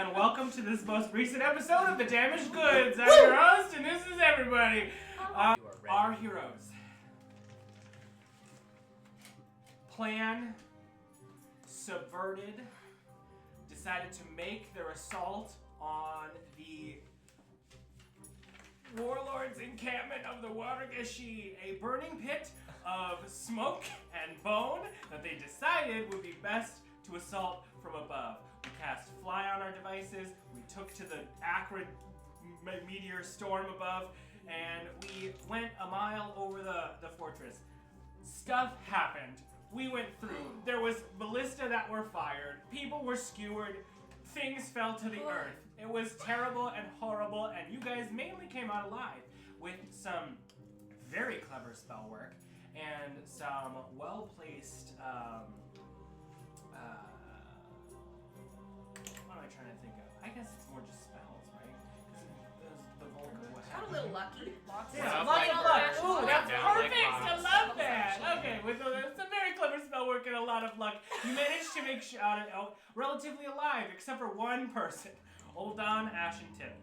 and welcome to this most recent episode of The Damaged Goods. I'm your host, and this is everybody. Our heroes. Plan, subverted, decided to make their assault on the warlord's encampment of the Watergashi, a burning pit of smoke and bone that they decided would be best to assault from above. We cast fly on our devices, we took to the acrid meteor storm above, and we went a mile over the fortress. Stuff happened. We went through. There was ballista that were fired. People were skewered. Things fell to the earth. It was terrible and horrible, and you guys mainly came out alive with some very clever spell work and some well-placed, what am I trying to think of? I guess it's more just spells, right? Because the bulk of what Got a little lucky. Yeah, luck. Ooh, that's perfect. I love that. Okay, with some very clever spell work and a lot of luck, you managed to make out relatively alive, except for one person, Old Don Ashington,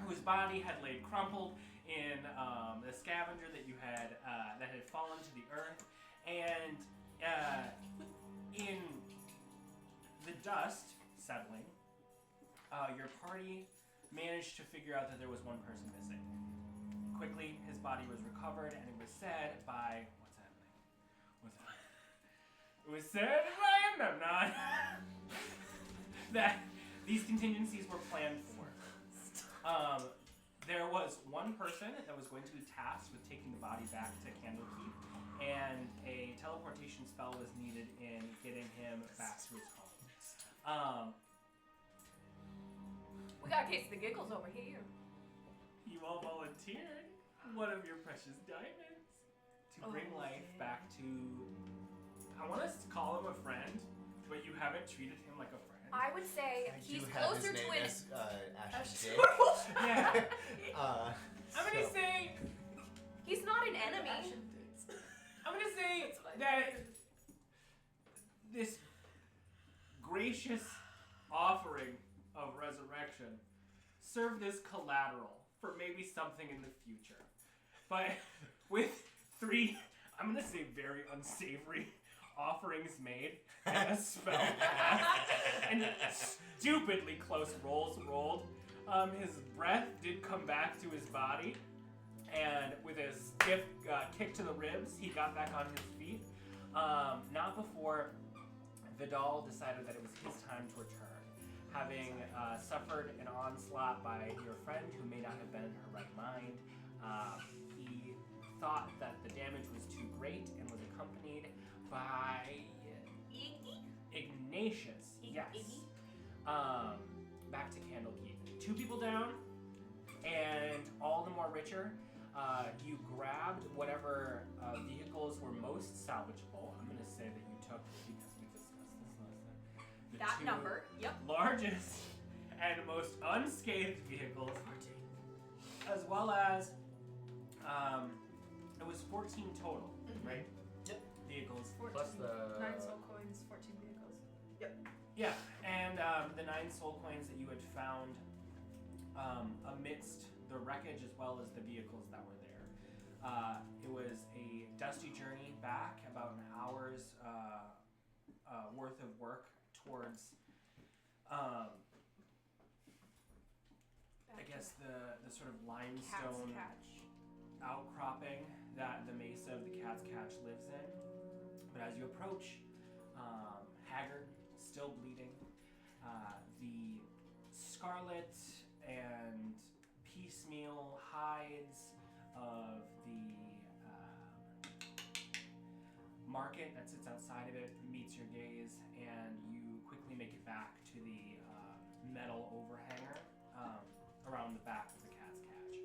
whose body had laid crumpled in the scavenger that you had that had fallen to the earth, and in the dust settling, your party managed to figure out that there was one person missing. Quickly, his body was recovered, and it was said by It was said by Amnon that these contingencies were planned for. There was one person that was going to be tasked with taking the body back to Candlekeep, and a teleportation spell was needed in getting him back to his home. We got a case of the giggles over here. You all volunteered one of your precious diamonds to bring life back to... I want us to call him a friend, but you haven't treated him like a friend. I would say he's closer to an... Ashton. Yeah. I'm gonna say... He's not an enemy. I'm gonna say that this gracious offering of resurrection served as collateral for maybe something in the future. But with 3, I'm gonna say very unsavory offerings made and a spell cast and stupidly close rolls rolled, his breath did come back to his body, and with a stiff kick to the ribs, he got back on his feet. Not before Vidal decided that it was his time to return. Having suffered an onslaught by your friend who may not have been in her right mind, he thought that the damage was too great and was accompanied by Ignatius. Yes. Back to Candlekeep. 2 people down, and all the more richer. You grabbed whatever vehicles were most salvageable. I'm going to say that you took, because we discussed this last time, That number, yep. Largest and most unscathed vehicles, as well as it was 14 total, right? Yep. Vehicles. 14. Plus the 9 soul coins, 14 vehicles. Yep. Yeah, and the 9 soul coins that you had found amidst the wreckage as well as the vehicles that were there. It was a dusty journey back, about an hour's worth of work towards, I guess the sort of limestone outcropping that the mesa of the Cat's Catch lives in. But as you approach, haggard, still bleeding, the scarlet and piecemeal hides of the market that sits outside of it meets your gaze, and you quickly make it back to the metal overhanger around the back of the Cat's Catch.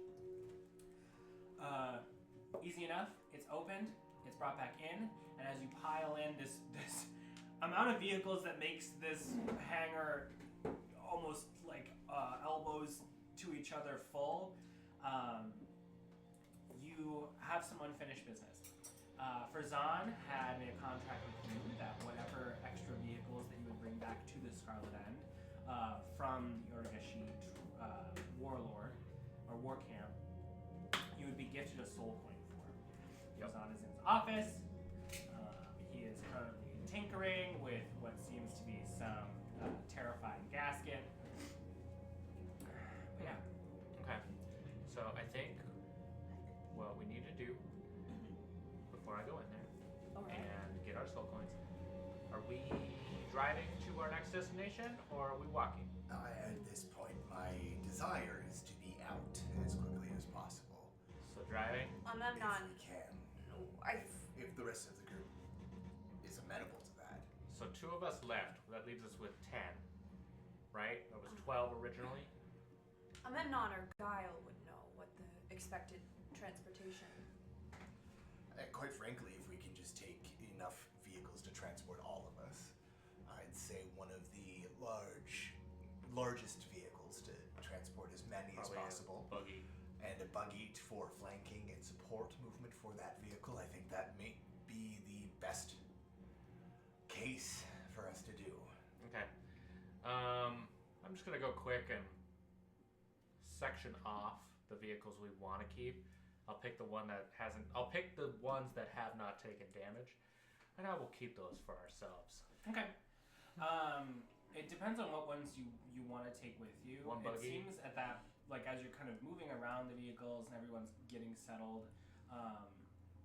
Easy enough. It's opened. It's brought back in, and as you pile in this amount of vehicles that makes this hangar almost like elbows to each other full, you have some unfinished business. Faerun had made a contract with you that whatever extra vehicles that you would bring back to the Scarlet End from the Urgashi warlord or war camp, you would be gifted a soul coin for. He's not in his office. He is currently tinkering with what seems to be some terrifying gasket. But yeah. Okay. So I think what we need to do before I go in there and get our soul coins, are we driving to our next destination or are we walking? At this point, my desire is to be out as quickly as possible. So driving? I'm If not. we can. I. If the rest of the group is amenable to that. So 2 of us left. That leaves us with 10, right? That was 12 originally. Amemnon or Guile would know what the expected transportation. Quite frankly, if we can just take enough vehicles to transport all of us, I'd say one of the largest vehicles to transport as many Probably as possible. A buggy. And a buggy for flanking and support movement for that vehicle. I think that may be the best case for us to do. Okay. I'm just gonna go quick and section off the vehicles we want to keep. I'll pick the one that hasn't. I'll pick the ones that have not taken damage, and I will keep those for ourselves. Okay. It depends on what ones you want to take with you. One It buggy. seems at that, like as you're kind of moving around the vehicles and everyone's getting settled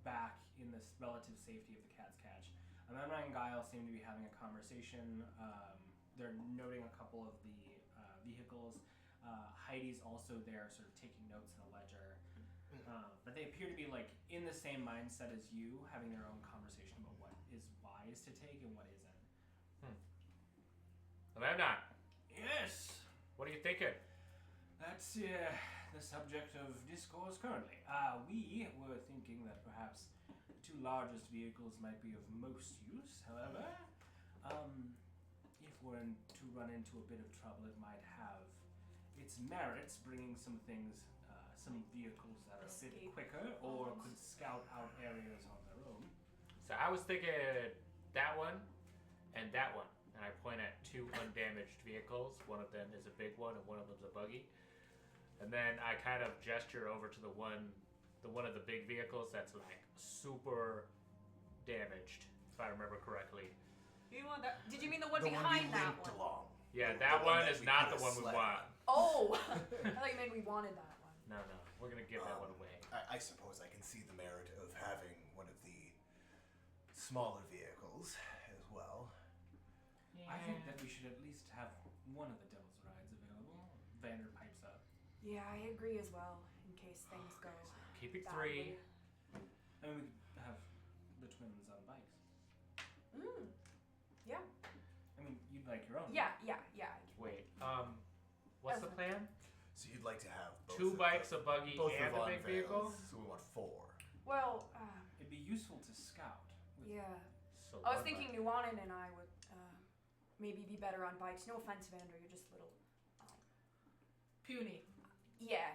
back in this relative safety of the Cat's Catch, Amemnon and Guile seem to be having a conversation. They're noting a couple of the vehicles. Heidi's also there sort of taking notes in a ledger. But they appear to be like in the same mindset as you, having their own conversation about what is wise to take and what isn't. Amemnon, Yes, what are you thinking? that's the subject of discourse currently. We were thinking that perhaps the 2 largest vehicles might be of most use. However, if we're to run into a bit of trouble, it might have its merits bringing some things, some vehicles that are a bit Escape quicker or could scout out areas on their own. So I was thinking that one and that one. And I point at 2 undamaged vehicles. One of them is a big one, and one of them's a buggy. And then I kind of gesture over to the one of the big vehicles that's like super damaged, if I remember correctly. You want that? Did you mean the one The behind one we that linked one? along. Yeah, The that one that is we not put the a one we sled want. on. Oh, I thought you meant we wanted that one. No, we're gonna give that one away. I suppose I can see the merit of having one of the smaller vehicles as well. I think that we should at least have one of the Devil's Rides available. Vander pipes up. Yeah, I agree as well. In case things go Keep it badly. 3. I mean, we could have the twins on bikes. Yeah. I mean, you'd like your own. Yeah. Wait, what's the plan? So you'd like to have both 2 of bikes, the, a buggy, both and of a big VonVails, vehicle? So we want 4. Well, It'd be useful to scout. yeah. So I was one thinking bike. Nuanen and I would maybe be better on bikes. No offense, Vander, you're just little. Puny. Yeah,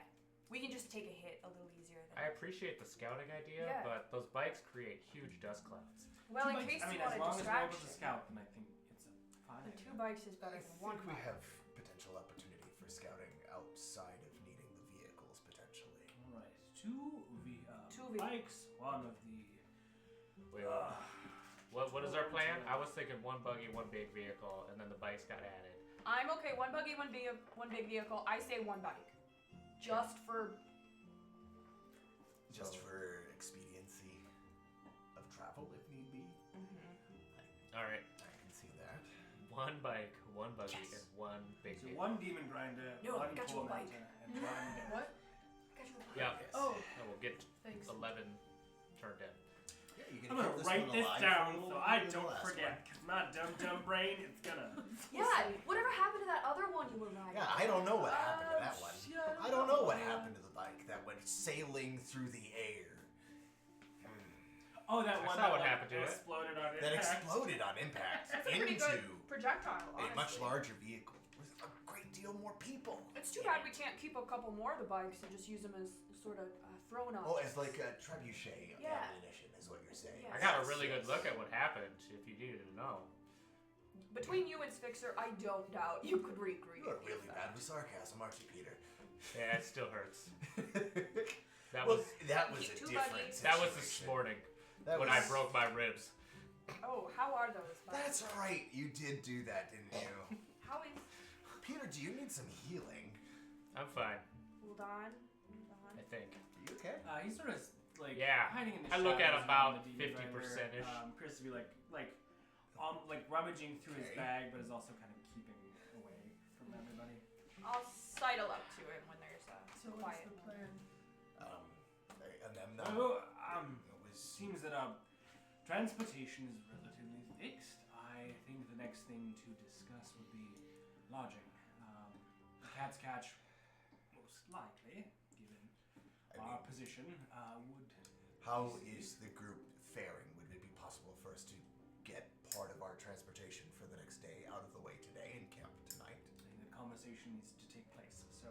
we can just take a hit a little easier I than. appreciate the scouting idea, Yeah. but those bikes create huge dust clouds. Well, in Two bikes, case I mean, you want as a long as we're able distraction. to scout, then I think it's fine. The 2 bikes is better I than think 1 we bike. have potential opportunity for scouting outside of needing the vehicles potentially. All right, 2 Two bikes, one of the. Wait, what is our plan? I was thinking 1 buggy, 1 big vehicle, and then the bikes got added. I'm okay. 1 buggy, one big vehicle. I say 1 bike, just for. Just for expediency of travel if need be. All right, I can see that. 1 bike, 1 buggy, Yes. and 1 big So vehicle. 1 demon grinder, No, 1 got you a coal bike. mountain, and 1 What? Got you a bike. Yeah. Yes. Oh, And we'll get thanks. 11 turned in. Yeah, you I'm gonna keep write one this alive down for a so little I bit of the don't last forget, one. because my dumb brain is gonna. Yeah. Whatever happened to that other one you were riding? Yeah, I don't know what happened to that one. shut I don't know what up. happened to the bike that went sailing through the air. Oh, that I one saw that what like, happened to it. exploded on That impact. exploded on impact That's a pretty into good projectile, a much honestly. larger vehicle with a great deal more people. It's too bad we can't keep a couple more of the bikes and just use them as sort of thrown Oh, off. it's like a trebuchet Yeah. ammunition is what you're saying. Yeah. I got a really Yes. good look at what happened, if you needed to know. Between you and Spixer, I don't doubt you could recreate. You are really the bad effect. with sarcasm, aren't you, Peter? Yeah, it still hurts. That well, was that was a Two different buggies. that was this situation. morning That when was- I broke my ribs. Oh, how are those? bugs? That's right. You did do that, didn't you? How is? Peter, do you need some healing? I'm fine, Hold on. I think. Are you okay? He's sort of like Yeah, hiding in the I look at shadows about around the demon 50%-ish. driver. Appears to be like rummaging through his Okay. bag, but is also kind of keeping away from everybody. I'll sidle up to him when there's a So what's quiet. the plan? Anemnon. Oh, It was seems that transportation is relatively fixed. I think the next thing to discuss would be lodging. The Cat's Catch, most likely, given our position, would. How is the group faring? Would it be possible for us to get part of our transportation for the next day out of the way today and camp tonight? I think the conversation needs to take place. So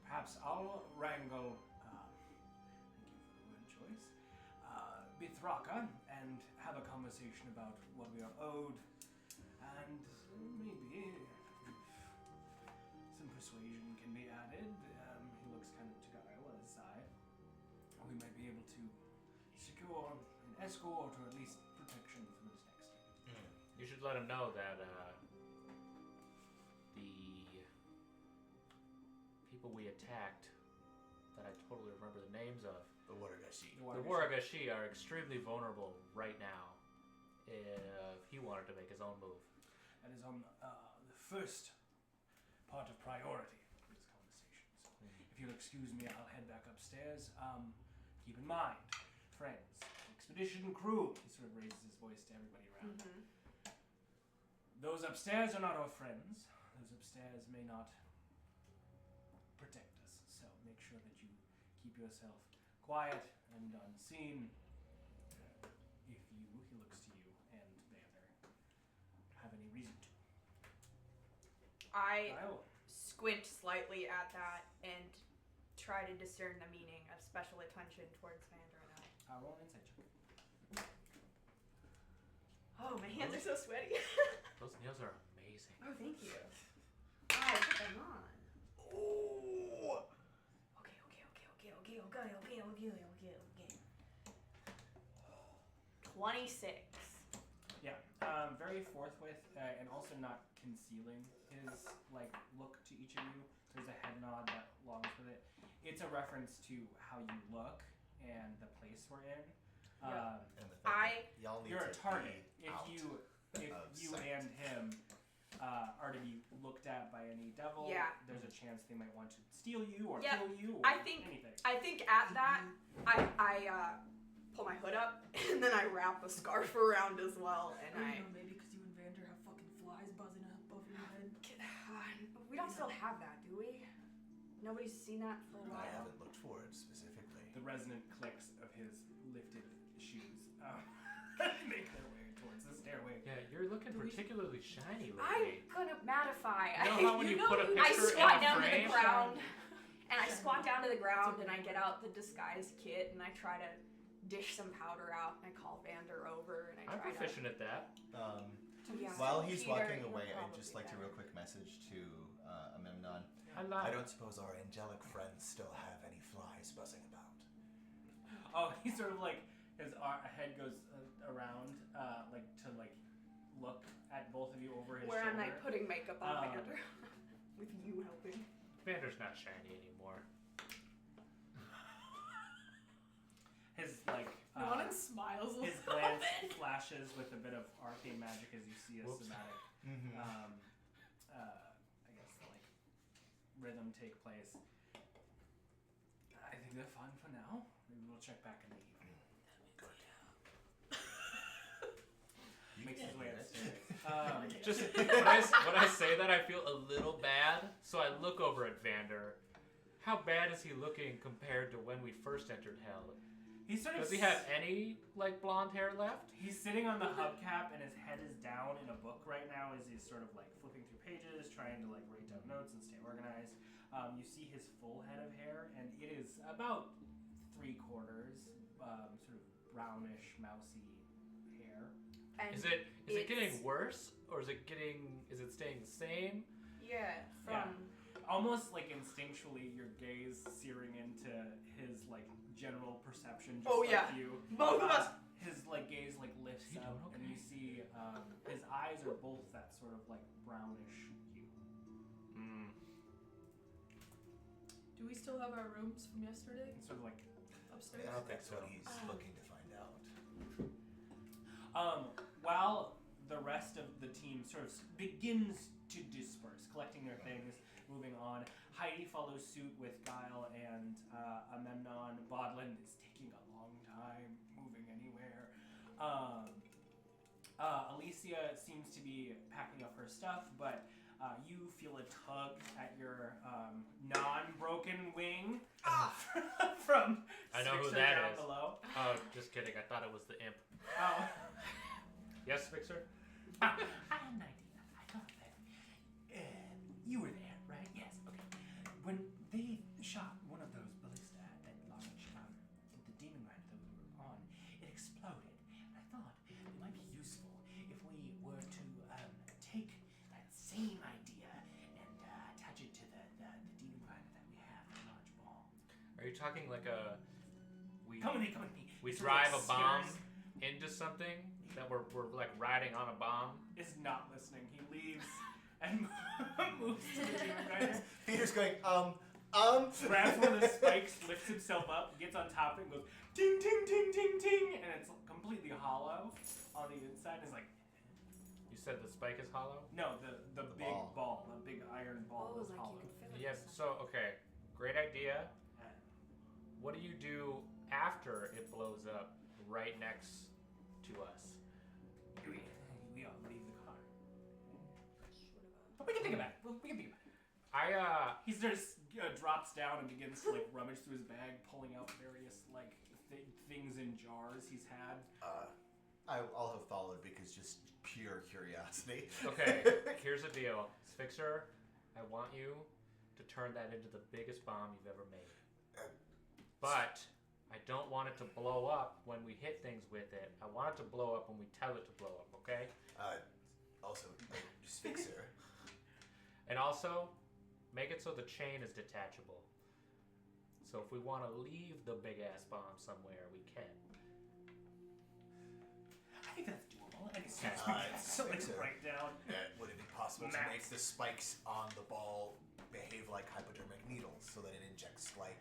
perhaps I'll wrangle. Thank you for the word choice. Bithraka and have a conversation about what we are owed, and maybe some persuasion can be added. He looks kind of to Guile on his side. We might be able to secure an escort or at least protection for this next day. You should let him know that the people we attacked, that I totally remember the names of, The Waragashi. the Waragashi are extremely vulnerable right now. If he wanted to make his own move. That is on the first part of priority for this conversation. So if you'll excuse me, I'll head back upstairs. Keep in mind, friends, expedition crew. He sort of raises his voice to everybody around. Mm-hmm. Those upstairs are not our friends. Those upstairs may not protect us. So make sure that you keep yourself quiet and unseen. If you, he looks to you, and Vander have any reason to. I Kyle. squint slightly at that and try to discern the meaning of special attention towards Vander and I. Roll an insight check. Oh, my hands are so sweaty. Those nails are amazing. Oh, thank you. I put them on. Oh! Okay. 26. Yeah, very forthwith, and also not concealing his look to each of you. There's a head nod that longs with it. It's a reference to how you look and the place we're in. Yeah. And the fact that y'all need You're a to target. be If out you of sight. and him are to be looked at by any devil, Yeah. there's a chance they might want to steal you or Yeah, kill you or I think- anything. I think at that, I pull my hood up and then I wrap a scarf around as well, and I I. don't know, maybe because you and Vander have fucking flies buzzing up over your head. We don't still have that, do we? Nobody's seen that for a I while. haven't looked for it specifically. The resonant clicks of his lifted shoes make their way towards the stairway. Yeah, you're looking particularly shiny I'm lately. gonna mattify. You know how when you put a I picture in squat a down to the frame? ground, and I squat down to the ground, and I get out the disguise kit, and I try to dish some powder out, and I call Vander over, and I I'm try to. proficient at that. Yeah. While he's Peter, walking you're away, I'd probably just like to better. real quick message to Amemnon. I I don't suppose our angelic friends still have any flies buzzing about. Oh, he's sort of his head goes around, to look at both of you over his Where I'm shoulder. like putting makeup on Um, Vander, with you helping. Vander's not shiny anymore. His Nuanen smiles a his little glance bit. flashes with a bit of arcane magic as you see a Whoops. somatic, Mm-hmm. I guess rhythm take place. I think they're fine for now. Maybe we'll check back in the evening. Makes his way upstairs. Just when I say that, I feel a little bad, so I look over at Vander. How bad is he looking compared to when we first entered Hell? He sort of Does he have any blonde hair left? He's sitting on the hubcap and his head is down in a book right now as he's sort of flipping through pages, trying to write down notes and stay organized. You see his full head of hair, and it is about 3/4 sort of brownish, mousy hair. And Is it getting worse, or is it staying the same? Yeah, from... Almost like instinctually, your gaze searing into his like general perception. Just Oh, like yeah. you. Both of us! His like gaze like lifts Is he up, doing and you see his eyes are both that sort of like brownish hue. Hmm. Do we still have our rooms from yesterday It's sort of like. upstairs? I don't think That's so. what He's looking to find out. While the rest of the team sort of begins to disperse, collecting their things, moving on, Heidi follows suit with Guile and Amemnon. Bodlin is taking a long time moving anywhere. Alicia seems to be packing up her stuff, but you feel a tug at your non-broken wing from I know who Sixer that down is. below. Oh, just kidding. I thought it was the imp. Oh. Yes, Fixer? I had an idea. I thought that you were there, right? Yes. Okay. When they shot one of those ballista at that large the demon rider that we were on, it exploded. And I thought it might be useful if we were to take that same idea and attach it to the demon rider that we have, the large ball. Are you talking like a... Come with me. We Sort of drive like a bomb skitters. into something that we're like riding on a bomb? Is not listening. He leaves and moves to the demon rider. Peter's going, Grabs one of the spikes, lifts himself up, gets on top of it, and goes ting ting ting ting ting, and it's completely hollow on the inside. It's like You said the spike is hollow? no, the big ball, the big iron ball Oh, is like hollow. you can fit it. Yeah, so, okay. Great idea. What do you do after it blows up right next to us? We all leave the car. But we can think about it. We can think about it. He just drops down and begins to like rummage through his bag, pulling out various like things in jars he's had. I'll have followed because just pure curiosity. Okay, here's the deal. Fixer, I want you to turn that into the biggest bomb you've ever made. But I don't want it to blow up when we hit things with it. I want it to blow up when we tell it to blow up, okay? Also, just Fixer. And also, make it so the chain is detachable. So if we want to leave the big-ass bomb somewhere, we can. I think that's doable. And it's Fixer. like right down. Would it be possible to Max. make the spikes on the ball behave like hypodermic needles so that it injects like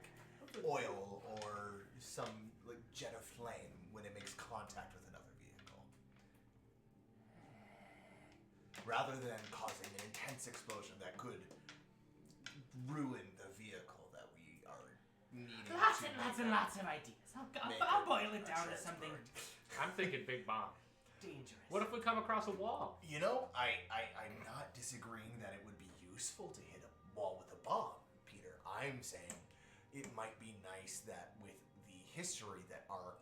oil or some like jet of flame when it makes contact with another vehicle? Rather than causing an intense explosion that could ruin the vehicle that we are needing Lots to and lots of ideas. I'll boil it down to something I'm thinking big bomb. dangerous. What if we come across a wall? You know, I'm not disagreeing that it would be useful to hit a wall with a bomb, Peter. I'm saying it might be nice that with the history that our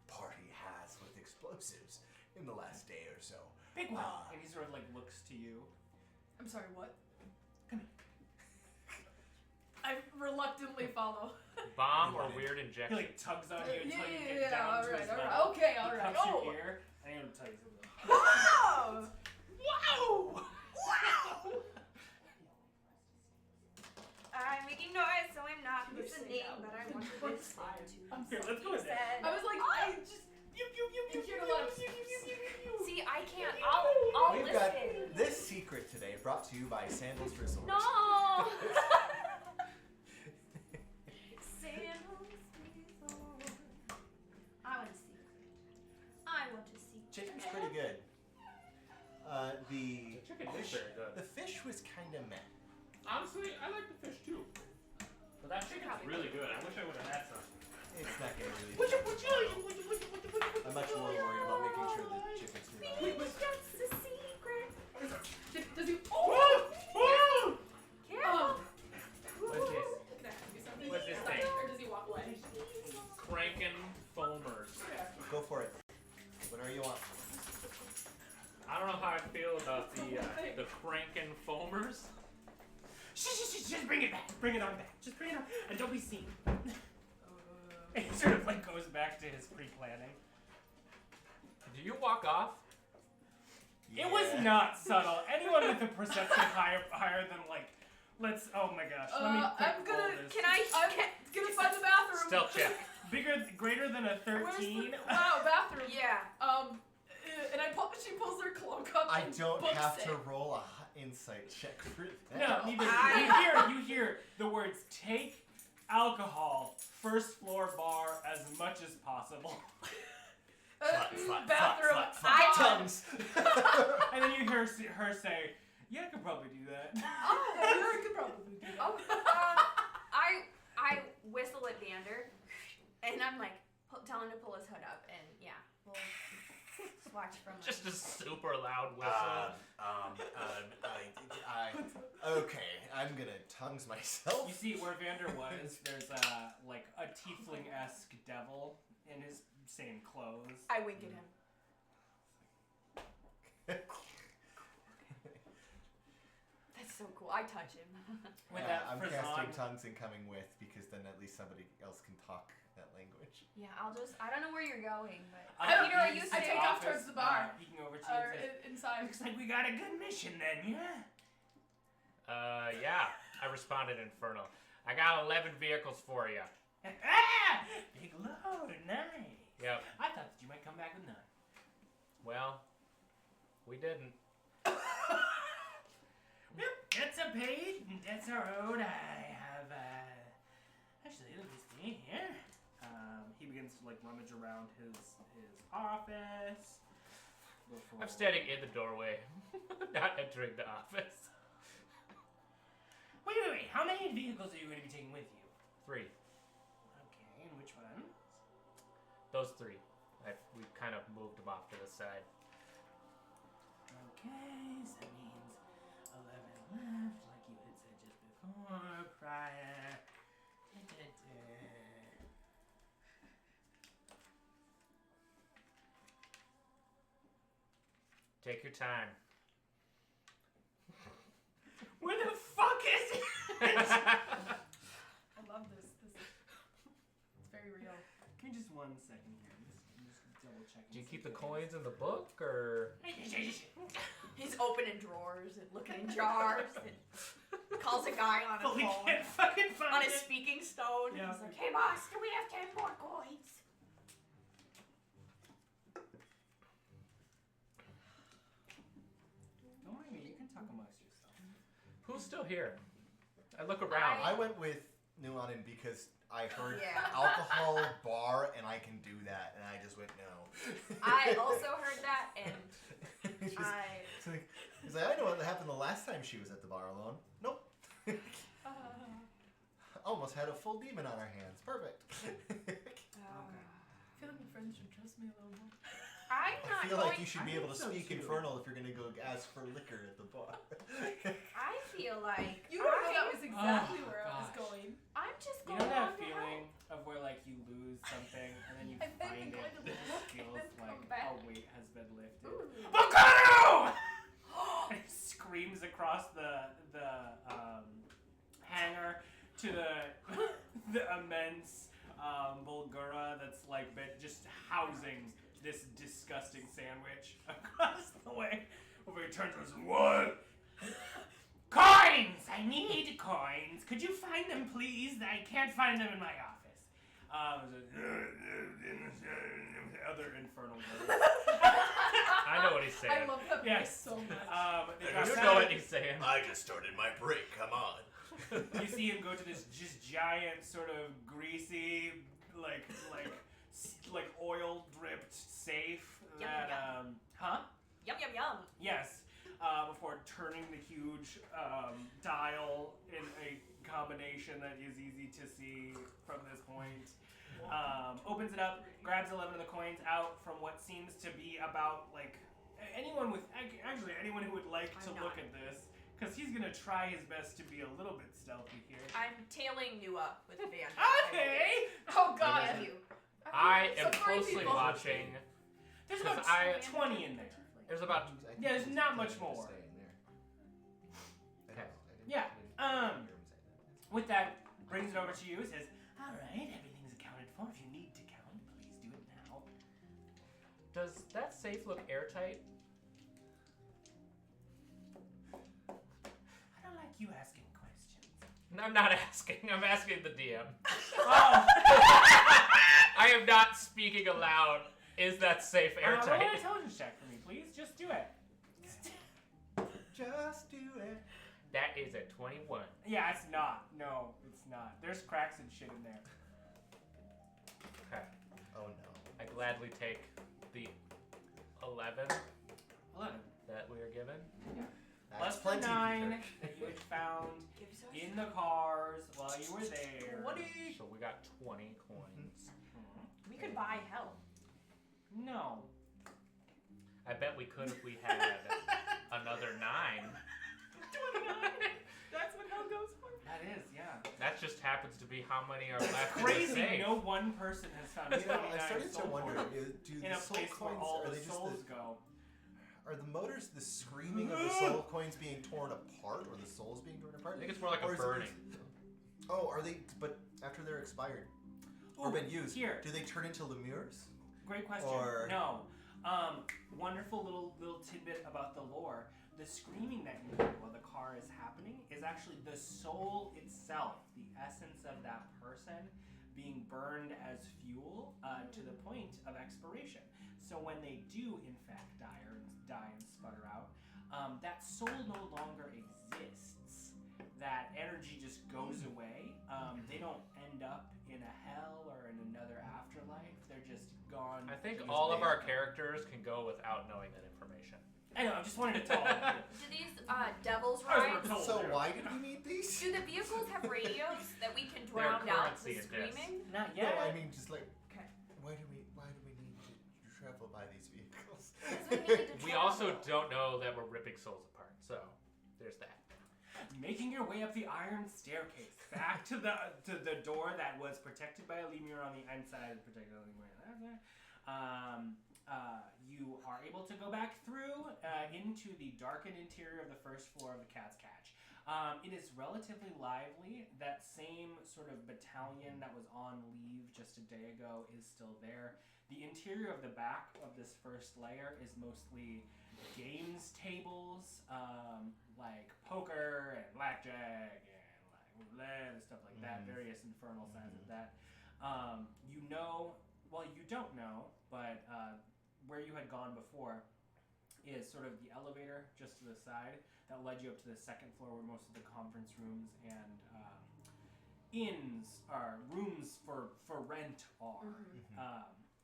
party has with explosives in the last day or so. Big one. And he sort of like looks to you. I'm sorry, what? Come here. I reluctantly follow. Bomb or Nuanen. weird He injection? like tugs on you until you Yeah, get down to his level. Okay, He alright. cups Oh! your ear, and I'm gonna tell you something. Wow! Wow! Wow! I'm making noise, so I'm not listening, but I want to listen to Here, let's go he with that. said. I was like, I just. Pew, pew, pew, pew, You hear pew, a lot of- pew, pew, pew, pew, pew. See, I can't. I'll We've got listen. this secret today brought to you by Sandals Resort. No. Sandals Resort. I want a secret. I want a secret. Chicken's pretty good. The Chicken is very good. The fish was kind of meh. Honestly, I like the fish too. But that chicken's really good. I wish I would have had some. It's not gonna really. Would you? I'm much more worried about making sure the chicken's It's just a secret. Does he. Whoa! Whoa! Careful. What's this? Can I ask you something? What's this Or thing? does he walk away? Crankin' foamers. Go for it. Whatever you want. I don't know how I feel about the crankin' foamers. Just bring it back. Bring it on back. Just bring it on, and don't be seen. He sort of like goes back to his pre-planning. Do you walk off? It was not subtle. Anyone with a perception higher than like, let's. Oh my gosh. Let me. I'm gonna. This. I'm gonna find the bathroom. Stealth check. Greater than a 13. Where's the bathroom? Yeah. And she pulls her cloak up. I and don't books have it. to roll a insight check for that. No, neither. You hear the words "take alcohol, first floor bar as much as possible," Bathroom. Tongues. and then you hear her say, "Yeah, I could probably do that." Oh, I could probably do that. Oh, I whistle at Vander, and I'm like, tell him to pull his hood up, and yeah, we'll watch from. Just a super loud whistle. Okay, I'm gonna tongues myself. You see where Vander was. There's a tiefling-esque devil in his same clothes. I wink at him. That's so cool. I touch him. With Yeah, that I'm frisson. casting tongues and coming with because then at least somebody else can talk that language. Yeah, I don't know where you're going, but Peter, are you His I take off towards office, the bar. He can go over to you Or and say, inside. "Looks like we got a good mission then, yeah." Yeah. I responded infernal. I got 11 vehicles for you. Big load, nice. Yep. I thought that you might come back with none. Well, we didn't. Well, debts are paid, and debts are owed. I have, actually, let me see here. He begins to, rummage around his office. I'm standing in the doorway, not entering the office. Wait. How many vehicles are you going to be taking with you? 3. Okay, and which ones? Those 3. We kind of moved them off to the side. Okay, so that means 11 left, like you had said just before, prior. Take your time. Where the fuck is it? I love this. It's very real. Give me just 1 second here. I'm just double checking. Do you keep the coins in the book, or? he's opening drawers and looking in jars and calls a guy on a But we phone can't fucking find on a it. speaking stone. Yeah. He's like, "Hey boss, do we have 10 more coins?" Don't mind me, you can talk amongst yourself. Who's still here? I look around. I went with Nuanen because I heard Yeah. alcohol bar and I can do that, and I just went no. I also heard that, and He's I like, I know what happened the last time she was at the bar alone. Nope. Almost had a full demon on our hands. Perfect. I feel like my friends should trust me a little more. I'm I not feel going. like you should be able to so speak too. infernal if you're gonna go ask for liquor at the bar. I feel like You don't know that was exactly Oh, where I was gosh. going. I'm just You going know that on the feeling of where you lose something and then you I've been find going it to and it look feels and then like come back. a weight has been lifted. Ooh. Volcano! And it screams across the hangar to the immense Bulgura that's been just housing this disgusting sandwich across the way. Over he turns and says, "What? Coins! I need coins. Could you find them, please? I can't find them in my office." Other infernal words. I know what he's saying. I love that Yes. voice so much. They You got know what he's saying. I just started my break. Come on. You see him go to this just giant, sort of greasy, like oil dripped safe. Yum, That yum. huh? Yum yum yum. Yes. Before turning the huge dial in a combination that is easy to see from this point. Opens it up, grabs 11 of the coins out from what seems to be about anyone who would like to I'm look not. at this, because he's gonna try his best to be a little bit stealthy here. I'm tailing Nua with a band. Okay. Oh god. Thank you. I am So three closely people. watching. There's Because about 20 in there. There's about. Yeah, there's not much more. Okay. Yeah. With that, brings it over to you. Says, "All right, everything's accounted for. If you need to count, please do it now." Does that safe look airtight? you asking questions. I'm not asking. I'm asking the DM. Oh! I am not speaking aloud. Is that safe Roll an airtight? intelligence check for me, please. Just do it. Just do it. That is a 21. Yeah, it's not. No, it's not. There's cracks and shit in there. Okay. Oh no. I gladly take the 11 11. that we are given. Plus That's the plenty, 9 Peter. that you had found Give us in the cars while you were there. So we got 20 coins. We could buy hell. No. I bet we could if we had another 9. 29. That's what hell goes for. That is, yeah. That just happens to be how many are It's left. crazy. In the safe. No one person has found You know, 29 I started to soul wonder, coins do in the a soul place where coins, all are the they just souls go. are the motors the screaming of the soul coins being torn apart, or the souls being torn apart? I think it's more like Or a is it- burning. Oh, are they, but after they're expired, or Ooh, been used, here. do they turn into lemures? Great question. Or- No. Wonderful little tidbit about the lore. The screaming that you hear while the car is happening is actually the soul itself, the essence of that person being burned as fuel to the point of expiration. So when they do, in fact, die and sputter out, that soul no longer exists. That energy just goes away. They don't end up in a hell or in another afterlife. They're just gone. I think to all of this our day. characters can go without knowing that information. I know. I just wanted to tell all of you. Do these devils I was rides? told So you. why did we need these? Do the vehicles have radios that we can They're drown out currency the in this. screaming? Not No, yet. I mean just like Okay. why do we need to travel by these vehicles? Because we needed to We also travel. don't know that we're ripping souls apart, so there's that. Making your way up the iron staircase back to the door that was protected by a lemur on the inside and protected by a lemur on the outside. You are able to go back through into the darkened interior of the first floor of the Cat's Catch. It is relatively lively. That same sort of battalion that was on leave just a day ago is still there. The interior of the back of this first layer is mostly games tables, like poker and blackjack and like roulette and stuff like that. Various infernal signs of that. You don't know, but where you had gone before is sort of the elevator just to the side that led you up to the second floor where most of the conference rooms and inns are rooms for rent are.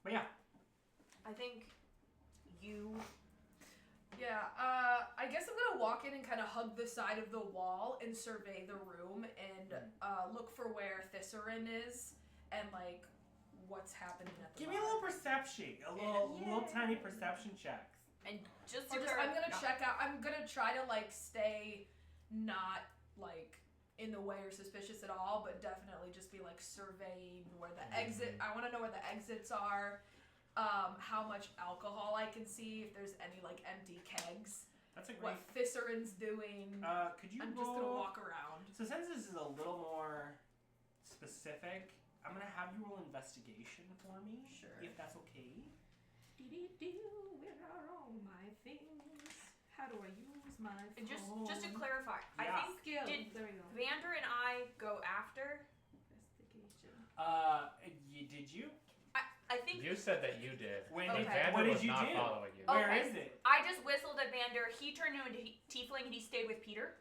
But yeah, I think you. Yeah, I guess I'm gonna walk in and kind of hug the side of the wall and survey the room and look for where Faerun is and like what's happening at the give me a little perception, little tiny perception checks. And just Or to just, I'm gonna clarify- check out. I'm gonna try to like stay not like in the way or suspicious at all, but definitely just be like surveying where the exit. I want to know where the exits are. How much alcohol I can see, if there's any like empty kegs. That's a great. What Faerun's doing. Could you I'm roll? just gonna walk around. So since this is a little more specific, I'm gonna have you roll investigation for me. Sure. If that's okay. Where are all my things? How do I use my And phone? just to clarify, Yeah. I think Skill. did There we go. Vander and I go after? Investigation. Did you? I think You said that you did. When Okay. did, Vander what did was you not do? following you. Oh. Where Okay. is it? I just whistled at Vander. He turned into tiefling and he stayed with Peter.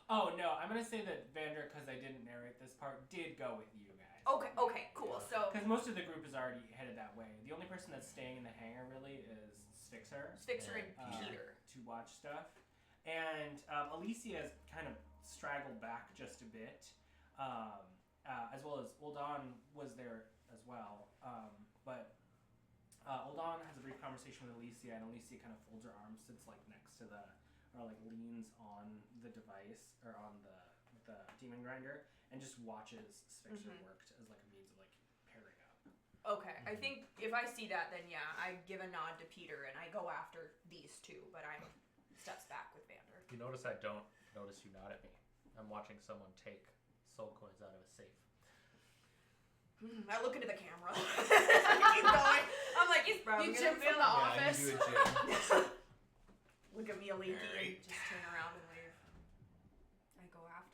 Oh no, I'm gonna say that Vander, because I didn't narrate this part, did go with you guys. Okay, cool. So Because most of the group is already headed that way. The only person that's staying in the hangar really is Spixer Spixer and uh, Peter. to watch stuff, and Alicia has kind of straggled back just a bit, as well as Uldan was there as well. But Uldan has a brief conversation with Alicia, and Alicia kind of folds her arms, sits like next to or like leans on the device or on the demon grinder, and just watches Spixer work as like a means of like pairing up. Okay, I think if I see that, then yeah, I give a nod to Peter and I go after these two, but I'm steps back with Vander. You notice I don't notice you nod at me. I'm watching someone take soul coins out of a safe. I look into the camera. Keep going. I'm like, he's probably You gonna Jim from feel the it. office. Yeah, you do a Jim. Look at me, a leaky, and Alright. just turn around and leave. I go after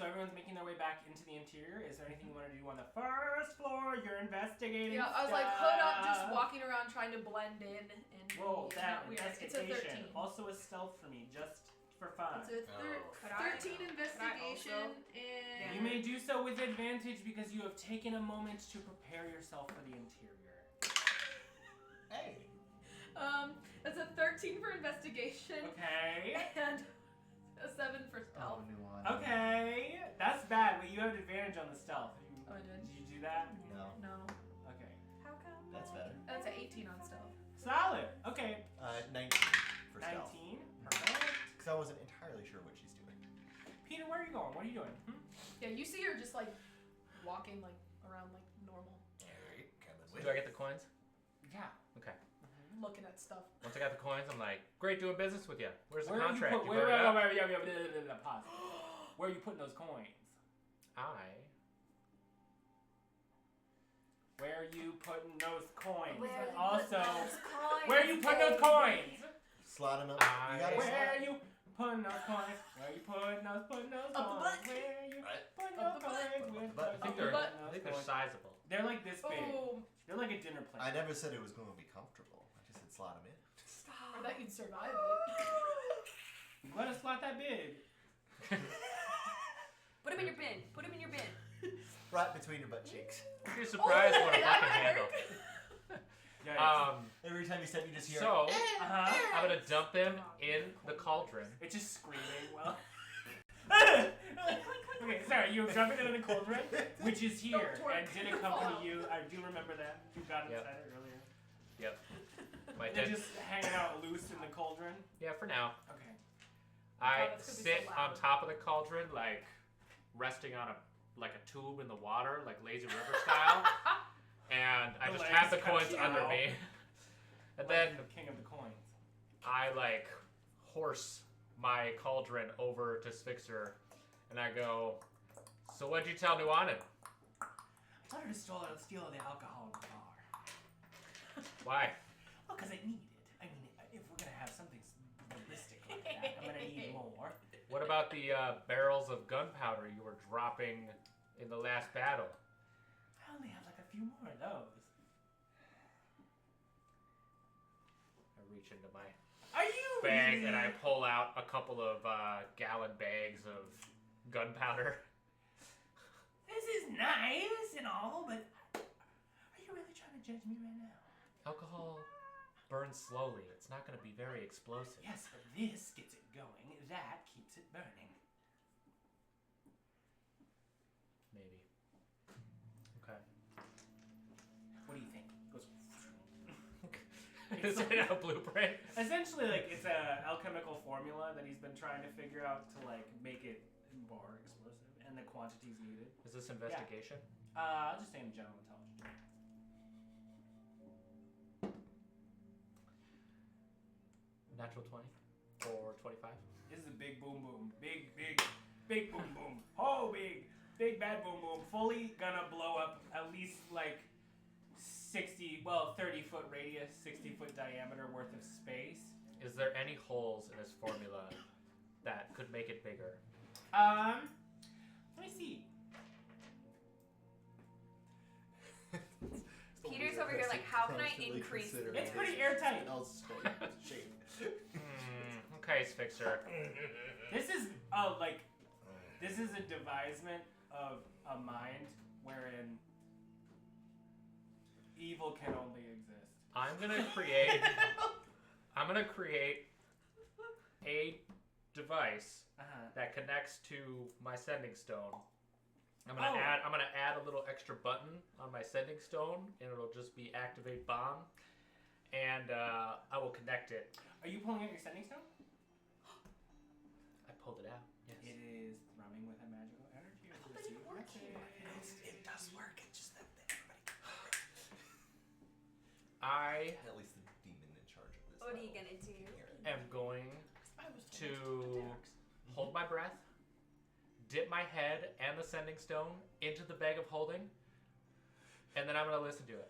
So everyone's making their way back into the interior. Is there anything you want to do on the first floor? You're investigating. Yeah, I was like hood up, just walking around trying to blend in and Roll be that not weird. It's a investigation. 13. Also a stealth for me, just for fun. It's a Could I- 13 investigation and You may do so with advantage because you have taken a moment to prepare yourself for the interior. Hey. That's a 13 for investigation Okay. and a 7 for stealth. Nuanen. Okay. That's bad. Wait, you have advantage on the stealth. Oh, I did? Did you do that? No. No. Okay. How come? That's better. That's an 18 on stealth. Solid. Okay. 19 for stealth. 19. Perfect. Because I wasn't entirely sure what she's doing. Peter, where are you going? What are you doing? Yeah, you see her just like walking like around like normal, Alright, coming with Do I get the coins? Yeah. Okay. looking at stuff. Once I got the coins, I'm like, great doing business with you. Where's the Where are you contract? put, You brought it up? pause. Where are you putting those coins? Where are you putting those coins? Where And you also, put those coins, where are you putting those coins? Slot him up. I- You gotta Where slot. are you putting those coins? Where are you putting those Up the coins? butt. Where are you Right. putting Up those the butt. coins? Up the Where butt. I think are you they're, putting I those think they're coins? sizable. They're like this big. Oh, They're like a dinner plate. I never said it was going to be comfortable. I just said slot him in. or that you'd survive it. You let us slot that big. Put him in your bin. Put him in your bin. Right between your butt cheeks. You're surprised what a that bucket would handle. Yeah. Every time you said, you just hear. So Uh-huh. I'm gonna dump them in the cauldron. It's just screaming. Well. Okay, sorry. You were jumping into the cauldron, which is here, Don't twerk. and did accompany you. I do remember that. You got Yep. inside it earlier. Yep. My They're dead. just hanging out loose in the cauldron. Yeah, for now. Okay. I that's gonna be sit so on loud. top of the cauldron, like resting on a tube in the water, like lazy river style, and I The just have the legs cut coins you under out. me. And Like then the king of the coins. I like horse my cauldron over to Sphinxer, and I go, "So what'd you tell Nuanen? I told her to steal the alcohol in the bar. Why? Well, because I need it. I mean, if we're gonna have something ballistic like that, I'm gonna need more. What about the barrels of gunpowder you were dropping in the last battle?" I only have like a few more of those. I reach into my Are you bag really? and I pull out a couple of gallon bags of gunpowder. This is nice and all, but are you really trying to judge me right now? Alcohol burns slowly. It's not going to be very explosive. Yes, but this gets it going. That keeps it burning. Maybe. Okay. What do you think? Goes. Is it a blueprint? Essentially, like it's a alchemical formula that he's been trying to figure out to like make it more explosive and the quantities needed. Is this investigation? I'll just say in general intelligence. Natural 20 or 25? This is a big boom boom. Big boom boom. Oh, big bad boom boom. Fully gonna blow up at least like 30-foot radius, 60-foot diameter worth of space. Is there any holes in this formula that could make it bigger? Let me see. Peter's over here like, how can I increase It's pretty airtight. Shape. Okay, Sphinxer. This is this is a devisement of a mind wherein evil can only exist. I'm gonna create a device that connects to my sending stone. I'm gonna add a little extra button on my sending stone, and it'll just be activate bomb, and I will connect it. Are you pulling out your sending stone? I pulled it out. Yes. It is thrumming with a magical energy. It does work. It's just that everybody. I At least the demon in charge of this. What are you gonna do? am going to hold my breath, dip my head and the sending stone into the bag of holding, and then I'm going to listen to it.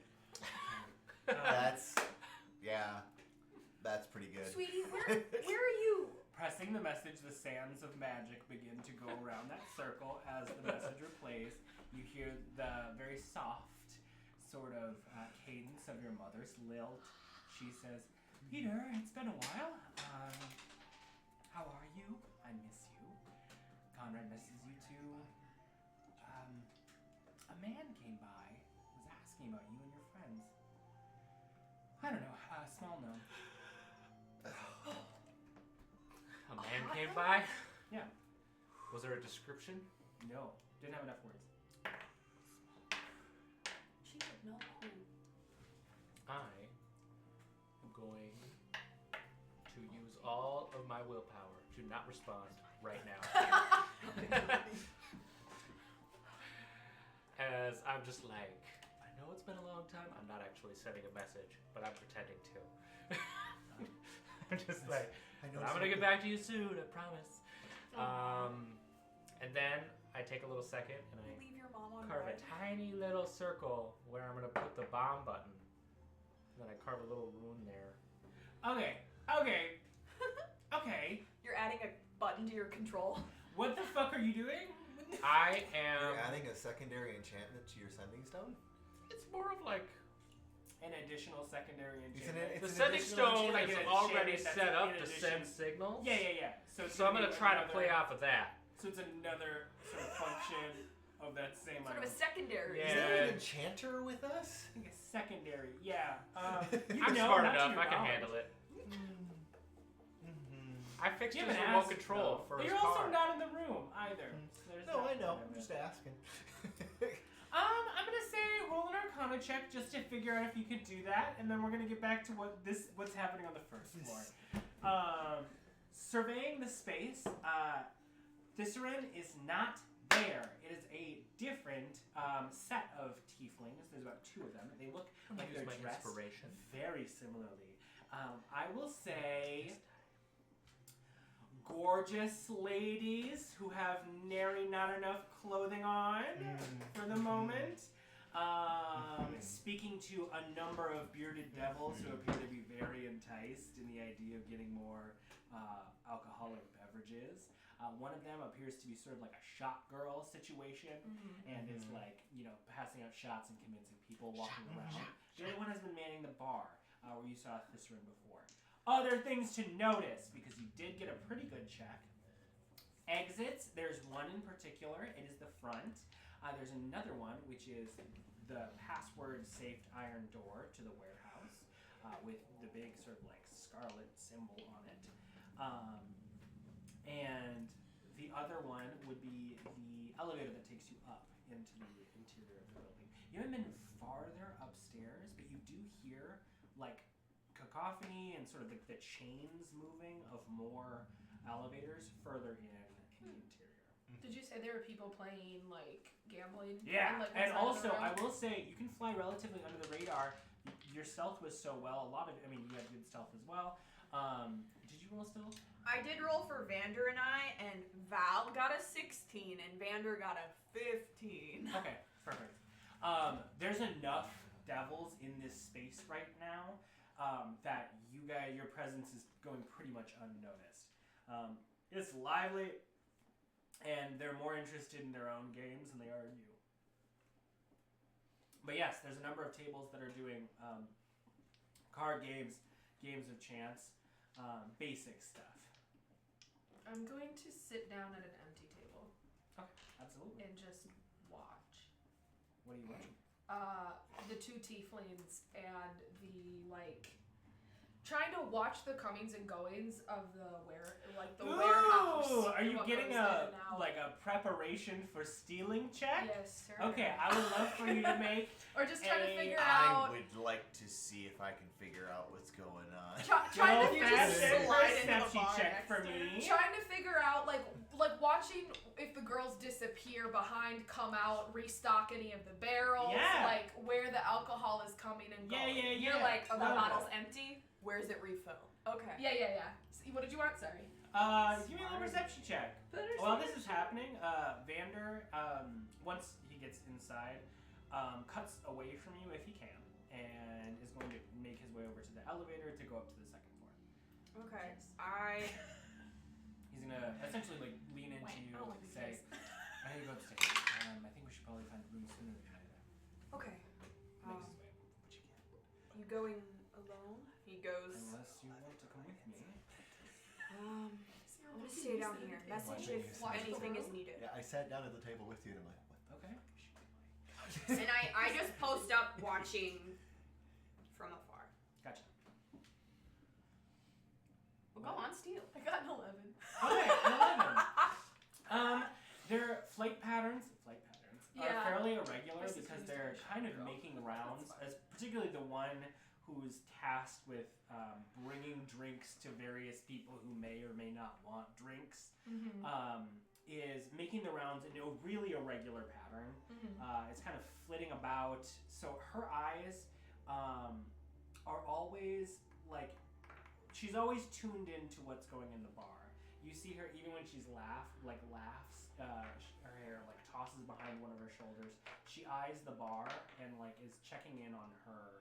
That's pretty good. Sweetie, where are you? Pressing the message, the sands of magic begin to go around that circle as the messenger plays, you hear the very soft sort of cadence of your mother's lilt. She says, Peter, it's been a while. How are you? I miss you. Conrad misses you too. A man came by, was asking about you and your friends. I don't know, small gnome. A man came by? Yeah. Was there a description? No, didn't have enough words. She would know who. I am going to use all of my willpower to not respond right now. As I'm just like, I know it's been a long time. I'm not actually sending a message, but I'm pretending to. I'm just like, I'm gonna get back to you soon, I promise. And then I take a little second and I Leave your mom on carve a tiny little circle where I'm gonna put the bomb button. And then I carve a little rune there. Okay. You're adding a button to your control. What the fuck are you doing? I am. You're adding a secondary enchantment to your sending stone? It's more of like An additional secondary enchantment. the It's an sending additional stone like is an already enchantment set that's up in to addition. send signals. Yeah. So I'm gonna try to play off of that. So it's another sort of function of that same Sort of a item. secondary. Yeah. Is there an enchanter with us? I think a secondary. Yeah. I'm smart enough. I can handle it. I fixed You his haven't remote asked, control though. for But his you're car. also not in the room either. So there's No, that I know. part of I'm it. just asking. I'm gonna say roll an Arcana check just to figure out if you could do that, and then we're gonna get back to what's happening on the first floor. Surveying the space, Fisserin is not there. It is a different set of tieflings. There's about 2 of them. They look like Use they're my dressed inspiration. very similarly. I will say gorgeous ladies who have nary not enough clothing on for the moment. Speaking to a number of bearded devils who appear to be very enticed in the idea of getting more alcoholic beverages. One of them appears to be sort of like a shot girl situation and is like, passing out shots and convincing people walking around. The other one has been manning the bar where you saw this room before. Other things to notice, because you did get a pretty good check. Exits, there's one in particular. It is the front. There's another one, which is the password-safe iron door to the warehouse with the big sort of like scarlet symbol on it. And the other one would be the elevator that takes you up into the interior of the building. You haven't been farther upstairs, but you do hear like cacophony and sort of like the chains moving of more elevators further in the interior. Did you say there were people playing like gambling? Yeah, Like, and inside of also the room? I will say you can fly relatively under the radar. Your stealth was so well. You had good stealth as well. Did you roll stealth? I did roll for Vander and I, and Val got a 16, and Vander got a 15. Okay, perfect. There's enough devils in this space right now that your presence is going pretty much unnoticed. It's lively, and they're more interested in their own games than they are in you. But yes, there's a number of tables that are doing card games, games of chance, basic stuff. I'm going to sit down at an empty table Okay, absolutely. and just watch. What are you watching? The 2 tieflings and the trying to watch the comings and goings of the warehouse. Are you what getting goes in and out. a preparation for stealing check? Yes, sir. Okay, I would love for you to make. Or just trying to figure I out. would like to see if I can figure out what's going on. Trying to You fast just and slide into the perception bar check next for to me. Trying to figure out like watching if the girls disappear behind, come out, restock any of the barrels, Yeah. like where the alcohol is coming and Yeah. going. You're like, oh, the Love bottle's it. empty. Where's it refill? Okay. Yeah. What did you want? Sorry. Give me a little perception check. While this is happening, Vander, once he gets inside, cuts away from you if he can, and is going to make his way over to the elevator to go up to the 2nd floor. Okay. He's gonna essentially lean into you and say, "I need to go upstairs." stay down here. Message if anything is needed. Yeah, I sat down at the table with you and I'm like, what the Okay. And I just post up watching from afar. Gotcha. Well, go on, steal. I got an 11. Okay, 11. Their flight patterns are Yeah. fairly irregular My because sister they're used to kind of girl. making rounds, as particularly the one who's tasked with bringing drinks to various people who may or may not want drinks. Is making the rounds in a really irregular pattern. It's kind of flitting about. So her eyes are always like, she's always tuned into what's going in the bar. You see her even when she's laughs. Her hair like tosses behind one of her shoulders. She eyes the bar and like is checking in on her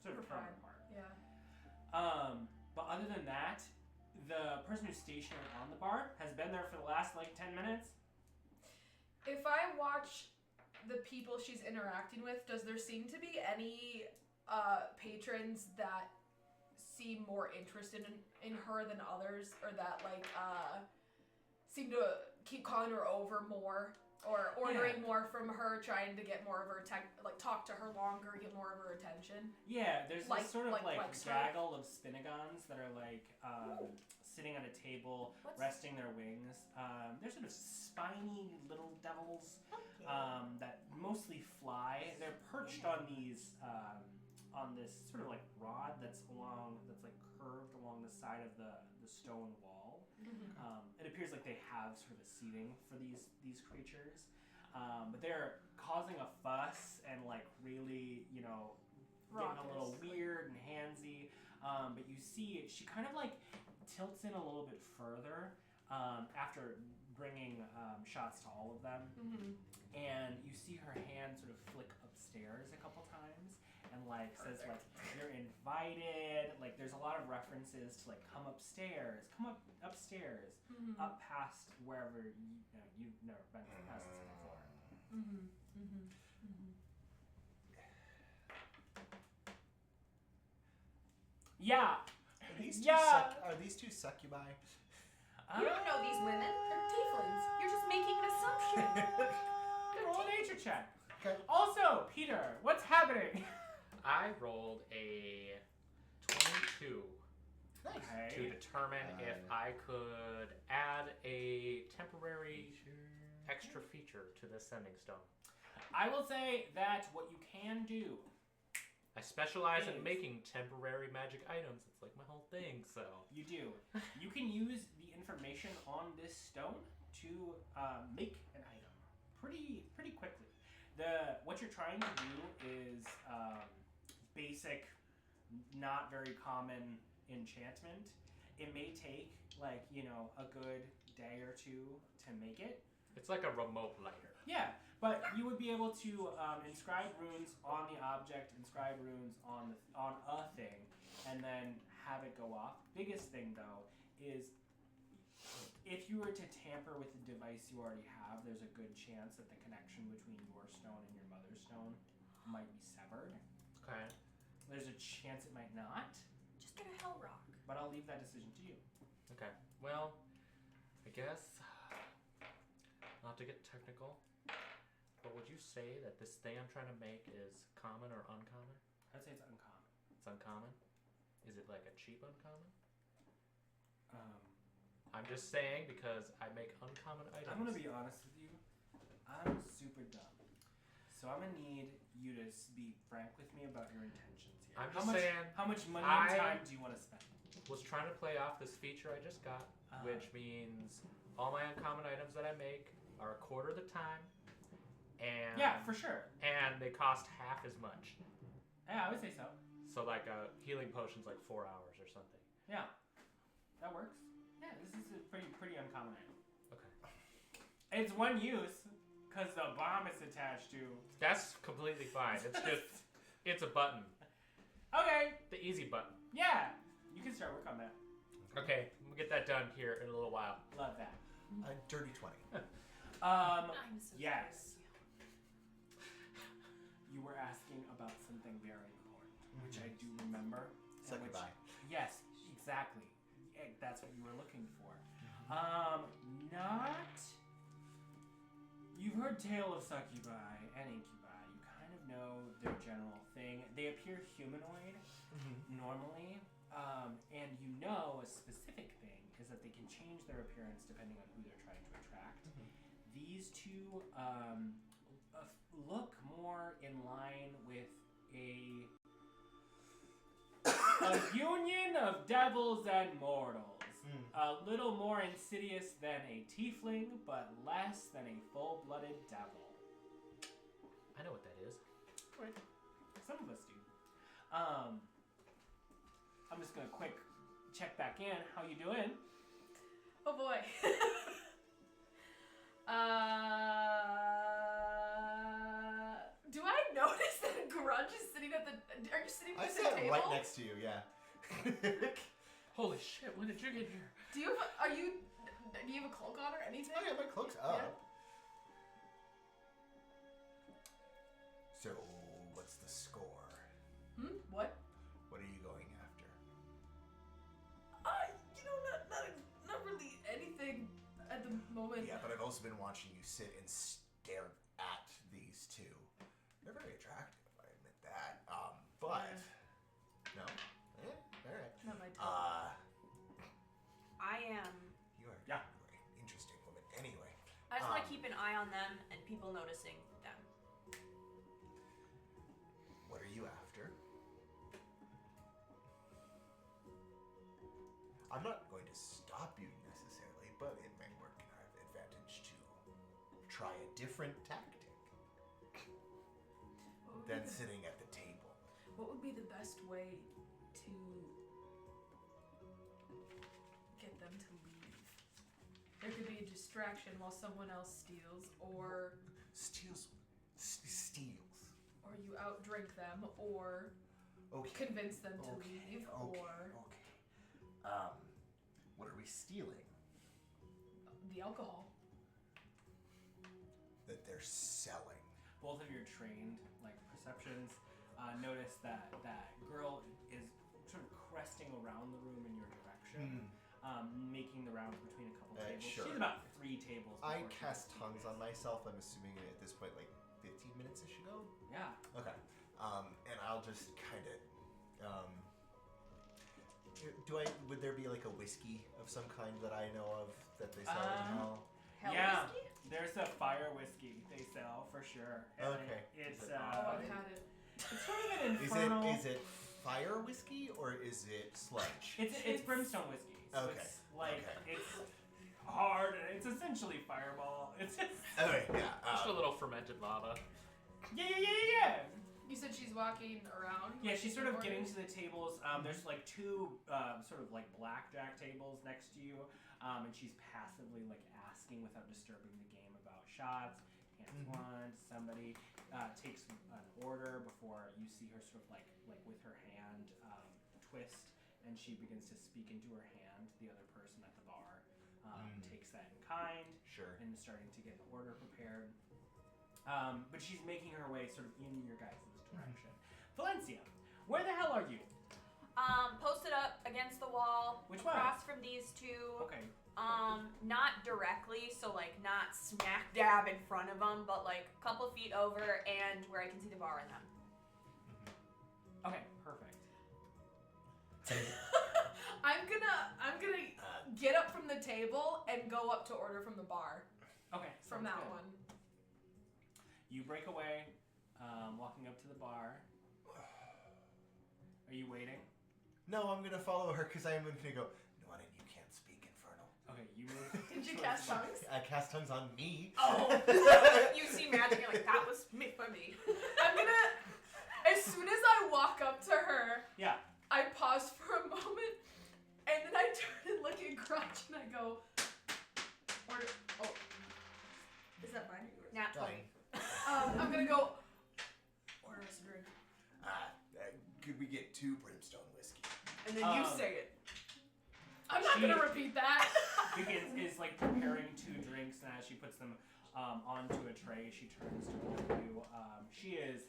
sort of her part. Yeah. But other than that, the person who's stationed on the bar has been there for the last like 10 minutes. If I watch the people she's interacting with, does there seem to be any patrons that seem more interested in her than others, or that like seem to keep calling her over more, or ordering more from her, trying to get more of her talk to her longer, get more of her attention? Yeah, there's Like- this sort of like gaggle of Spinagons that are like sitting at a table, What's- resting their wings. They're sort of spiny little devils that mostly fly. They're perched on these on this sort of like rod that's like curved along the side of the stone wall. It appears like they have sort of a seating for these creatures, but they're causing a fuss and like really, getting a little Raucous. weird and handsy. But you see, she kind of like tilts in a little bit further after bringing shots to all of them, and you see her hand sort of flick upstairs a couple times. And like says like you're invited. Like there's a lot of references to like come upstairs, up past wherever you've never been past this before. Yeah. Are these two succubi? You don't know these women. They're tieflings. You're just making an assumption. Roll a nature check. Okay. Also, Peter, what's happening? I rolled a 22 to determine if I could add a temporary extra feature to the sending stone. I will say that what you can do. I specialize in Is- making temporary magic items. It's like my whole thing, so. You do. You can use the information on this stone to make an item pretty quickly. What you're trying to do is basic, not very common enchantment. It may take like a good day or two to make it. It's like a remote lighter. Yeah, but you would be able to inscribe runes on the object, inscribe runes on a thing, and then have it go off. Biggest thing though is if you were to tamper with the device you already have, there's a good chance that the connection between your stone and your mother's stone might be severed. Okay. There's a chance it might not, Just get a hell rock. but I'll leave that decision to you. Okay. Well, I guess, not to get technical, but would you say that this thing I'm trying to make is common or uncommon? I'd say it's uncommon. It's uncommon? Is it like a cheap uncommon? I'm just saying because I make uncommon items. I'm gonna be honest with you. I'm super dumb, so I'm gonna need you to be frank with me about your intentions here. I'm just saying, How much money and I- time do you want to spend? was trying to play off this feature I just got, which means all my uncommon items that I make are a quarter of the time, and Yeah, for sure. and they cost half as much. Yeah, I would say so. So like a healing potion's like 4 hours or something. Yeah, that works. Yeah, this is a pretty uncommon item. Okay. It's one use because the bomb is attached to. That's completely fine. It's just, it's a button. Okay. The easy button. Yeah, you can start work on that. Okay, we'll get that done here in a little while. Love that. Dirty 20. I'm so Yes. You were asking about something very important, which I do remember. and which- Succubi. Yes, exactly. That's what you were looking for. Not. You've heard tale of succubi and incubi. You kind of know their general thing. They appear humanoid normally, and you know a specific thing is that they can change their appearance depending on who they're trying to attract. These two look more in line with a union of devils and mortals. A little more insidious than a tiefling, but less than a full-blooded devil. I know what that is. Right. Some of us do. I'm just gonna quick check back in. How you doing? Oh boy. Do I notice that Grudj is sitting at the? Are you sitting at the table? I sat right next to you. Yeah. Holy shit! When did you get here? Do you have? Do you have a cloak on or anything? Oh yeah, my cloak's up. Yeah. So, what's the score? What? What are you going after? Not really anything at the moment. Yeah, but I've also been watching you sit and stare at these two. They're very attractive, I admit that. But no. All right. Not my type. I am. You are Yeah. a very interesting woman. Anyway, I just want to keep an eye on them and people noticing them. what are you after? I'm not going to stop you necessarily, but it may work in our advantage to try a different tactic than sitting at the table. What would be the best way to get them to leave? There could be a distraction while someone else steals, or Steals. or you outdrink them, or Okay. convince them to Okay. leave, Okay. or What are we stealing? the alcohol. That they're selling. Both of your trained perceptions notice that that girl is sort of cresting around the room in your direction, making the rounds between a couple tables. Sure. She's about 3 tables. I before she cast gets tongues to on myself. I'm assuming at this point, like 15 minutes-ish ago. Yeah. Okay. And I'll just kind of. Would there be like a whiskey of some kind that I know of that they sell in hell? Hell Yeah. whiskey? There's a fire whiskey they sell for sure. And Okay. It's Is it- Oh, I've had it. it's sort of an infernal. Is it fire whiskey or is it sludge? It's brimstone whiskey. So Okay. It's like Okay. it's hard and it's essentially fireball. It's just Okay, yeah. Just a little fermented lava. yeah. You said she's walking around? Yeah, she's sort of Order? getting to the tables. There's like 2 sort of like blackjack tables next to you, and she's passively asking without disturbing the game about shots. Hands one, somebody takes an order before you see her sort of like with her hand twist, and she begins to speak into her hand. The other person at the bar takes that in kind. Sure. And is starting to get an order prepared. But she's making her way sort of in your guys' direction. Valenccya, where the hell are you? Posted up against the wall. Which way? Across from these two. Okay. Not directly, so not smack dab in front of them, but a couple feet over and where I can see the bar in them. Okay, perfect. I'm gonna get up from the table and go up to order from the bar. Okay. From sounds that good. one. You break away, walking up to the bar. Are you waiting? No, I'm gonna follow her because I'm gonna go. Nuanen, you can't speak infernal. Okay, you move. Did you towards cast the bar. tongues? I cast tongues on me. Oh! You see magic, you're that was me for me. I'm gonna. As soon as I walk up to her, Yeah. I pause for a moment, and then I turn and look at Grudj and I go, order. Oh. Is that mine or yours? Nat 20. I'm gonna go, order us a drink. Could we get 2 brimstone whiskey? And then you say it. I'm not gonna repeat that. Is preparing 2 drinks, and as she puts them onto a tray, she turns to both of you. She is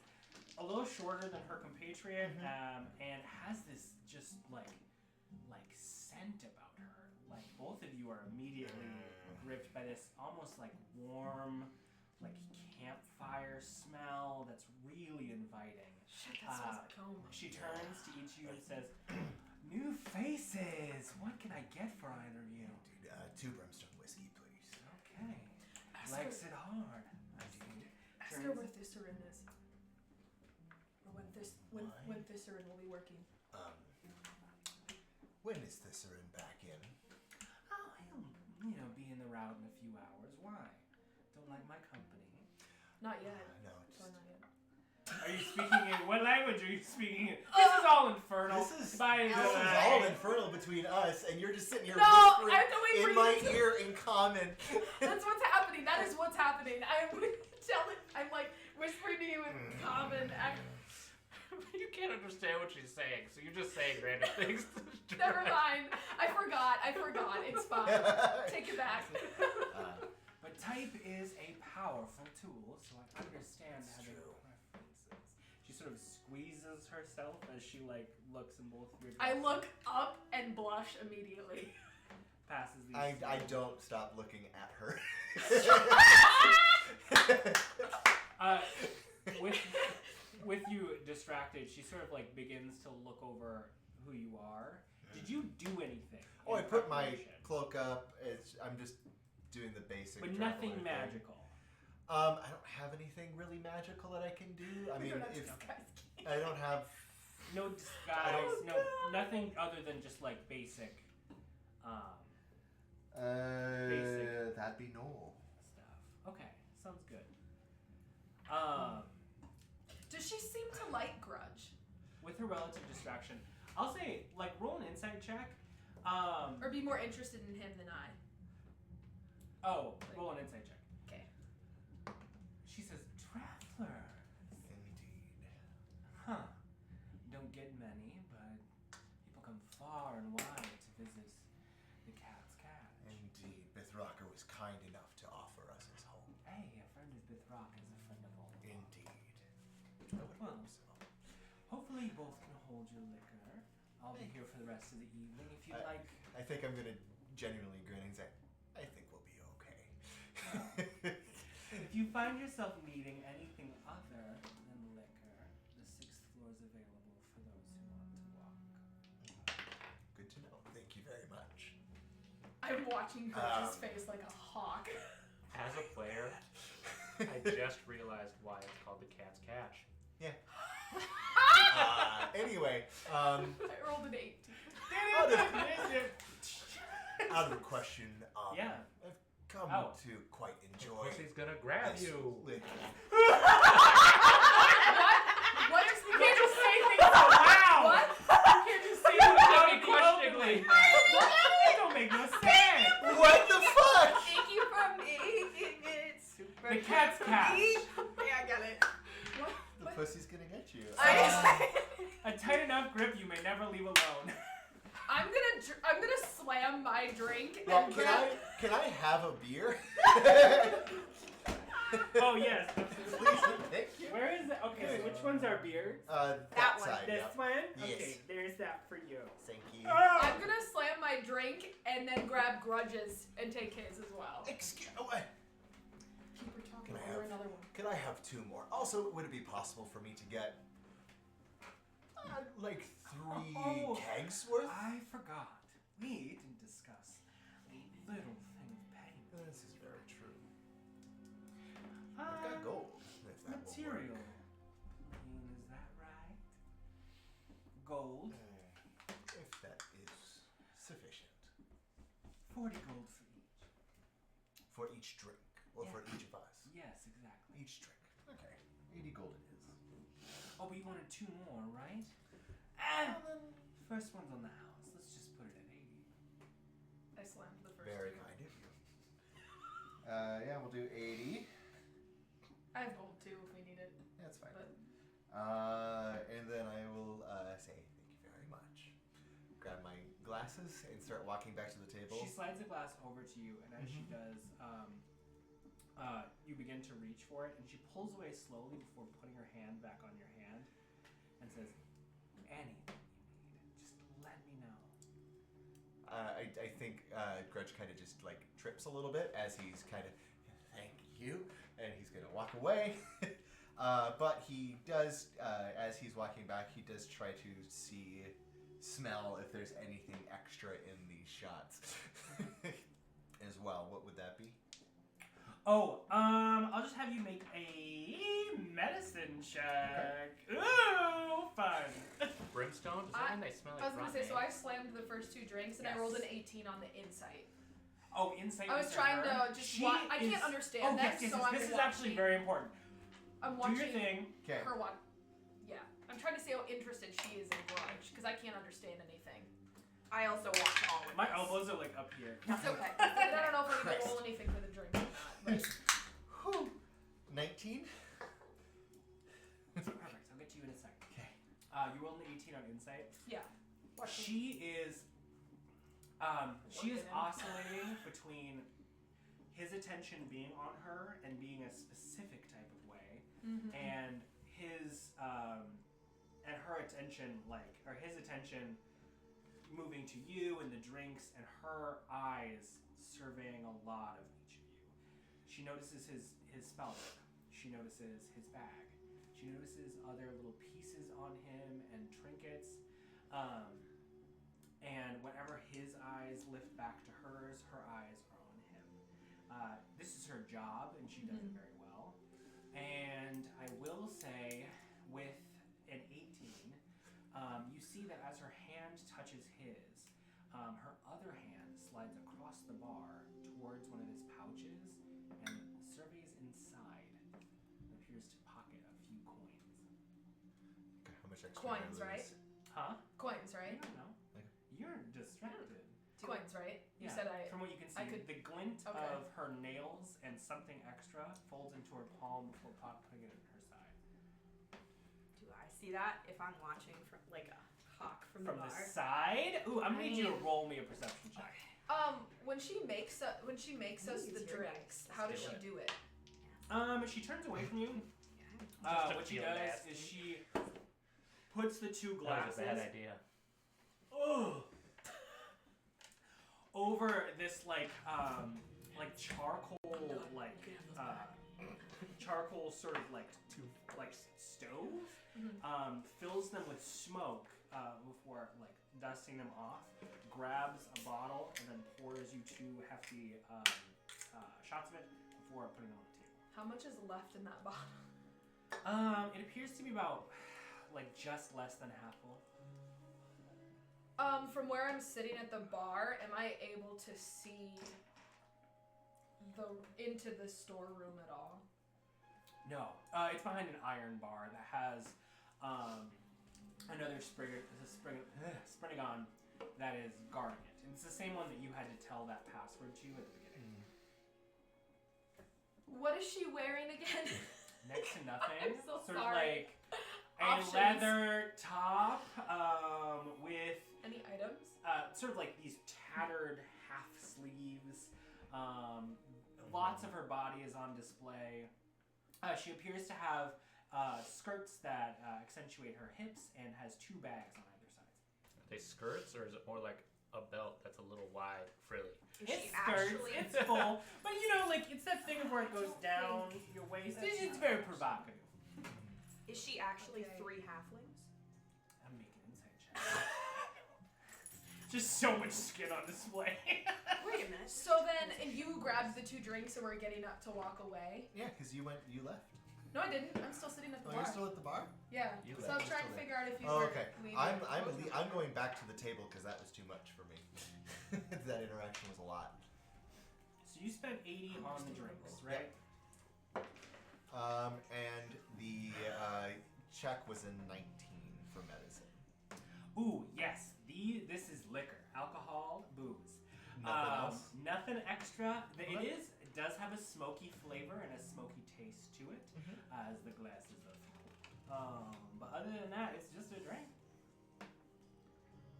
a little shorter than her compatriot, and has this just like scent about her, like both of you are immediately gripped by this almost like warm, like campfire smell that's really inviting. Shit, that smells like home. She turns to each of you and says, "New faces. What can I get for either of you?" Dude, 2 brimstone whiskey, please. Okay. Likes it hard. Ask her where Thisserin is. Or when Thisserin will be working. When is Thisserin back in? Oh, he'll be in the route in a few hours. Why? Don't like my company? Not yet. No, Or not yet. Are you speaking in what language are you speaking in? This is all infernal. This is By the all way. infernal between us, and you're just sitting here No, I whispering have to wait for in you my to- ear in common. That's what's happening. That is what's happening. I'm like whispering to you in common. You can't understand what she's saying, so you're just saying random things. Never mind. I forgot. It's fine. Take it back. But type is a powerful tool, so I understand That's having true. preferences. She sort of squeezes herself as she looks in both of your I directions. look up and blush immediately. Passes these. I don't stop looking at her. With you distracted, she sort of like begins to look over who you are. Did you do anything? Oh, I in put my preparation? cloak up. I'm just doing the basic. But travel nothing thing. magical. I don't have anything really magical that I can do. I mean, if I don't have. No disguise, nothing other than just like basic basic. That'd be no. stuff. Okay, sounds good. Does she seem to like Grudj? With her relative distraction, I'll say like roll an insight check. Or be more interested in him than I? Roll an insight check. Okay. She says, "Traveler." Indeed. Huh. Don't get many, but people come far and wide to visit the Cat's Catch. Indeed. Bithrocker was kind enough to offer us his home. Hey, a friend of Bithrock is a friend of all. Indeed. I would Well, hope so. hopefully you both can hold your liquor. I'll be here for the rest of the evening if you'd like. I think I'm gonna genuinely grin and say, I think we'll be okay. If you find yourself needing anything other than liquor, the 6th floor is available for those who want to walk. Good to know. Thank you very much. I'm watching Grudj's face like a hawk. As a player, I just realized why it's called the Cat's Catch. Yeah. Anyway, I rolled an 18. out of question. Yeah. I've come Out. to quite enjoy. Pussy's gonna grab this you. liquor. What is the can't just say things Wow! What? You can't just say that Look at me questioningly. questioningly. That don't make no sense. What the fuck? Thank you for making it super The Cat's Catch. Yeah, I got it. The pussy's gonna get you. A tight enough grip you may never leave alone. I'm gonna slam my drink Well, and can I have a beer? Oh yes. Please, thank you. Where is it? Okay, so which one's our beer? That one. side. This yeah. one? Yes. Okay, there's that for you. Thank you. I'm gonna slam my drink and then grab Grudge's and take his as well. Excuse. Keep her talking. Can I Order have- another one. Can I have 2 more? Also, would it be possible for me to get like 3 Oh. kegs worth? I forgot. We didn't discuss a little thing of pain. This is very true. I've got gold. If that Material. will work. Is that right? Gold. If that is sufficient 40 gold for each. for each drink, or Yeah. for each of us. Yes, exactly. Each drink. Okay. 80 gold it is. Oh, but you wanted 2 more, right? First one's on the house. Let's just put it at 80. I slammed the first Very two. kind of you. Yeah, we'll do 80. I have gold too if we need it. That's fine. But And then I will say thank you very much. Grab my glasses and start walking back to the table. She slides the glass over to you, and as she does, you begin to reach for it, and she pulls away slowly before putting her hand back on your hand, and says, "Anything you need, just let me know." I think Grudj kind of just like trips a little bit as he's kind of, thank you, and he's gonna walk away. But he does, as he's walking back, he does try to smell if there's anything extra in these shots as well. What would that be? Oh, I'll just have you make a medicine check. Okay. Ooh, fun. Brimstone? Does that mean they smell like I was gonna say, so rotten I slammed the first 2 drinks and I Yes. rolled an 18 on the insight. Oh, insight. I was trying to just watch. I can't understand them, yes, so I'm this is watching. actually very important. I'm Do watching your thing. Okay. her watch. Yeah, I'm trying to see how interested she is in Grudj because I can't understand anything. I also watch all of My this. elbows are like up here. That's okay. I don't know if I'm gonna roll anything for the drink or not. But Whew. 19? Perfect. I'll get to you in a second. Okay. You rolled an 18 on insight. yeah, watching. She is Working. oscillating between his attention being on her and being a specific type of way, Mhm. and his and her attention, or his attention moving to you and the drinks, and her eyes surveying a lot of each of you. She notices his spell book. She notices his bag. She notices other little pieces on him and trinkets. And whenever his eyes lift back to hers, her eyes are on him. This is her job, and she does it very well. And I will say, with an 18, you see that as her hand touches his, her other hand slides across the bar towards one of his pouches and surveys inside. It appears to pocket a few coins. Okay, how much extra Coins, did I right? lose? Huh? Coins, I right? don't know. Okay. You're distracted. Coins, right? You Yeah, said I. From what you can see, I could- the glint okay. of her nails and something extra folds into her palm before putting it in her side. Do I see that if I'm watching from like a hawk from the From bar? the side? Ooh, I'm gonna need you to I mean- roll me a perception check. When she makes us I think the it's your drinks, guys' how does do she it. do it? She turns away from you. Just to What she feel does nasty. is she puts the 2 That glasses was a bad idea. over this charcoal sort of stove. Fills them with smoke before dusting them off. Grabs a bottle and then pours you 2 hefty shots of it before putting them on the table. How much is left in that bottle? It appears to be about just less than half full. From where I'm sitting at the bar, am I able to see into the storeroom at all? No, it's behind an iron bar that has another Spriggon that is guarding it. And it's the same one that you had to tell that password to at the beginning. What is she wearing again? Next to nothing. I'm so sort sorry. of a Options. leather top with Any items? sort of these tattered half sleeves. Lots of her body is on display. She appears to have skirts that accentuate her hips and has 2 bags on either side. Are they skirts, or is it more like a belt that's a little wide, frilly? Is It's she skirts, actually? it's full, but it's that thing where it goes down your waist. It's very provocative. Is she actually Okay. 3 halflings? I'm making an insight check. Just so much skin on display. Wait a minute. So then, and you grabbed the 2 drinks and we're getting up to walk away. Yeah, because you left. No, I didn't. I'm still sitting at the Oh, bar. you're still at the bar? Yeah. You So I was left. trying to Still figure out if you Oh, were okay. leaving. I'm going back to the table because that was too much for me. That interaction was a lot. So you spent 80 on the drinks, right? And the check was a 19 for medicine. Ooh, yes. This is liquor, alcohol, booze. Nothing else? Nothing extra. Okay. It does have a smoky flavor and a smoky taste to it, as the glasses are full. But other than that, it's just a drink.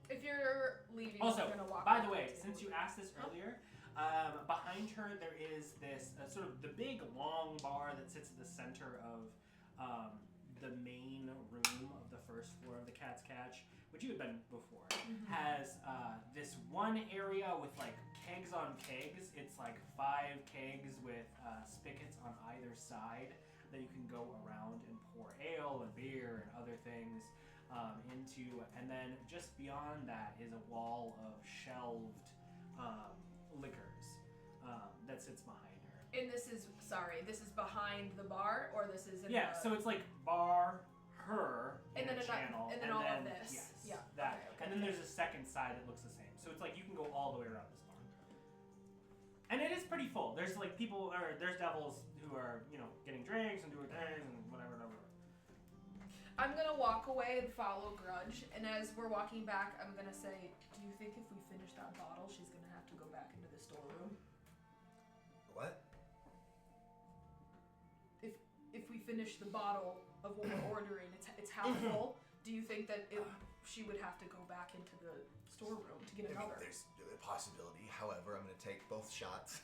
If you're leaving, Also, we're gonna walk. by back the to way, table. since you asked this earlier, behind her there is this sort of the big long bar that sits at the center of the main room of the first floor of the Cat's Catch, which you had been before, has this one area with like kegs on kegs. It's like 5 kegs with spigots on either side that you can go around and pour ale and beer and other things into. And then just beyond that is a wall of shelved liquors that sits behind her. And this is behind the bar, or this is in Yeah, the... so it's like bar, her, And in then a channel, and then all of this. Yes, Yeah. that. Okay. And then there's a second side that looks the same. So it's like you can go all the way around this bar. And it is pretty full. There's like people, or there's devils who are, getting drinks and doing things and whatever. I'm gonna walk away and follow Grudj, and as we're walking back, I'm gonna say, do you think if we finish that bottle, she's gonna have to go back into the storeroom? What? If we finish the bottle of what we're ordering, it's half full. Do you think that she would have to go back into the storeroom to get another? There's a possibility. However, I'm going to take both shots.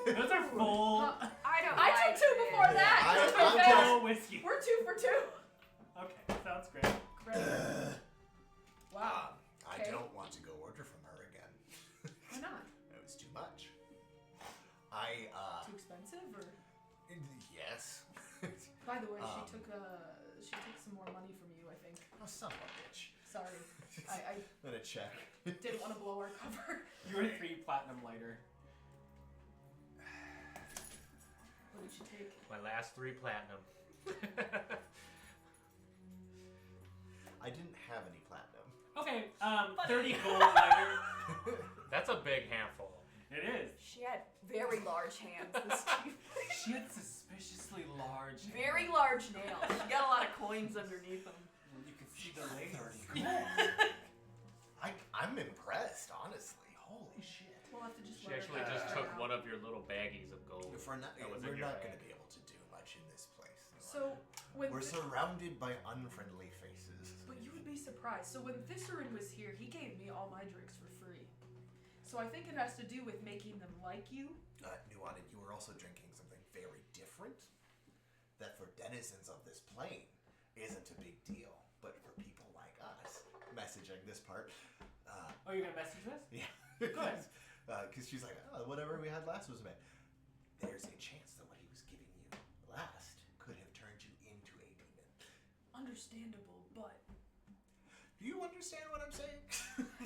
Those are full. I took 2 before that. I'm Full whiskey. We're 2 for 2. Okay, sounds great. Great. Wow. I Okay. don't want to go order from her again. Why not? It was too much. Too expensive, or? Yes. By the way, she took some more money from you, I think. Oh, son of a bitch. Sorry, I I'm gonna check. didn't want to blow our cover. You were 3 platinum lighter. What did she take? My last 3 platinum. I didn't have any platinum. Okay, 30 gold lighter. That's a big handful. It is. She had very large hands. This chief. She had suspiciously large hands. Very large nails. She got a lot of coins underneath them. You can see the legs. 30 gold. I'm impressed, honestly. Holy shit. We'll have to just. She actually just took one of your little baggies of gold. If we're not that was going in your to bag. be able to do much in this place. So when We're surrounded by unfriendly faces. but you would be surprised. So when Faerun was here, he gave me all my drinks for free. So I think it has to do with making them like you. Nuanen, you were also drinking something very different that for denizens of this plane isn't a big deal, but for people like us, messaging this part. Oh, you're gonna message this? Yeah. Good. Because she's like, whatever we had last was a man. There's a chance that what he was giving you last could have turned you into a demon. Understandable, but Do you understand what I'm saying?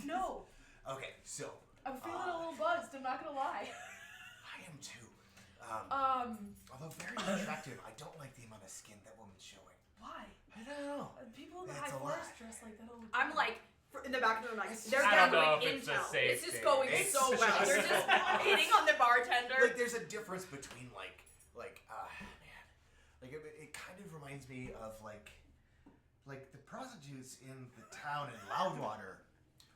no. Okay, so I'm feeling a little buzzed. I'm not gonna lie. I am too. Although very attractive, I don't like the amount of skin that woman's showing. Why? I don't know. People in the It's high a forest lot. dress like that all the I'm time. like, in the back of the room, like, they're I don't know gathering if it's a intel. safe This is thing. going It's so well. just- They're just hitting on the bartender. Like there's a difference between it kind of reminds me of like the prostitutes in the town in Loudwater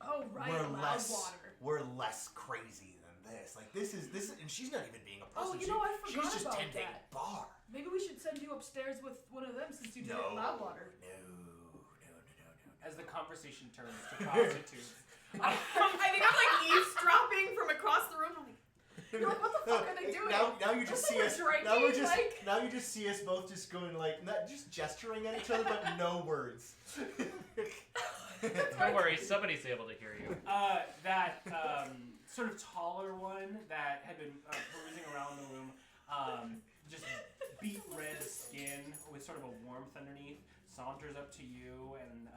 oh right, Loudwater. were less crazy than this. Like this is, and she's not even being a Oh, prostitute. you know, I forgot She's just about tending that. bar. Maybe we should send you upstairs with one of them since you did it in Loudwater. No. As the conversation turns to prostitutes. I think I'm like eavesdropping from across the room. I'm like, You're like, what the fuck are they doing? Now you just see us. Drinking, Now you just see us both just going like, not just gesturing at each other, but no words. Don't worry, somebody's able to hear you. That sort of taller one that had been perusing around the room, just beet red skin with sort of a warmth underneath, saunters up to you and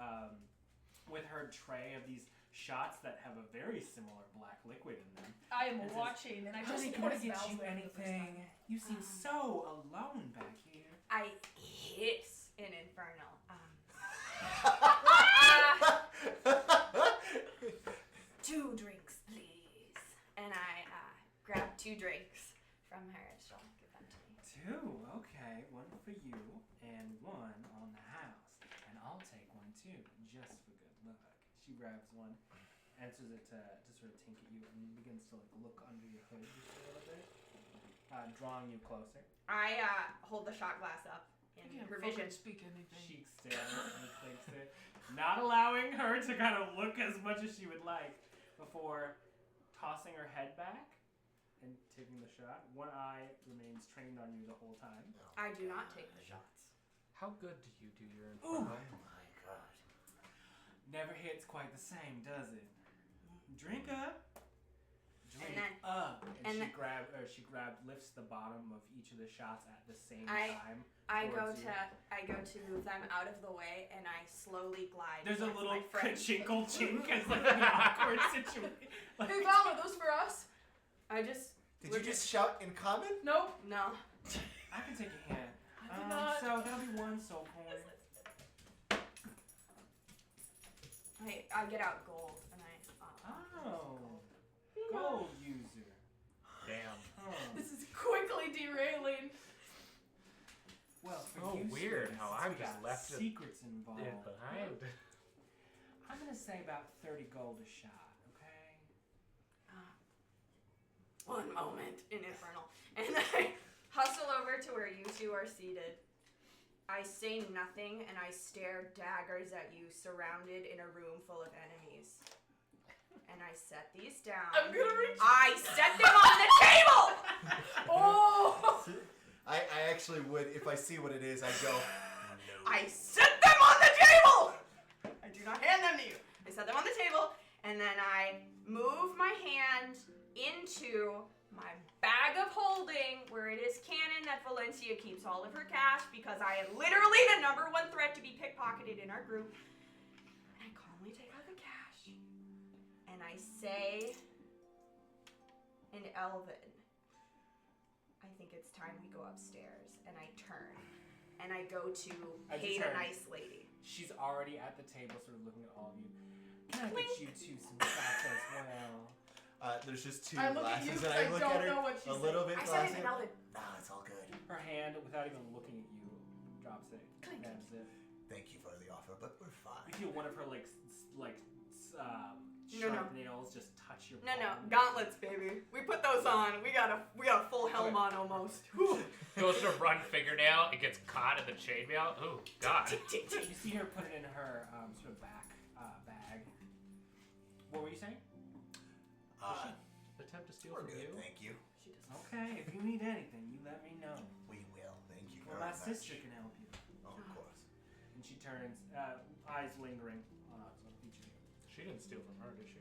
with her tray of these shots that have a very similar black liquid in them. I am It says, watching, and I just "Honey, can I noticed get Val's you there for the first anything? time. You seem so alone back here." I hiss in Infernal. 2 drinks, please. And I grab 2 drinks from her. She'll give them to me. 2, okay. 1 for you and 1 on the house. And I'll take 1 too, just for good luck. She grabs 1, answers it to sort of tink at you, and begins to like look under your hood just a little bit, drawing you closer. I hold the shot glass up in revision. Speak anything. She stares and clicks it, not allowing her to kind of look as much as she would like before tossing her head back and taking the shot. One eye remains trained on you the whole time. I do not take the shots. How good do you do your Ooh. Inferno? Oh my god. Never hits quite the same, does it? Drink up. Drink then- up. and And then- she lifts the bottom of each of the shots at the same I time. I go towards you. to move them out of the way, and I slowly glide. There's a towards little my friend. chinkle chink as like an awkward situation. Hey, Val, are those for us? I just Did you just shout in common? Nope. no. I can take a hand. I did not. So that'll be one soul coin. I get out gold, and I. Oh, gold user. Damn. Huh. This is quickly derailing. Well, for Oh, you, weird Spence, how it's I'm just got left it secrets involved. In behind. I'm gonna say about 30 gold a shot. Okay. One moment in Infernal. And I hustle over to where you two are seated. I say nothing and I stare daggers at you surrounded in a room full of enemies. And I set these down. I'm gonna reach. I set them on the table! Oh! I actually would, if I see what it is, I'd go, I set them on the table! I do not hand them to you. I set them on the table and then I move my hand into my bag of holding where it is canon that Valenccya keeps all of her cash because I am literally the #1 threat to be pickpocketed in our group. And I calmly take out the cash and I say in Elven, I think it's time we go upstairs. And I turn and I go to As you Hate a turn. Nice Lady. She's already at the table, sort of looking at all of you. Can I get you two some shots as well? there's just two I look at glasses, you and because I I look don't at her know what she's a little bit I said it in glassy. Elven. Nah, it's all good. Her hand, without even looking at you, drops it. Clink. Grabs it. Thank you for the offer, but we're fine. You feel one of her No, sharp nails just touch your No, palm. gauntlets, baby. We put those on. We got a full helm on almost. Whew. Goes to run fingernail. It gets caught in the chainmail. Oh God. You see her put it in her sort of back bag. What were you saying? Attempt to steal We're from good, you. thank you. She doesn't. Okay, if you need anything, you let me know. We will, thank you Well, very my much. sister can help you. Oh, of course. And she turns, eyes lingering on each of you. She didn't steal from her, did she?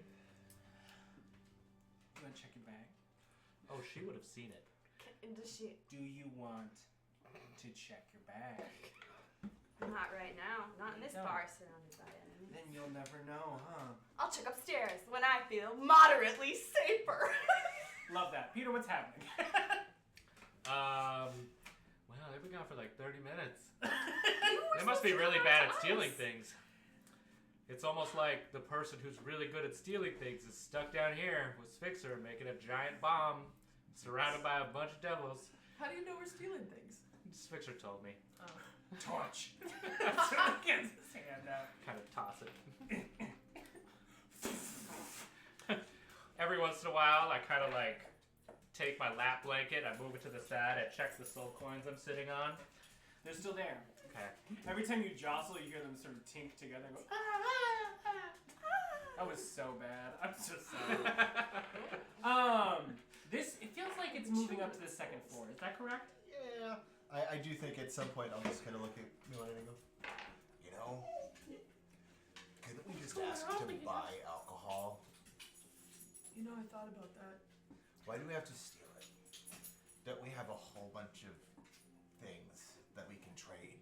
You want to check your bag? Oh, she would have seen it. Does she? Do you want to check your bag? Not right now. Not in this No. bar surrounded by enemies. Then you'll never know, huh? I'll check upstairs when I feel moderately safer. Love that. Peter, what's happening? Well, they've been gone for like 30 minutes. You were They must be supposed to really come bad to at stealing us. things. It's almost like the person who's really good at stealing things is stuck down here with Sphinxer making a giant bomb surrounded by a bunch of devils. How do you know we're stealing things? Sphinxer told me. Oh. Torch. So he gets his hand out. Kind of toss it. Every once in a while, I kind of like take my lap blanket, I move it to the side, I check the soul coins I'm sitting on. They're still there. Okay. Every time you jostle, you hear them sort of tink together and go, That was so bad. I'm so sorry. It feels like it's moving up to the second floor. Is that correct? Yeah, I do think at some point I'll just kind of look at Nuanen and go, you know, couldn't we just ask to buy alcohol? You know, I thought about that. Why do we have to steal it? Don't we have a whole bunch of things that we can trade?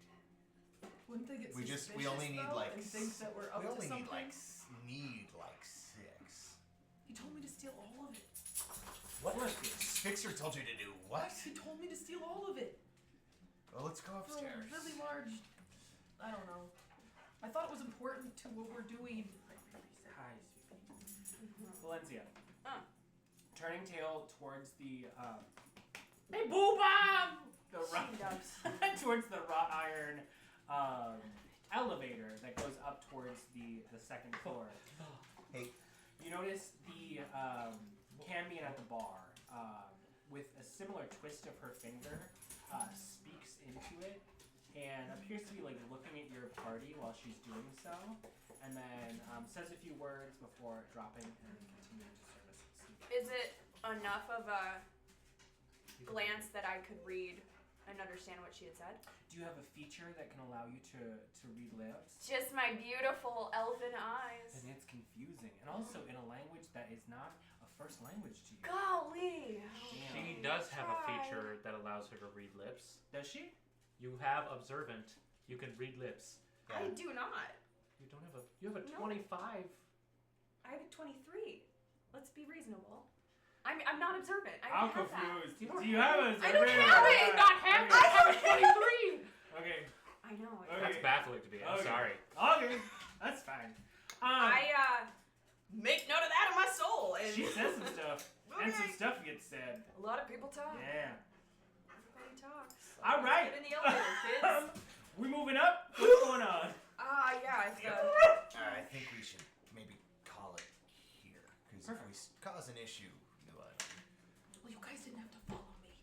Wouldn't they get We suspicious, only need though, like and think that we're up we to only something? need like 6. He told me to steal all of it. What? Fixer told you to do what? He told me to steal all of it. Well, let's go For a upstairs. really large. I don't know. I thought it was important to what we're doing. Hi, sweetie. Valenccya. Turning tail towards the hey, boo-bomb! The towards the wrought iron elevator that goes up towards the second floor. Hey. You notice the Cambion at the bar, with a similar twist of her finger, speaks into it and appears to be like looking at your party while she's doing so, and then says a few words before dropping and continuing to service. Is it enough of a glance that I could read and understand what she had said. Do you have a feature that can allow you to read lips? Just my beautiful elven eyes. And it's confusing, and also in a language that is not a first language to you. Golly. Damn. She does have a feature that allows her to read lips. Does she? You have observant. You can read lips. I do not. You don't have a. You have a No. 25. I have a 23. Let's be reasonable. I'm not observant. I I'm don't have that. confused. Do you have a? I don't have it. Not have it. I have a 23. Okay. I know. Okay. That's baffling to me. I'm Okay. sorry. Okay, that's fine. I make note of that in my soul. And She says some stuff, and some Okay. stuff gets said. A lot of people talk. Yeah. Everybody talks. All right. Get in the elevator, kids. We moving up? What's going on? Yeah, it's I think we should maybe call it here. Because if we cause an issue, Well, you guys didn't have to follow me.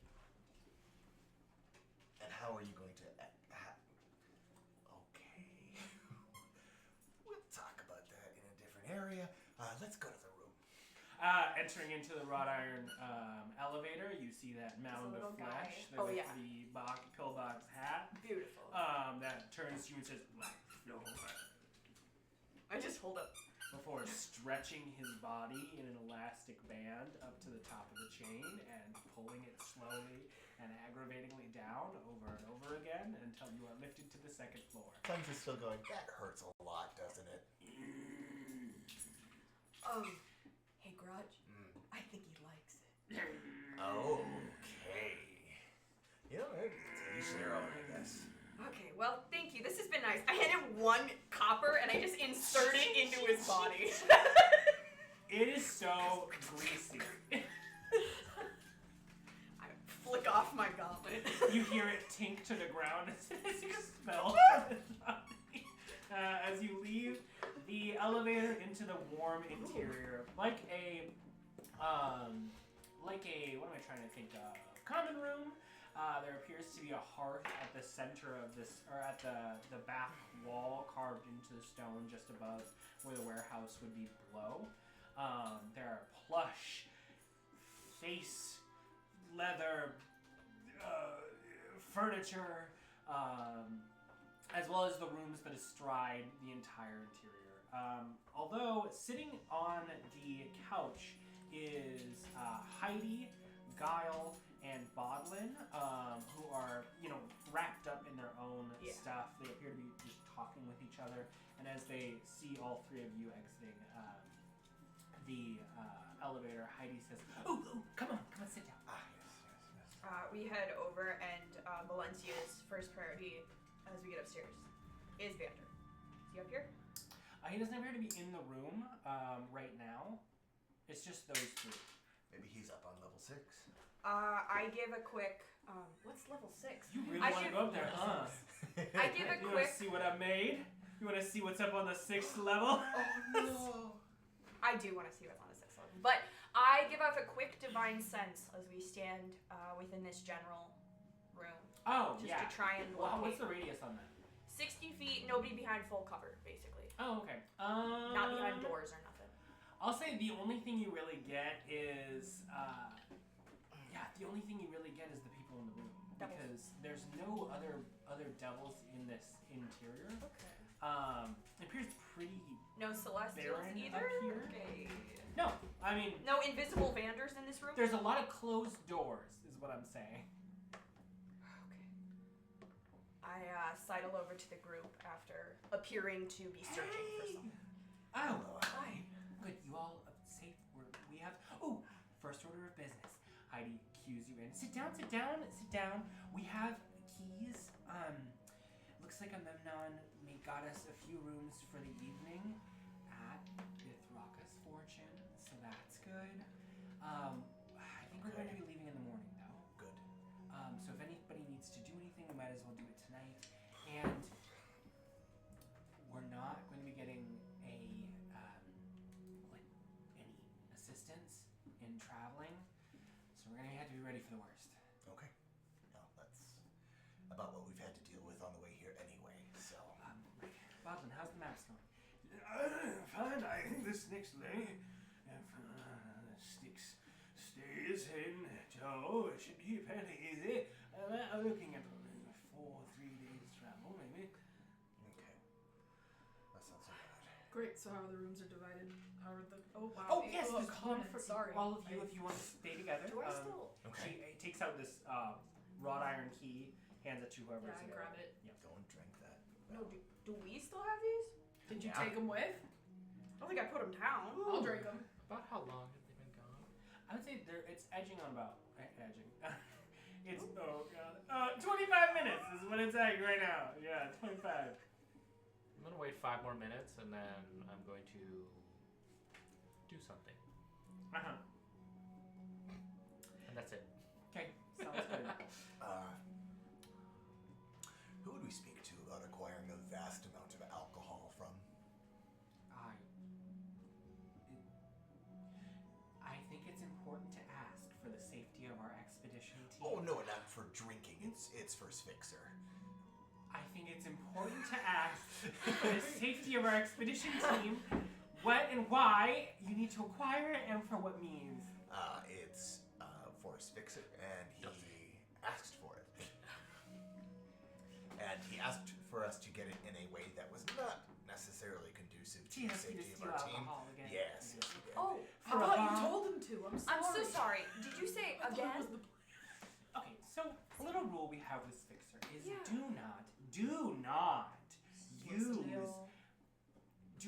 and how are you going to... Okay. We'll talk about that in a different area. Let's go to the room. Entering into the wrought iron elevator, you see that mound little of guy. flesh Oh, with yeah. the pillbox hat. beautiful. That turns to you and says, "Black floor," I just hold up. before stretching his body in an elastic band up to the top of the chain and pulling it slowly and aggravatingly down over and over again until you are lifted to the second floor. Tongues is still going, that hurts a lot, doesn't it? Hey, Grudj. I think he likes it. Okay. You know, maybe it's your own, I guess. Okay, well, thank you. This has been nice. I had him 1 copper and I just insert it into his body. It is so greasy. I flick off my gauntlet. You hear it tink to the ground as you expel from his body. As you leave the elevator into the warm interior, like a what am I trying to think of? Common room. There appears to be a hearth at the center of this, or at the back wall, carved into the stone just above where the warehouse would be below. There are plush, face, leather, furniture, as well as the rooms that astride the entire interior. Although sitting on the couch is Heidi, Guile, and Bodlin, who are, wrapped up in their own stuff. They appear to be just talking with each other, and as they see all three of you exiting the elevator, Heidi says, "Oh, come on, sit down." Yes. We head over, and Valenccya's first priority as we get upstairs is Vander. Is he up here? He doesn't appear to be in the room right now. It's just those three. Maybe he's up on level 6. I give a quick. What's level 6? You really I want to give- go up there, huh? I give a You want to quick. see what I made? You want to see what's up on the 6th level? No. I do want to see what's on the 6th level, but I give off a quick divine sense as we stand within this general room, Oh, just yeah. to try and Well, what's locate. the radius on that? 60 feet, nobody behind full cover, basically. Oh, okay. Not behind doors or nothing. I'll say the only thing you really get is, the only thing you really get is the people in the room. Devils. Because there's no other devils in this interior. Okay. It appears pretty... No celestials Faerun either? up here? Okay. No, I mean, No invisible Vanders in this room? there's a lot of closed doors, is what I'm saying. Okay. I sidle over to the group after appearing to be searching for something. Oh, Hi. good. You all safe? We have... Oh, first order of business. Heidi cues you in. Sit down. We have keys. Looks like a Memnon got us a few rooms for the evening at Ithraka's Fortune, so that's good. I think we're going to be leaving in the morning, though. Good. So if anybody needs to do anything, we might as well do it tonight. And we're not going to be getting any assistance in traveling, so we're going to have to be ready for the worst. Okay. No, that's about what we've had to deal with on the way here anyway, so... Bodlin, how's the maps going? Fine, I think this next day, if Styx stays in tow, it should be fairly easy. I'm looking at 3 days travel, maybe. Okay. That's not so bad. Great. So how the rooms are divided? How are the? Oh wow. Oh yes, oh, the column for sorry. all of you if you want to stay together. Do I still? Okay. She takes out this wrought iron key, hands it to whoever's Yeah, I there. grab it. Don't drink that. No. Do we still have these? Did you Yeah. take them with? I don't think I put them down. I'll drink them. About how long have they been gone? I would say it's edging on about edging. It's oh god, 25 minutes is what it's at right now. Yeah, 25. I'm gonna wait 5 more minutes and then I'm going to do something. And that's it. Okay, sounds good. Who would we speak to about acquiring a vast amount of alcohol from? I think it's important to ask for the safety of our expedition team. Oh no, not for drinking. It's for Sphinxer. I think it's important to ask for the safety of our expedition team what and why you need to acquire it and for what means. It's for Sphinxer, and he asked for it. And he asked for us to get it in a way that was not necessarily conducive to He the has to safety of steal our team. alcohol again. Yes, he did. Oh, I thought you told him to. I'm sorry. I'm so sorry. Did you say I thought it again? was the Okay, so a little rule we have with Sphinxer is Yeah. do not do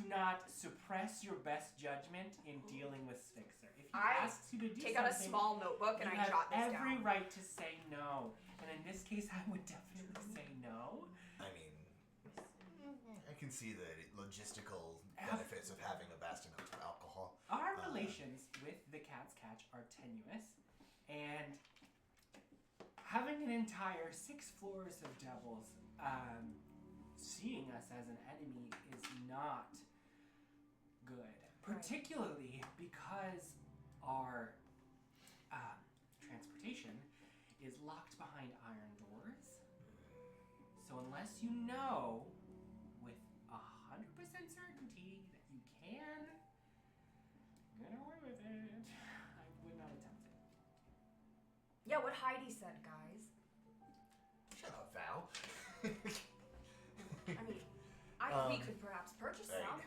not suppress your best judgment in dealing with Sphinxer. If he I asks you to do Take something, out a small notebook and you I have jot this every down. right to say no. And in this case, I would definitely say no. I mean, I can see the logistical benefits of having a vast amount of alcohol. Our relations with the Cat's Catch are tenuous, and having an entire 6 floors of devils seeing us as an enemy is not good. Particularly because our transportation is locked behind iron doors. So unless you know with 100% certainty that you can get away with it, I would not attempt it. Yeah, what Heidi said, guys. Shut up, Val. I mean, we could perhaps purchase Hey. some.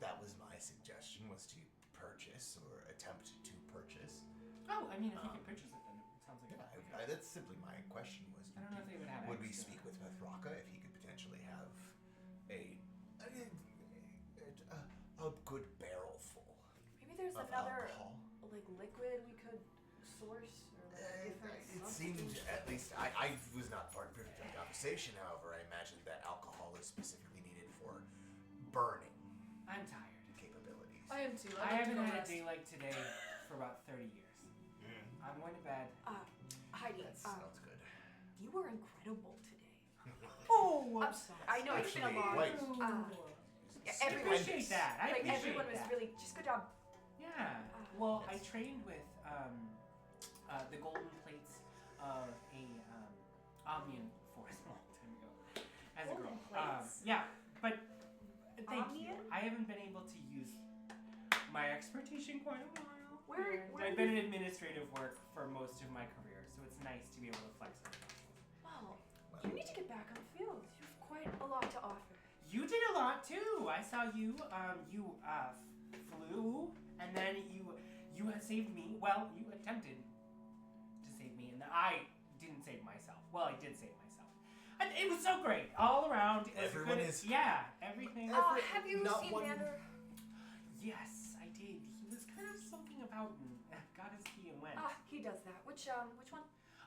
That was my suggestion, was to purchase or attempt to purchase. Oh, I mean, if you can purchase it, then it sounds like Yeah, that's simply my question. Was I don't know if they would have would we extra. speak with Mithraka if he could potentially have a good barrel full Maybe there's of another alcohol? like liquid we could source or like different It seemed, substitute. at least, I was not part of the conversation, however, I imagined that alcohol is specifically needed for burning I'm tired. capabilities. I am too. I I'd like to haven't go had a rest. day like today for about 30 years. I'm going to bed. Heidi, That sounds good. you were incredible today. Oh, I'm sorry. I know it's been a Actually, long. quite. Yeah, I everyone, appreciate that. I like appreciate everyone was that. really just good job. Yeah. Well, I trained with the golden plates of a Omnian force a long time ago as a girl. Golden plates? Yeah, but thank you. Omnian? I haven't been able to use my expertise in quite a while. Where I've been in administrative work for most of my career, so it's nice to be able to flex it. Well, you need to get back on the field. You have quite a lot to offer. You did a lot too. I saw you. You flew, and then you had saved me. Well, you attempted to save me, and I didn't save myself. Well, I did save myself. And it was so great all around. It was Everyone good. is- Yeah, everything. Have you not seen one- Vander? Yes, I did. He was kind of sulking about and got his key and went. He does that. Which one?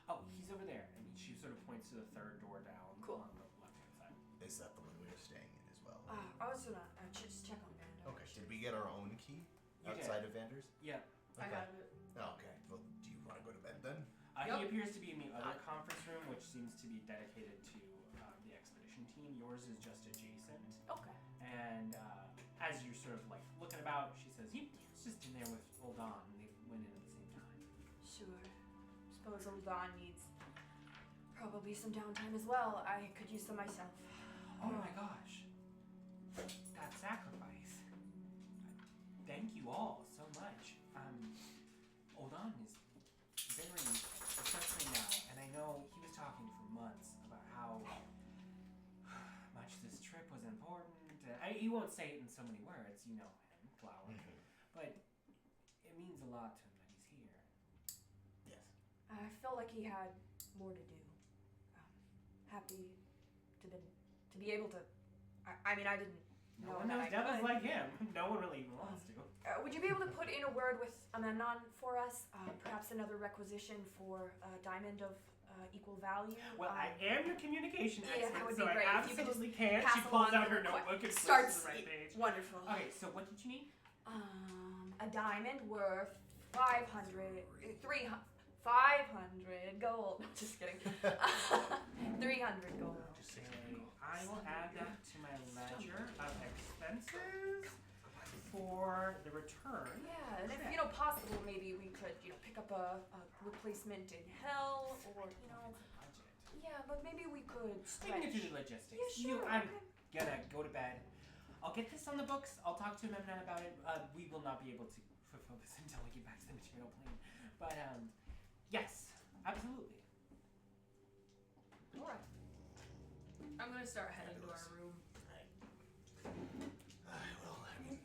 Oh, he's over there, and she sort of points to the third door down Cool. on the left-hand side. Is that the one we were staying in as well? I was gonna just check on Vander. Okay. Did we get our own key You did. outside of Vander's? Yeah. I Okay. have it. Okay. Well, do you want to go to bed then? He Yep. appears to be in the other conference room, which seems to be dedicated to the expedition team. Yours is just adjacent. Okay. And as you're sort of like looking about, she says, he was just in there with old Don, and they went in at the same time. Sure. Suppose old Don needs probably some downtime as well. I could use some myself. Oh my gosh. That sacrifice. Thank you all so much. Old Don is very suffering now, and I know He won't say it in so many words, you know him, Flower. But it means a lot to him that he's here. Yes. I felt like he had more to do. Happy to be able to. I mean, I didn't No know one that knows I devils could. like him. No one really even wants to. Would you be able to put in a word with Amemnon for us? Perhaps another requisition for a diamond of equal value? Well, I am your communication yeah, expert, that would so be I great. If you could just absolutely can. pass She pulls along out the her request. notebook and flips Starts to the right page. Wonderful. Okay, so what did you need? A diamond worth 500 gold. No, just kidding. 300 gold. Okay, I will add that to my ledger of expenses for the return. Yeah, and if possible, maybe we could pick up a replacement in hell, or Budget. yeah, but maybe we could We stretch. can get through the logistics. Yeah, sure. I'm gonna go to bed. I'll get this on the books. I'll talk to Memnon about it. We will not be able to fulfill this until we get back to the material plane. But yes, absolutely. All right. I'm gonna start heading to our room. Well, I mean,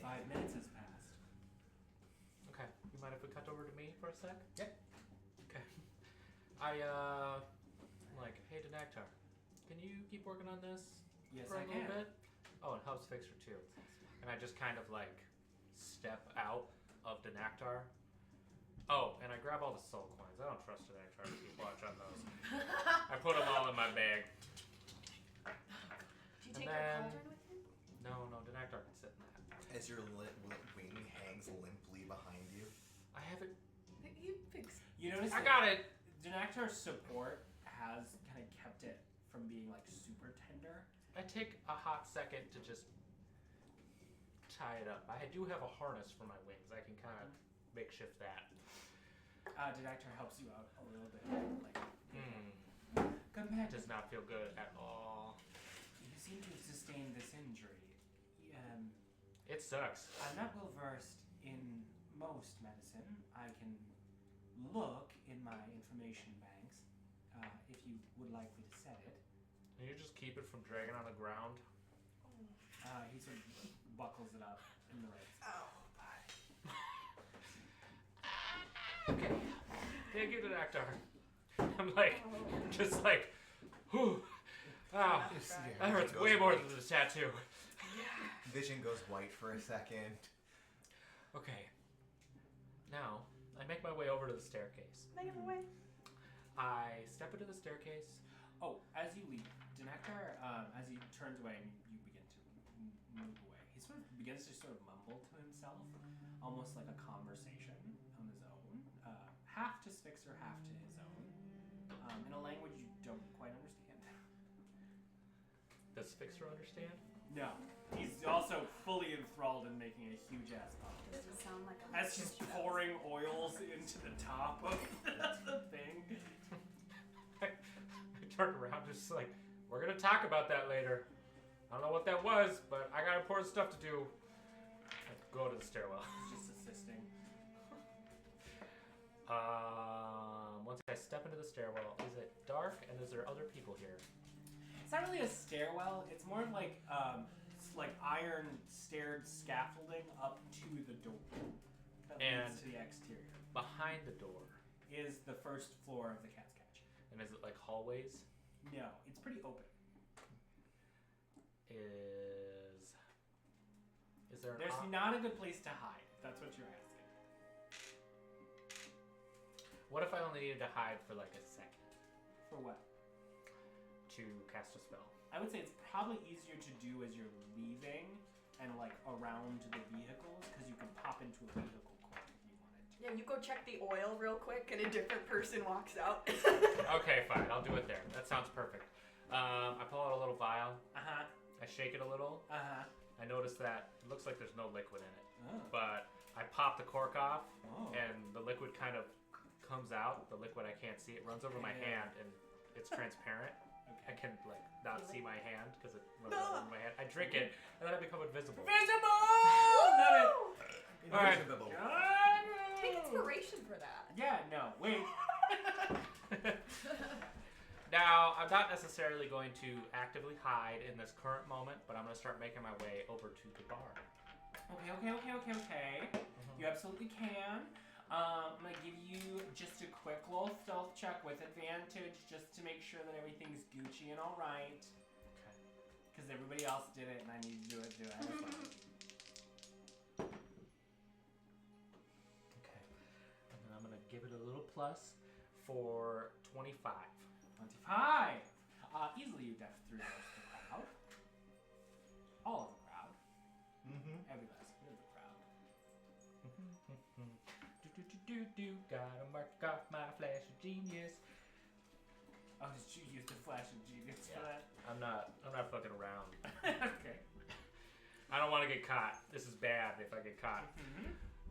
5 minutes has passed. Okay. You mind if we cut over to me for a sec? Yeah. Okay. I'm like, hey, Denactar, can you keep working on this Yes, for a I little can. bit? Oh, and helps Fixer too. And I just kind of like step out of Denactar. Oh, and I grab all the soul coins. I don't trust Denactar to keep watch on those. I put them all in my bag. Do you And take your then- cauldron with you? No, Denactar can sit in that. as your wing hangs limply behind you. I have it. You fix. You notice I that got it. Denactar's support has kind of kept it from being like super tender. I take a hot second to just tie it up. I do have a harness for my wings. I can kind of makeshift that. Denactar helps you out a little bit. Like, That does not feel good at all. you seem to have sustained this injury. It sucks. I'm not well versed in most medicine. I can look in my information banks if you would like me to set it. Can you just keep it from dragging on the ground? He sort of buckles it up in the right spot. Okay. Thank you, Denactar. I'm like, just like, whew. Ow. That hurts way more than the tattoo. Vision goes white for a second. Okay. Now, I make my way over to the staircase. Make it away. I step into the staircase. Oh, as you leave, Denactar, as he turns away and you begin to move away, he sort of begins to sort of mumble to himself, almost like a conversation on his own, half to Spixer, half to his own, in a language you don't quite understand. Does Fixer understand? No, he's also fully enthralled in making a huge ass bomb. Does it sound like a As he's pouring oils into the top of the thing. I turn around just like, we're gonna talk about that later. I don't know what that was, but I got important stuff to do. I go to the stairwell. Just assisting. Once I step into the stairwell, is it dark and is there other people here? It's not really a stairwell. It's more of like iron staired scaffolding up to the door that And- leads to the exterior. Behind the door, Is the first floor of the Cat's Catch. and is it like hallways? No, it's pretty open. Is there an There's not a good place to hide. If that's what you're asking. What if I only needed to hide for like a second For what? to cast a spell? I would say it's probably easier to do as you're leaving and like around the vehicles because you can pop into a vehicle quick if you wanted to. Yeah, you go check the oil real quick and a different person walks out. Okay, fine. I'll do it there. That sounds perfect. I pull out a little vial. Uh-huh. I shake it a little. Uh-huh. I notice that it looks like there's no liquid in it. Oh. But I pop the cork off, Oh. and the liquid kind of comes out. The liquid I can't see. It runs over my Yeah. hand, and it's transparent. I Okay. can like not see my hand because it runs over my hand. I drink it, and then I become invisible. Visible! Love it! All right. Invisible. Take inspiration for that. Yeah, no, wait. Now, I'm not necessarily going to actively hide in this current moment, but I'm going to start making my way over to the bar. Okay. You absolutely can. I'm going to give you just a quick little stealth check with advantage just to make sure that everything's Gucci and alright. Okay. Because everybody else did it and I need to do it as well. Okay. And then I'm going to give it a little plus for 25. 25! Easily you death through most of the crowd. All of the crowd. Every last bit of the crowd. Gotta mark off my flash of genius. Oh, did you use the flash of genius for that? I'm not fucking around. Okay. I don't want to get caught. This is bad if I get caught.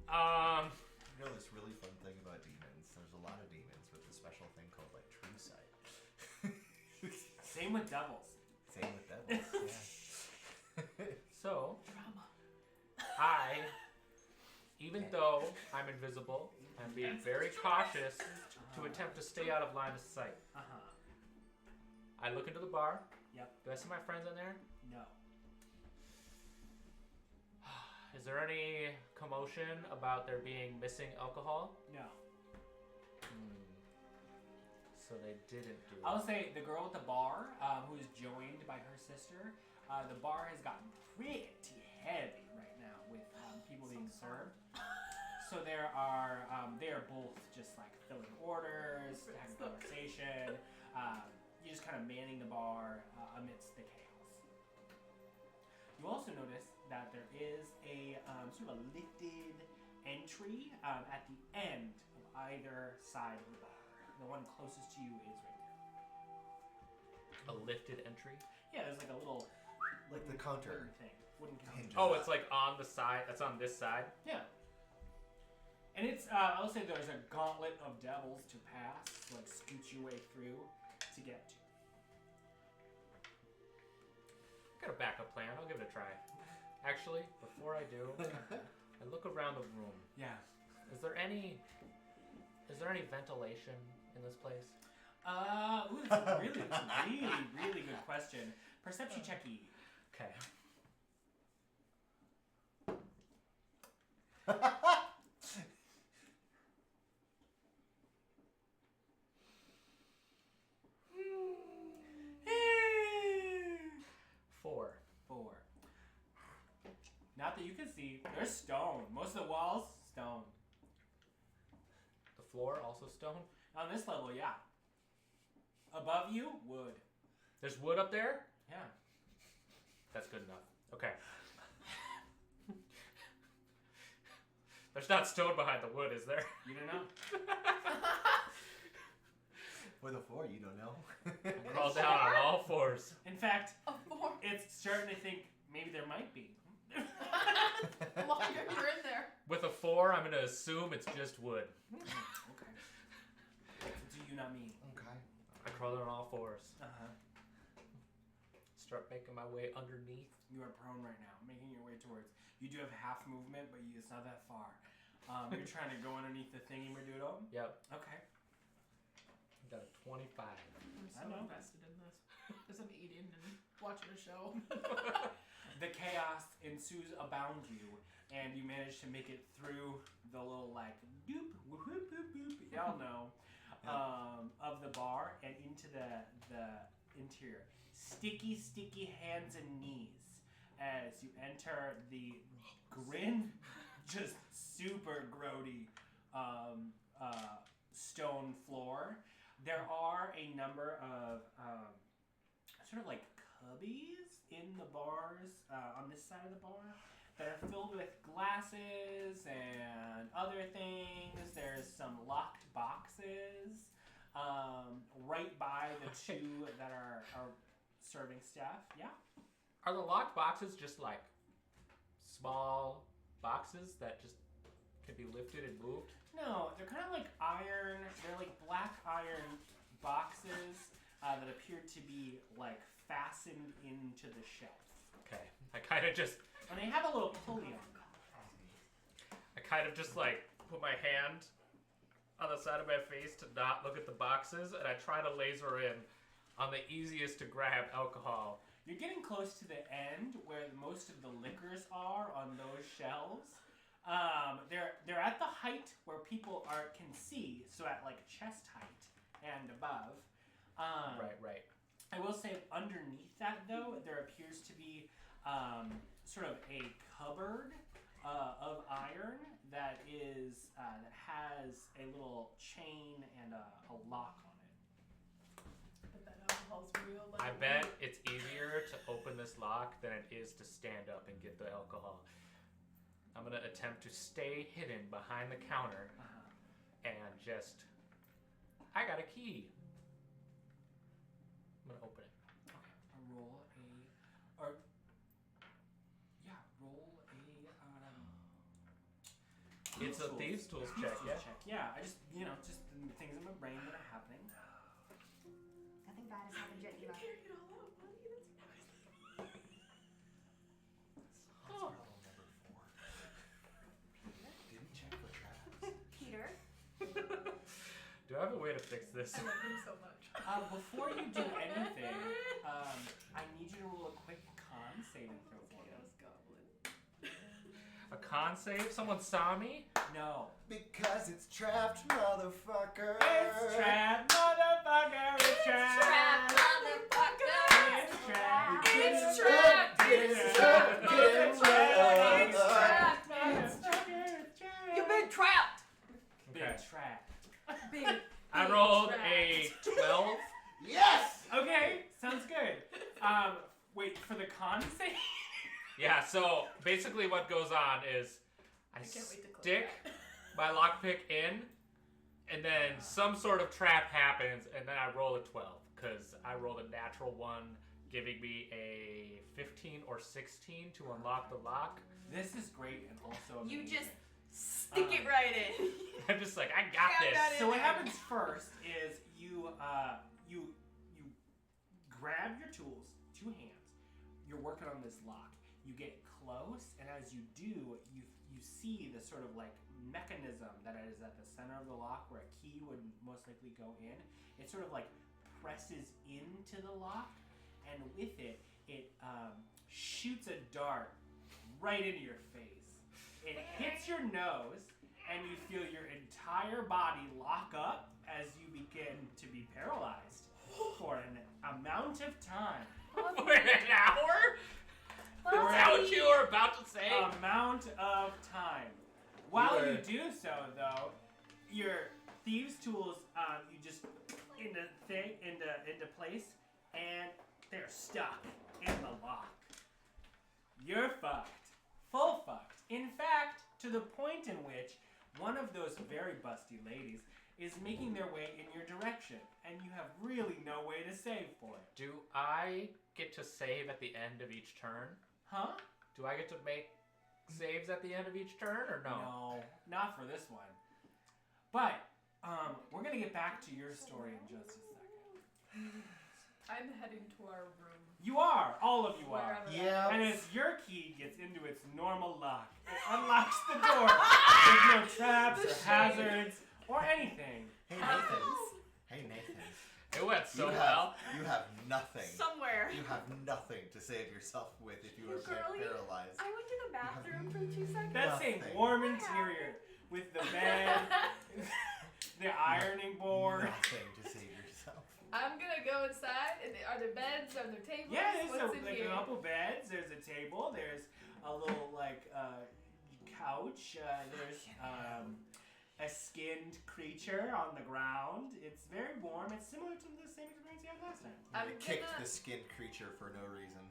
You know this really fun thing about demons? There's a lot of demons with a special thing called like true sight. Same with devils. Same with devils. Yeah. So, Drama. even though I'm invisible, I'm being very cautious to attempt to stay out of line of sight. I look into the bar. Yep. Do I see my friends in there? No. Is there any commotion about there being missing alcohol? No. So they didn't do it. I'll say the girl at the bar, who is joined by her sister, the bar has gotten pretty heavy right now with people being served. So they are both just like filling orders, having conversation. You're just kind of manning the bar amidst the chaos. You also notice that there is a sort of a lifted entry at the end of either side of the bar. The one closest to you is right there. A lifted entry? Yeah, there's like a little Like the counter. wooden thing. Wooden counter. Hinges. Oh, it's like on the side. That's on this side. Yeah. And it's, I'll say there's a gauntlet of devils to pass, like scoot your way through to get to. Got a backup plan. I'll give it a try. Actually, before I do, I look around the room. Yeah. Is there any ventilation in this place? Ooh, that's a really good question. Perception checky. Okay. Four. Not that you can see. There's stone. Most of the walls, stone. The floor also stone. On this level, yeah. Above you, wood. There's wood up there. Yeah. That's good enough. Okay. There's not stone behind the wood, is there? You don't know. With a 4, you don't know. Crawl down on all fours. In fact, A 4. it's starting to think maybe there might be. The longer you're in there. With a 4, I'm gonna assume it's just wood. Okay. Do you not me? Okay. I crawl down on all fours. Start making my way underneath. You are prone right now, making your way towards. You do have half movement, but it's not that far. You're trying to go underneath the thingy-madoodle. Yep. Okay. Got a 25. I'm so I know. invested in this. As I'm eating and watching a show. The chaos ensues abound you, and you manage to make it through the little like doop whoop whoop whoop whoop y'all know of the bar and into the interior. Sticky hands and knees as you enter the grin, just super grody stone floor. There are a number of sort of like cubbies in the bars on this side of the bar that are filled with glasses and other things. There's some locked boxes right by the two that are serving staff. Yeah. Are the locked boxes just like small boxes that just can be lifted and moved? No, they're kind of like iron. They're like black iron boxes that appear to be like fastened into the shelf. Okay. I kind of just And they have a little pulley on them. like put my hand on the side of my face to not look at the boxes, and I try to laser in on the easiest to grab alcohol. You're getting close to the end where most of the liquors are on those shelves. They're at the height where people can see, so at like chest height and above. Right. I will say underneath that though, there appears to be sort of a cupboard of iron that has a little chain and a lock on it. But that alcohol's real. Like I bet it's easier to open this lock than it is to stand up and get the alcohol. I'm gonna attempt to stay hidden behind the counter and just. I got a key. I'm gonna open it. Okay. Roll a It's a thieves' tools check, yeah. Yeah, I just the things in my brain that are happening. Nothing bad has happened yet, Eva. Carry it all out, buddy. That's problem number 4. Didn't check for traps. Peter. Do I have a way to fix this? I love him so much. Before you do anything, I need you to roll a quick con saving throw for me. Chaos Goblin. A con save? Someone saw me? No. Because it's trapped, motherfucker. It's trapped, motherfucker. It's trapped. Trapped, motherfucker. It's trapped. It's trapped. It's trapped. It's trapped. It's trapped. You've been trapped. Big Okay. trap. Big. I rolled a 12. Yes! Okay, sounds good. Wait for the con save. Yeah, so basically what goes on is I can't wait to click stick that. my lockpick in, and then some sort of trap happens, and then I roll a 12, because I rolled a natural one, giving me a 15 or 16 to unlock the lock. This is great and also amazing. You just stick it right in. I'm just like, I got Got this. that in. So what happens first is you grab your tools, 2 hands. You're working on this lock. You get close, and as you do, you see the sort of like mechanism that is at the center of the lock where a key would most likely go in. It sort of like presses into the lock, and with it, it shoots a dart right into your face. It hits your nose, and you feel your entire body lock up as you begin to be paralyzed for an amount of time. For an hour? Is that what you were about to say? Amount of time. While you do so, though, your thieves' tools you just into place, and they're stuck in the lock. You're fucked. Full fucked. In fact, to the point in which one of those very busty ladies is making their way in your direction, and you have really no way to save for it. Do I get to save at the end of each turn? Huh? Do I get to make saves at the end of each turn, or no? No, not for this one. But we're gonna get back to your story in just a second. I'm heading to our room. You are, all of you are. Wherever Yeah. And as your key gets into its normal lock, it unlocks the door. There's no traps or hazards or anything. Hey, Nathan. Hey, Nathan. It went so you well. You have nothing. Somewhere. You have nothing to save yourself with if you are Girlie, paralyzed. I went to the bathroom for 2 seconds. That's a Nothing. warm interior with the bed, the ironing board. Nothing to save yourself. I'm gonna go inside. And are there beds? Are there tables? Yeah, there's What's in like here? a couple beds. There's a table. There's a little couch. There's a skinned creature on the ground. It's very warm. It's similar to the same experience you had last time. I'm I kicked gonna- the skinned creature for no reason.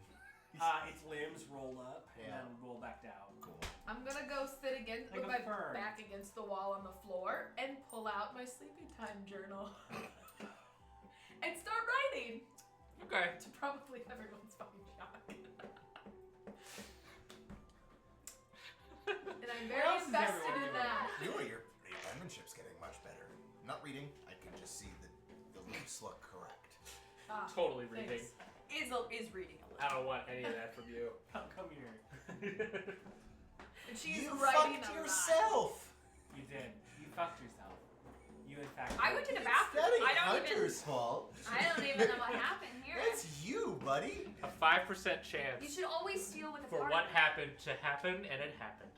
Its limbs roll up and Yeah. then roll back down. Cool. I'm gonna go sit against Like with a my fern. back against the wall on the floor and pull out my sleepy time journal and start writing Okay. to probably everyone's fucking shock. And I'm What very else is invested everyone in doing? that. Your penmanship's getting much better. Not reading, I can just see the leaves look correct. Ah, Totally reading. thanks. Is reading a I little. don't want any of that from you. Come here. And she's you writing fucked a lot. yourself! You did. You fucked yourself. You you in fact. I went to the bathroom. That ain't I don't even. Hunter's fault. I don't even know what happened here. That's you, buddy. A 5% chance You should always steal with a for partner. what happened to happen, and it happened.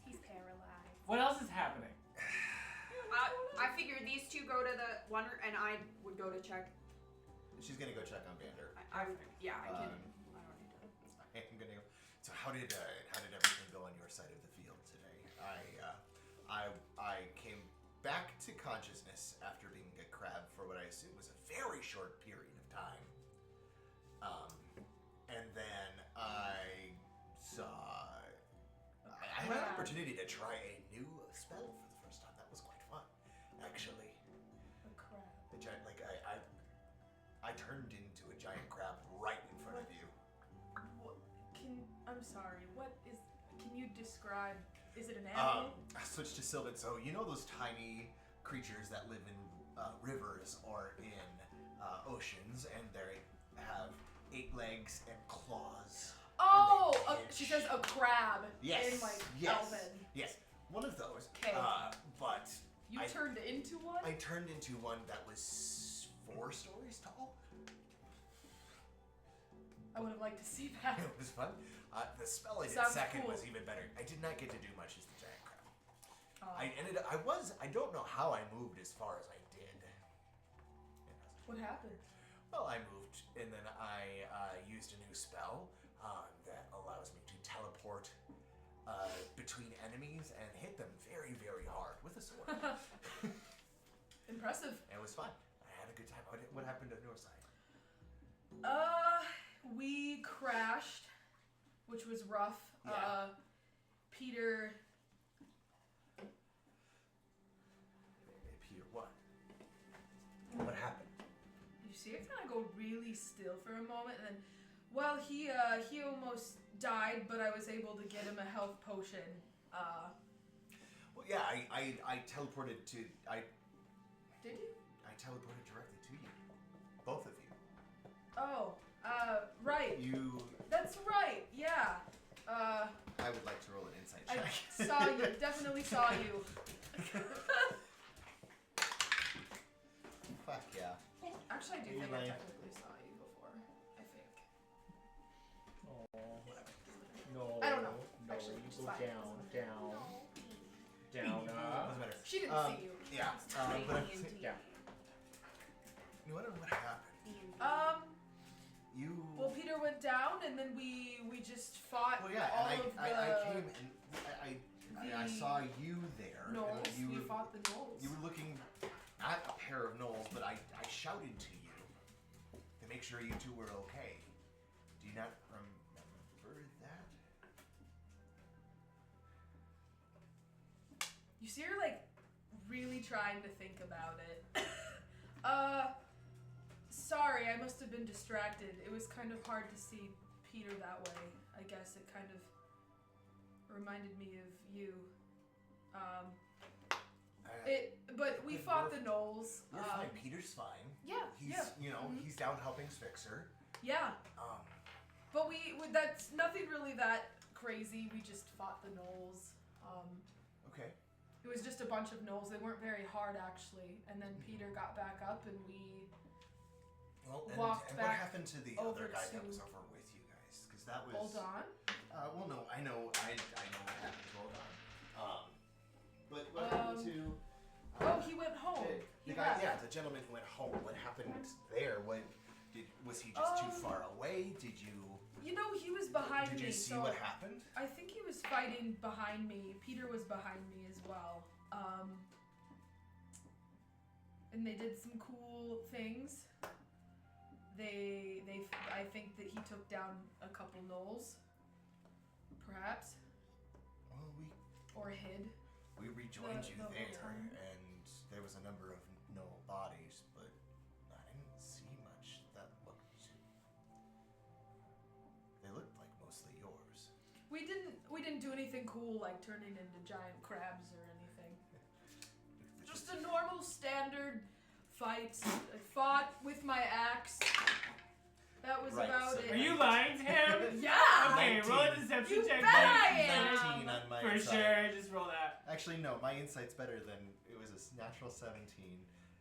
He's paralyzed. What else is happening? I figured these two go to the one, and I would go to check. She's gonna go check on Vander. I can. I don't need to. It's fine. I'm gonna go. So how did everything go on your side of the field today? I came back to consciousness after being a crab for what I assume was a very short period of time. And then I saw. I had an opportunity to try a new spell for the first time. That was quite fun, actually. A crab. The giant, like I turned into a giant crab right in front of you. I'm sorry. What is? Can you describe? Is it an animal? I switched to Sylvan. So you know those tiny creatures that live in rivers or in oceans, and they have 8 legs and claws. Oh, and they she itch. says a crab. Yes. In like yes. Elven. Yes. One of those. 'Kay. But You I turned into one. I turned into one that was 4 stories tall. I would have liked to see that. It was fun. The spell I did Sounds second cool. was even better. I did not get to do much as the giant crab. Oh. I don't know how I moved as far as I did. What happened? Well, I moved, and then I used a new spell that allows me to teleport between enemies and hit them very, very hard with a sword. Impressive. It was fun. I had a good time. What happened on your side? We crashed, which was rough. Yeah. Peter. Peter, what? What happened? You see it kind of go really still for a moment, and then, well, he almost died, but I was able to get him a health potion. Well, yeah, I teleported to. Did you? I teleported directly to you. Both of you. Oh, right. You. That's right. Yeah. I would like to roll an insight I check. saw you. Definitely saw you. Fuck yeah. Actually, I do think I Like- technically saw you before. I think. No. I don't know. No, Actually, you which is go fine. down. Doesn't matter. She didn't see you. Yeah. But I'm Yeah. You want to know what happened? You. Well, Peter went down, and then we just fought Well, yeah, all and of I came and I the saw you there. gnolls. And you We were, fought the gnolls. You were looking at a pair of gnolls, but I shouted to you to make sure you two were okay. Do you not remember that? You see her like really trying to think about it. Sorry, I must have been distracted. It was kind of hard to see Peter that way. I guess it kind of reminded me of you. But we But fought you're- the gnolls. You're fine. Peter's fine. Yeah, He's yeah. he's down helping Fixer. Yeah, Um, but that's nothing really that crazy. We just fought the gnolls. okay. It was just a bunch of gnolls. They weren't very hard actually. And then Peter got back up, and we Well, and Walked what back happened to the over other guy that to- was over with you guys? Because that was. hold on. Well, no, I know what happened. Hold on. But what happened to? Oh, he went home. The He guy, left. yeah, the gentleman who went home. What happened there? Was he just too far away? Did you? You know, he was behind Did me. you see so what happened? I think he was fighting behind me. Peter was behind me as well. And they did some cool things. I think that he took down a couple gnolls, perhaps, Well, or hid. we rejoined you the whole there, time. and there was a number of no bodies, but I didn't see much that looked. They looked like mostly yours. We didn't do anything cool like turning into giant crabs or anything. Just a normal standard fight. I fought with my axe. That was Right, about so it. Are you lying to him? Yeah. Okay, roll a deception You check. bet I please. am. 19 on my For side. sure, just roll that. Actually, no. My insight's better than it was a natural 17.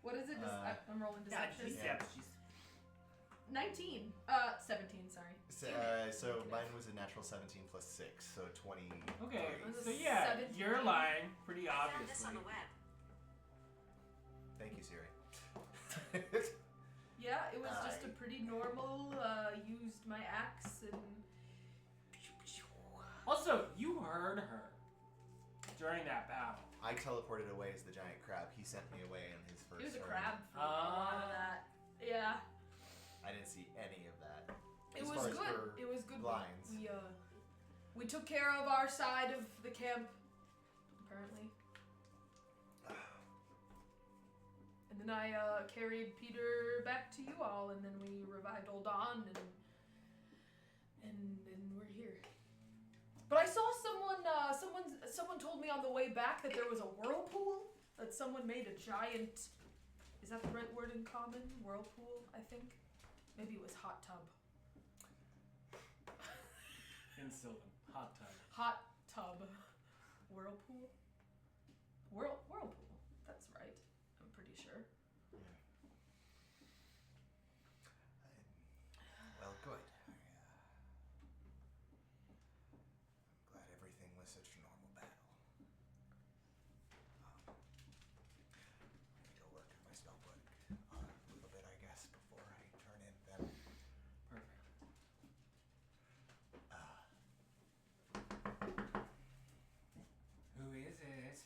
What is it? I'm rolling deception. Yeah, she's 19. 17, sorry. So mine was a natural 17 plus 6, so 20. okay. Was So it yeah, 17? you're lying pretty I found this obviously. on the web. Thank you, Siri. Yeah, it was just a pretty normal, used my axe and... Also, you heard her during that battle. I teleported away as the giant crab. He sent me away in his first It was a turn. crab for a lot of that. Yeah. I didn't see any of that. It As was far as good. her It was good. lines. We took care of our side of the camp, apparently. And then I carried Peter back to you all, and then we revived Old Don, and we're here. But I saw someone told me on the way back that there was a whirlpool, that someone made a giant, is that the right word in common? Whirlpool, I think? Maybe it was hot tub. In Sylvan, hot tub. Hot tub. Whirlpool? Whirlpool. That's right. I'm pretty sure. Well, good. I'm glad everything was such a normal battle. I'm gonna go work on my spellbook a little bit, I guess, before I turn in them. Perfect. Who is it?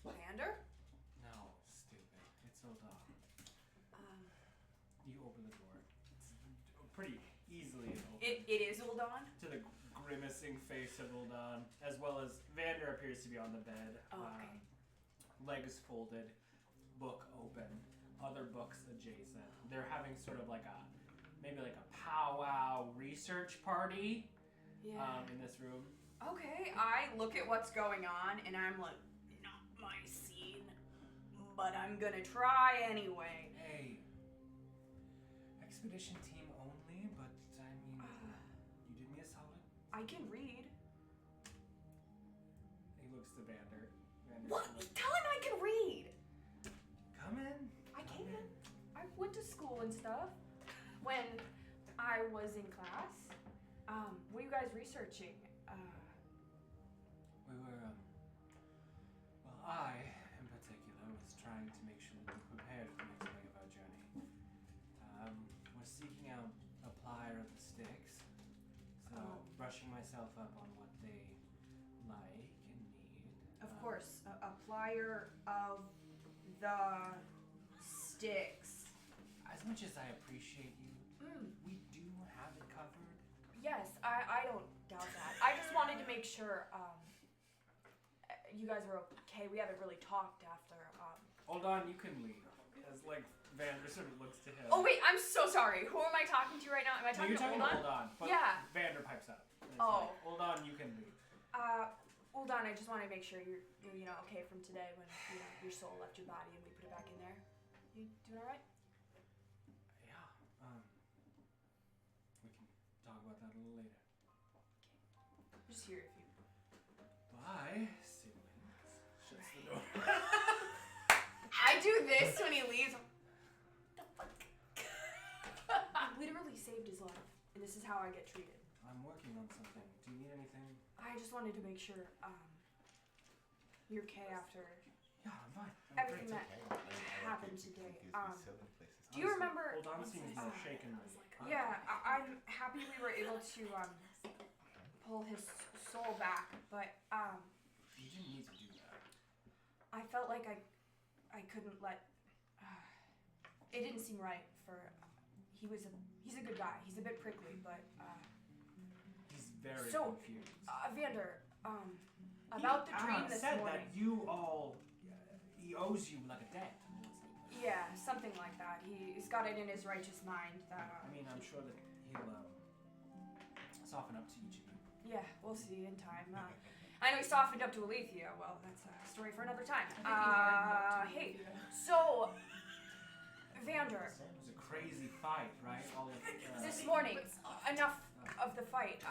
Vander? No, stupid. It's Oldon. You open the door. It's pretty easily open. It is Uldon? To the grimacing face of Uldon, as well as Vander appears to be on the bed. Oh, okay. Legs folded, book open, other books adjacent. They're having sort of like maybe like a powwow research party in this room. Okay, I look at what's going on and I'm like, not my scene, but I'm gonna try anyway. Hey, expedition team only, but I mean, you did me a solid. I can read. He looks to Vander. Vander's What? like, Tell him I can read. Come in. I come can. in. I went to school and stuff. When I was in class, what are you guys researching? We were, well, I, in particular, was trying to make sure that we're prepared for the next leg of our journey. We're seeking out a plier of the sticks, so brushing myself up on what they like and need. Of course, a plier of the sticks. As much as I appreciate you, we do have it covered. Yes, I don't doubt that. I just wanted to make sure you guys were okay. We haven't really talked after. Hold on, you can leave. As like Vander sort of looks to him. Oh wait, I'm so sorry. Who am I talking to right now? Am I No, talking you're talking to to Uldon? Hold on. But Yeah. Vander pipes up. And it's Oh. like, hold on, you can leave. Uldon, I just want to make sure you're okay from today when your soul left your body and we put it back in there. You doing all right? Yeah. We can talk about that a little later. I'm just here if you. Bye, siblings. Shuts the door. I do this when he leaves. The fuck? I literally saved his life, and this is how I get treated. I'm working on something. Do you need anything? I just wanted to make sure you're okay after Yeah, I'm fine. everything great. that happened today. So many places. Do you remember? Hold on, seems more shaken than me. Yeah, I'm happy we were able to pull his soul back, but You didn't need to do that. I felt like I couldn't let. It didn't seem right for. He's a good guy. He's a bit prickly, but. He's very So, confused. Vander, about the dream this said morning. that you all, he owes you like a debt. Yeah, something like that. He's got it in his righteous mind that. I mean, I'm sure that he'll soften up to each of you. Yeah, we'll see in time. I know he softened up to Alethea. Well, that's a story for another time. Hey, so Vander, It was a crazy fight, right? All of this morning, enough of the fight.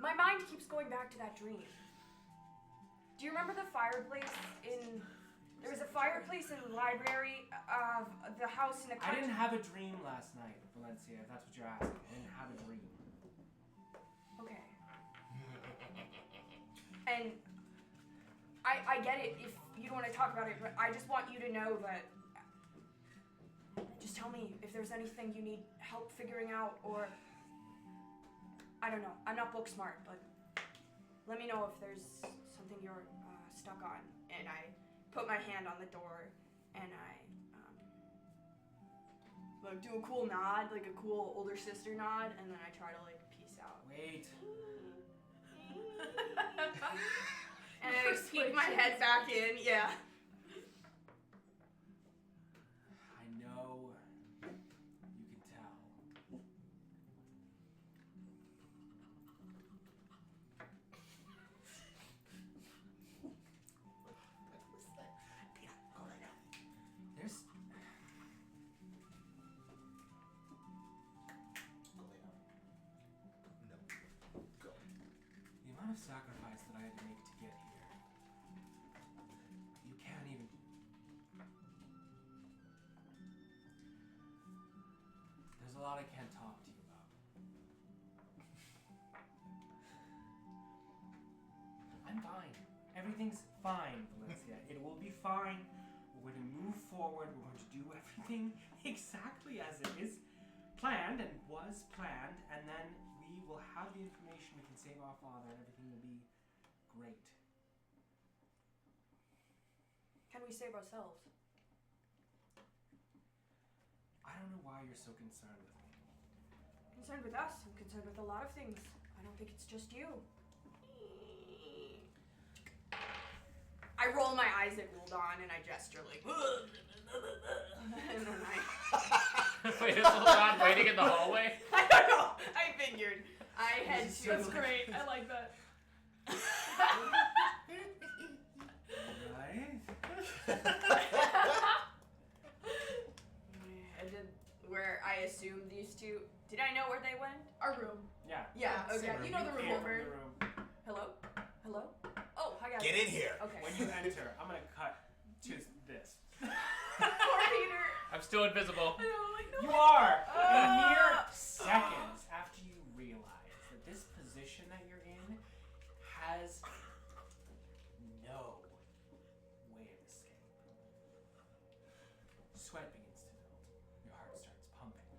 My mind keeps going back to that dream. Do you remember the fireplace in... There was a fireplace in the library of the house in the I country. didn't have a dream last night, Valenccya, if that's what you're asking. I didn't have a dream. Okay. And I get it if you don't want to talk about it, but I just want you to know that... Just tell me if there's anything you need help figuring out, or... I don't know. I'm not book smart, but let me know if there's something you're stuck on. And I put my hand on the door, and I like do a cool nod, like a cool older sister nod, and then I try to like peace out. Wait. And I like, peek my head back in, yeah. I know you can tell. There's the amount of sacrifice that I had to make to get here. You can't even. There's a lot I can't talk to you about. I'm fine. Everything's fine, Valenccya. It will be fine. We're going to move forward. We're going to do everything exactly as it is planned and was planned, and then we will have the information. We can save our father, and everything will be great. Can we save ourselves? I don't know why you're so concerned with me. Concerned with us. I'm concerned with a lot of things. I don't think it's just you. I roll my eyes at Gul'dan and I gesture like, and then Wait, is Gul'dan waiting in the hallway? I don't know. I figured. I had to. That's great. I like that. Right? I did where I assumed these two. Did I know where they went? Our room. Yeah. Yeah. Okay. Same room. You know the room came over. from the room. Hello. Hello. Oh, hi guys. Get in here. Okay. When you enter, I'm gonna cut to this. Poor Peter. I'm still invisible. I know, like, no. You are! In mere seconds after you realize that this position that you're in has no way of escape. Sweat begins to build. Your heart starts pumping.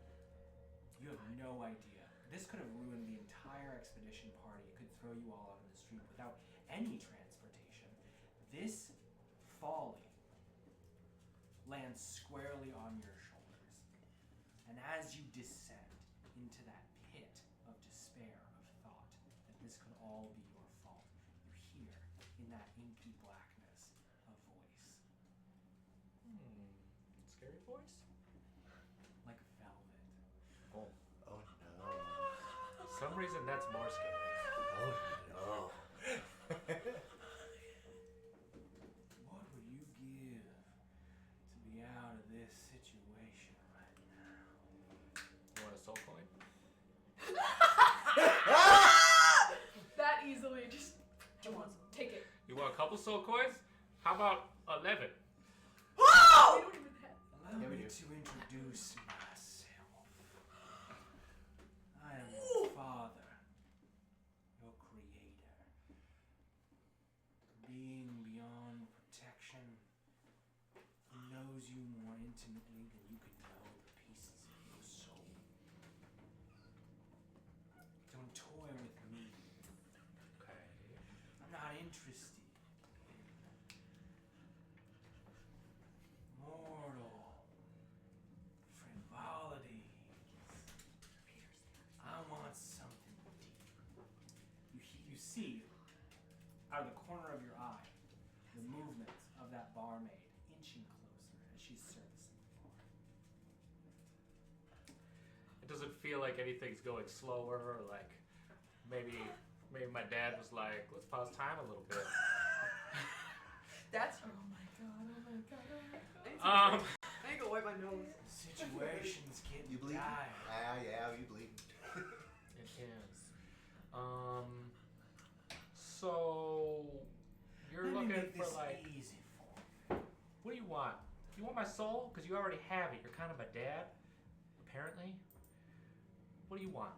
You have no idea. This could have ruined the entire expedition party. It could throw you all out in the street without any transportation. This folly lands squarely on your shoulders. And as you descend into that pit of despair, of thought that this could all be your fault, you hear in that inky blackness a voice. Scary voice? Like velvet. Oh no. For some reason, that's more scary. Oh no. What would you give to be out of this situation right now? You want a soul coin? That easily just take it. You want a couple soul coins? How about 11? We don't even have. Allow Yeah, we me do. to introduce myself. I am your father, your creator. Being beyond protection, who knows you more intimately than you could know the pieces of your soul. Don't toy with me. Okay. I'm not interested in mortal frivolities. I want something deep. You see, out of the corner of your eye, the movement of that barmaid inching closer as she's servicing the bar. It doesn't feel like anything's going slower, or like maybe my dad was like, let's pause time a little bit. That's. Oh my god, oh my god, oh my god. I need to wipe my nose. Situations get You bleeding? dire. Yeah, you bleeding. It is. So You're Let me looking make for this like, easy for you. what do you want? You want my soul? Because you already have it. You're kind of a dad, apparently. What do you want?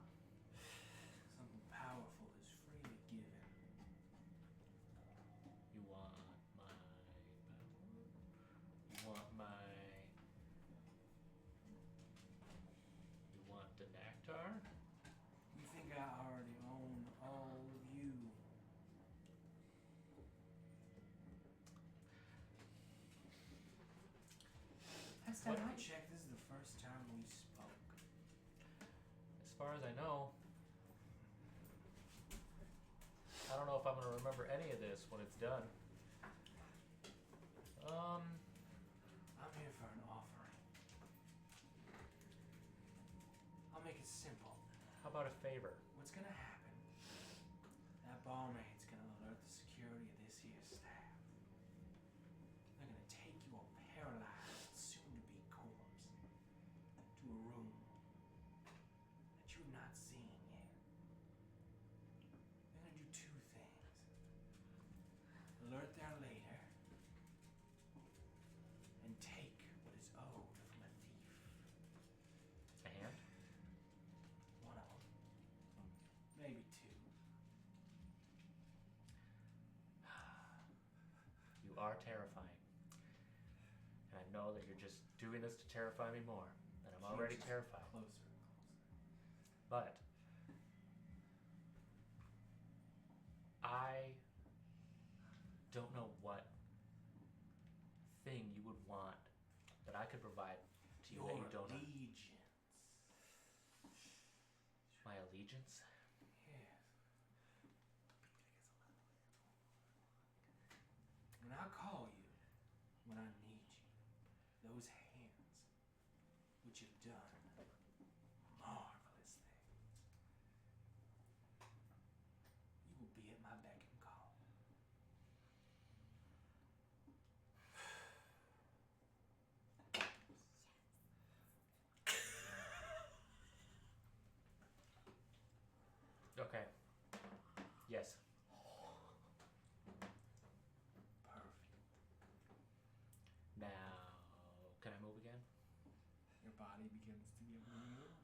Something powerful is freely given. You want my power? You want my... You want the nectar? You think I already own all of you? Last time I checked, this is the first time we spoke. As far as I know. I don't know if I'm going to remember any of this when it's done. I'm here for an offering. I'll make it simple. How about a favor? What's gonna happen? That barmaid's gonna alert the security of this here staff. They're gonna take your paralyzed, soon-to-be corpse to a room that you've not seen yet. They're gonna do two things. Alert their leader and take what is owed from a thief. A hand? One of them. Maybe two. You are terrifying. And I know that you're just doing this to terrify me more. And I'm already Just terrified. Closer and closer. But I don't know what thing you would want that I could provide to you that you don't know. Allegiance. My allegiance? Yes. When I call you, when I need you, those hands, which have done marvelous things, you will be at my beck and call. Okay. Yes. Perfect. Now, can I move again? Your body begins to get removed.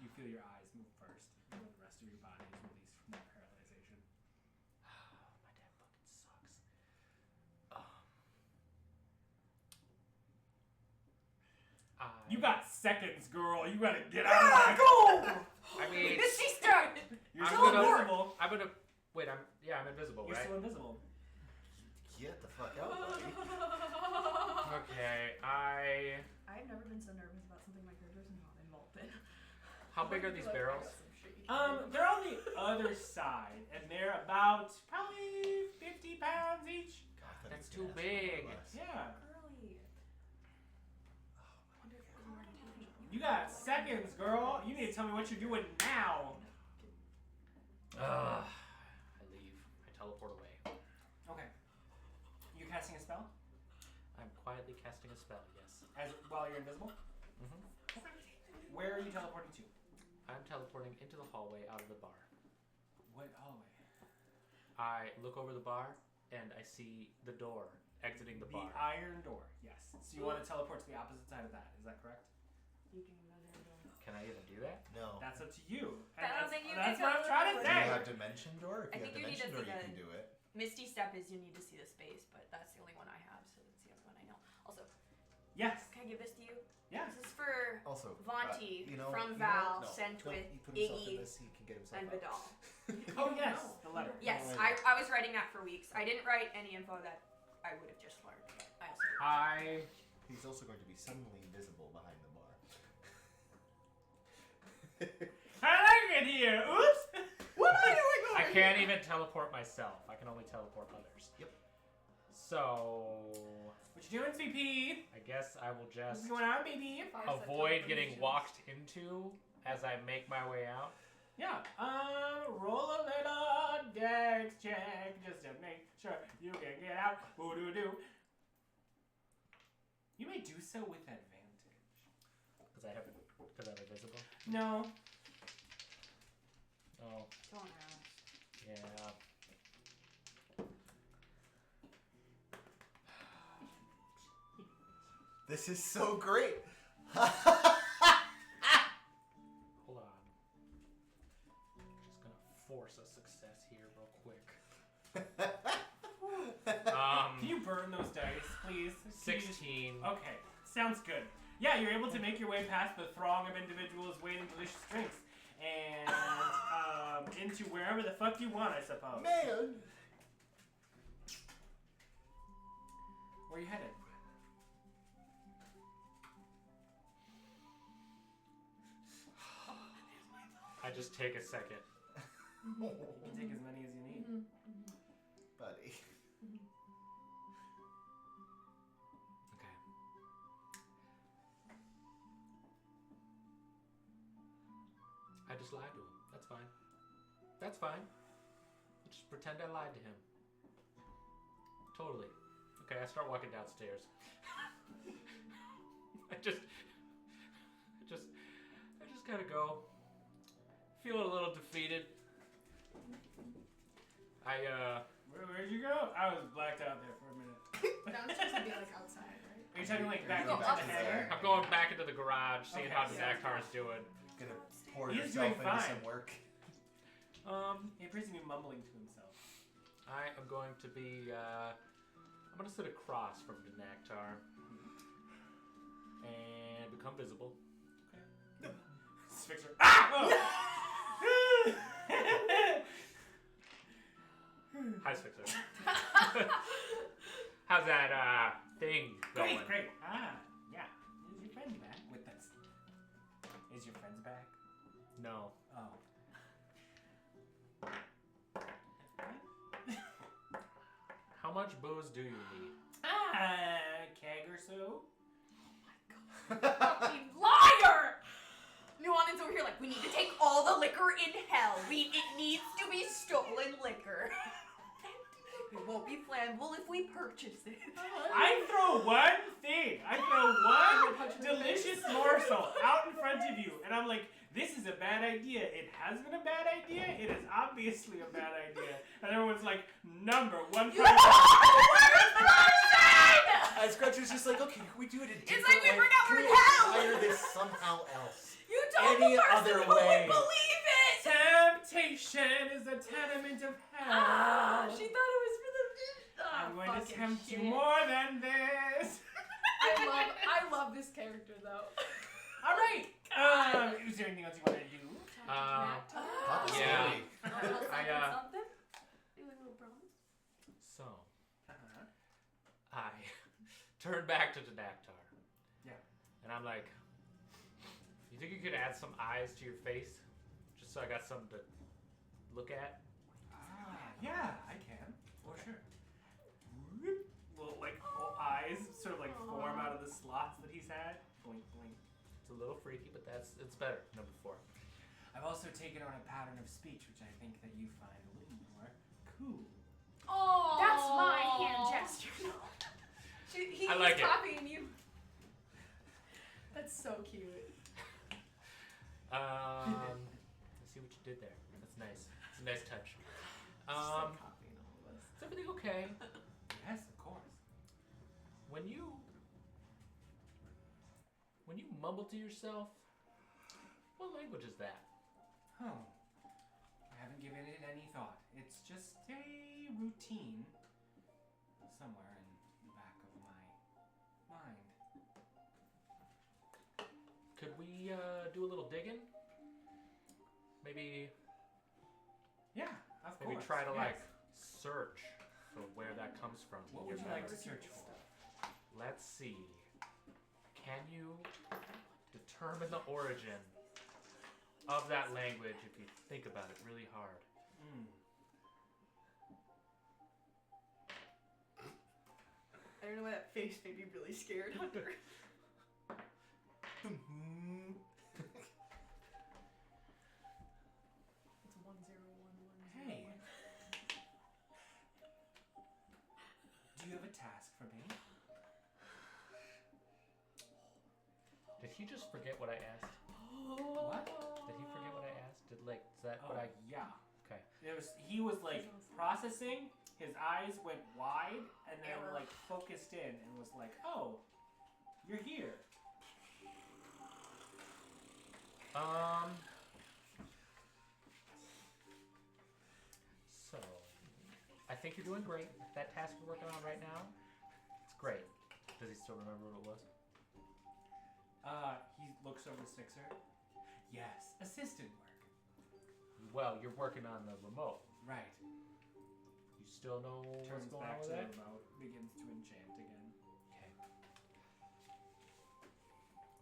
You feel your eyes move first, and then the rest of your body is released from that paralyzation. My dad fucking sucks. You got seconds, girl. You gotta get out of there. I mean, Misty started. You're I'm still gonna- invisible. I'm gonna. Wait, I'm invisible, You're right? still invisible. Get the fuck out, buddy. Okay, I've never been so nervous about something my character's not involved in. How big are these barrels? They're on the other side, and they're about probably 50 pounds each. God, I thought That's it was too gonna ask big. for less. Yeah. Girly. Wonder if it was more intentional. You got seconds, girl. You need to tell me what you're doing now. I leave. I teleport away. Okay. You're casting a spell? I'm quietly casting a spell, yes. While you're invisible? Mm-hmm. Where are you teleporting to? I'm teleporting into the hallway out of the bar. What hallway? I look over the bar, and I see the door exiting the The bar. iron door, yes. So you want to teleport to the opposite side of that, is that correct? You can go there and go. Can I even do that? No. That's up to you. I don't that's think you that's can what I'm trying to Do you say. have dimension door? If I you have think you need dimension to door, see you the- can do it. Misty Step is you need to see the space, but that's the only one I have, so that's the only one I know. Also, Yes. can I give this to you? Yes. This is for Also, Vonti you from know Val, what? No, sent don't with you put himself in Iggy this, he can get himself and out. Vidal. Oh, yes. The letter. Yes, Oh, I was writing that for weeks. I didn't write any info that I would have just learned. But I also didn't. He's also going to be suddenly visible behind the bar. I like it here. Oops. What am I doing over I here? can't even teleport myself. I can only teleport others. Yep. So, What you doing, CP? I guess I will What's just going on, baby? avoid getting walked into as I make my way out. Yeah. Roll a little dex check just to make sure you can get out. Boo doo doo. You may do so with advantage. Because I'm invisible. No. Oh, Don't ask. yeah. This is so great. Hold on. Just gonna force a success here real quick. Can you burn those dice, please? Can you just- 16. Okay, sounds good. Yeah, you're able to make your way past the throng of individuals waiting delicious drinks and into wherever the fuck you want, I suppose. Man. Where are you headed? I just take a second. You can take as many as you need. Buddy. Okay. I just lied to him. That's fine. That's fine. Just pretend I lied to him. Totally. Okay, I start walking downstairs. I just gotta go. Feeling a little defeated. Where'd you go? I was blacked out there for a minute. Downstairs would be like outside, right? Are you talking like back Go into back the to hangar? I'm going back into the garage, seeing Okay, how yeah. Dactar's doing. Gonna pour He's yourself doing into fine. some work. He appears to be mumbling to himself. I am going to be, I'm going to sit across from Dactar and become visible. Okay. Sphinxer. Ah! Oh! Hi, Sphinxer. How's that, thing going? Great. Ah, yeah. Is your friend back with us? Is your friend's back? No. Oh. How much booze do you need? Keg or so? Fucking liar! Nuanen's over here like, we need to take all the liquor in hell. It needs to be stolen liquor. It won't be flammable if we purchase it. I throw one thing. I throw one delicious morsel out in front of you, and I'm like, this is a bad idea. It has been a bad idea. It is obviously a bad idea. And everyone's like, number one You person. As Grudj was just like, okay, can we do it a different like we way? forgot Can we're we in hell. hire this somehow else? You told Any the person other who way. would believe it! Temptation is a tenement of hell. Ah, she thought it was for the... I'm going to fucking tempt shit. you more than this. I love this character though. All right. Is there anything else you want to do? Papa Yeah. Scary. Something? Do a little promise? So, I turn back to Dactar. Yeah. And I'm like, you think you could add some eyes to your face? Just so I got something to look at? Yeah, I can. For sure. Little like eyes sort of like form out of the slots that he's had. Blink, blink. It's a little freaky, but it's better. Number 4. I've also taken on a pattern of speech, which I think that you find a little more cool. Oh, That's my hand gesture. He's I like it. copying you. That's so cute. I see what you did there. That's nice. It's a nice touch. Just like copying all of us. Is everything okay? Yes, of course. When you mumble to yourself, what language is that? Oh. I haven't given it any thought. It's just a routine somewhere in the back of my mind. Could we do a little digging? Maybe Yeah, of course. try to yes. like search for where that comes from. What in would your you like to memory. search for? Let's see. Can you determine the origin of that language if you think about it really hard? I don't know why that face made me really scared, Hunter. It's 1011. Hey. Do you have a task for me? Did he just forget what I asked? What? Did he forget what I asked? Is that what I? Yeah. Okay. He was like processing. His eyes went wide and then like focused in and was like, "Oh, you're here. So, I think you're doing great. That task you're working on right now, it's great. Does he still remember what it was? He looks over to Sixer. Yes, assistant work. Well, you're working on the remote. Right. You still know what's Turns going back on to with the that? remote, begins to enchant again. Okay.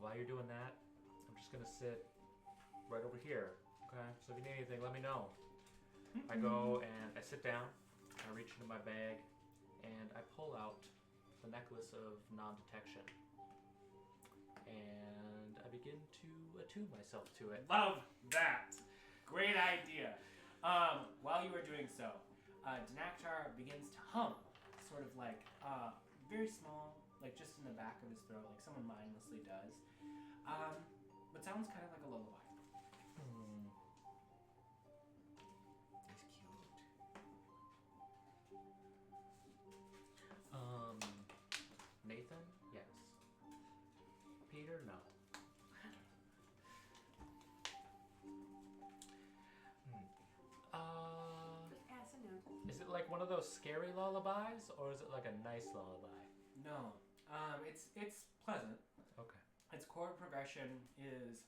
While you're doing that, I'm just gonna sit right over here. Okay. So if you need anything, let me know. I go and I sit down. I reach into my bag, and I pull out the necklace of non-detection, and I begin to attune myself to it. Love that. Great idea. While you are doing so, Dinaktar begins to hum, sort of like very small, like just in the back of his throat, like someone mindlessly does. But sounds kind of like a lullaby. He's cute. Nathan? Yes. Peter? No. Yes and no. Is it like one of those scary lullabies, or is it like a nice lullaby? No, it's pleasant. Okay. Its chord progression is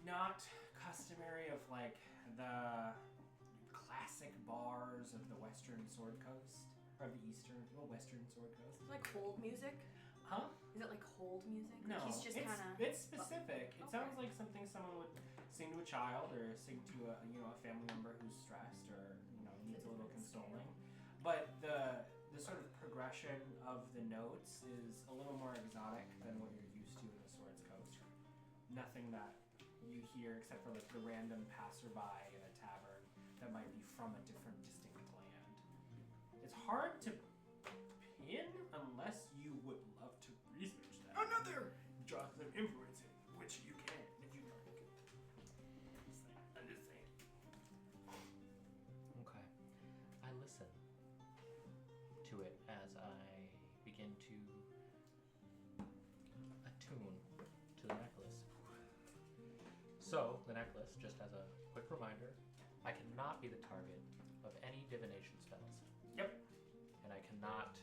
not customary of like the classic bars of the Western Sword Coast or the Western Sword Coast. Like hold music? Huh? Is it like hold music? No, Like he's just it's, kind of. it's specific. It Okay. sounds like something someone would sing to a child or sing to a a family member who's stressed or needs a little consoling. But the sort of progression of the notes is a little more exotic than what you're used to in the Swords Coast. Nothing that you hear except for like the random passerby in a tavern that might be from a different distinct land. It's hard to pin unless you would love to research that. Another draw some influence in, which you can if you like. I'm just saying. Okay. I listen to it as I begin to attune to the necklace. So, the necklace, just as a quick reminder, I cannot be the target of any divination spells. Yep. And I cannot...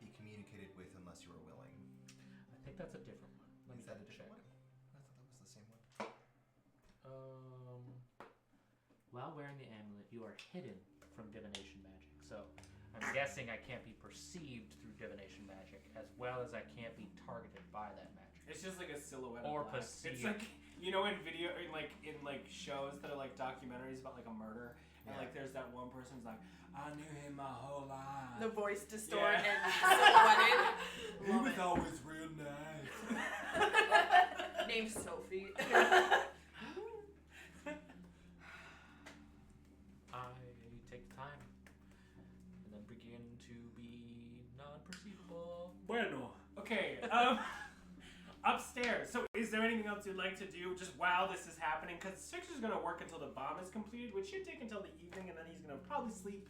Be communicated with unless you are willing. I think that's a different one. Let me Is that a double check. different one? I thought that was the same one. While wearing the amulet, you are hidden from divination magic. So, I'm guessing I can't be perceived through divination magic, as well as I can't be targeted by that magic. It's just like a silhouette Or of black. perceived. It's like in video in shows that are like documentaries about like a murder and Yeah. like there's that one person's like, I knew him my whole life. The voice distorted Yeah. and silhouetted. He Love was it. always real nice. Named Sophie. I take the time and then begin to be non-perceivable. Bueno. Okay. Upstairs. So, is there anything else you'd like to do just while this is happening? Because Sixer's gonna work until the bomb is completed, which should take until the evening, and then he's gonna probably sleep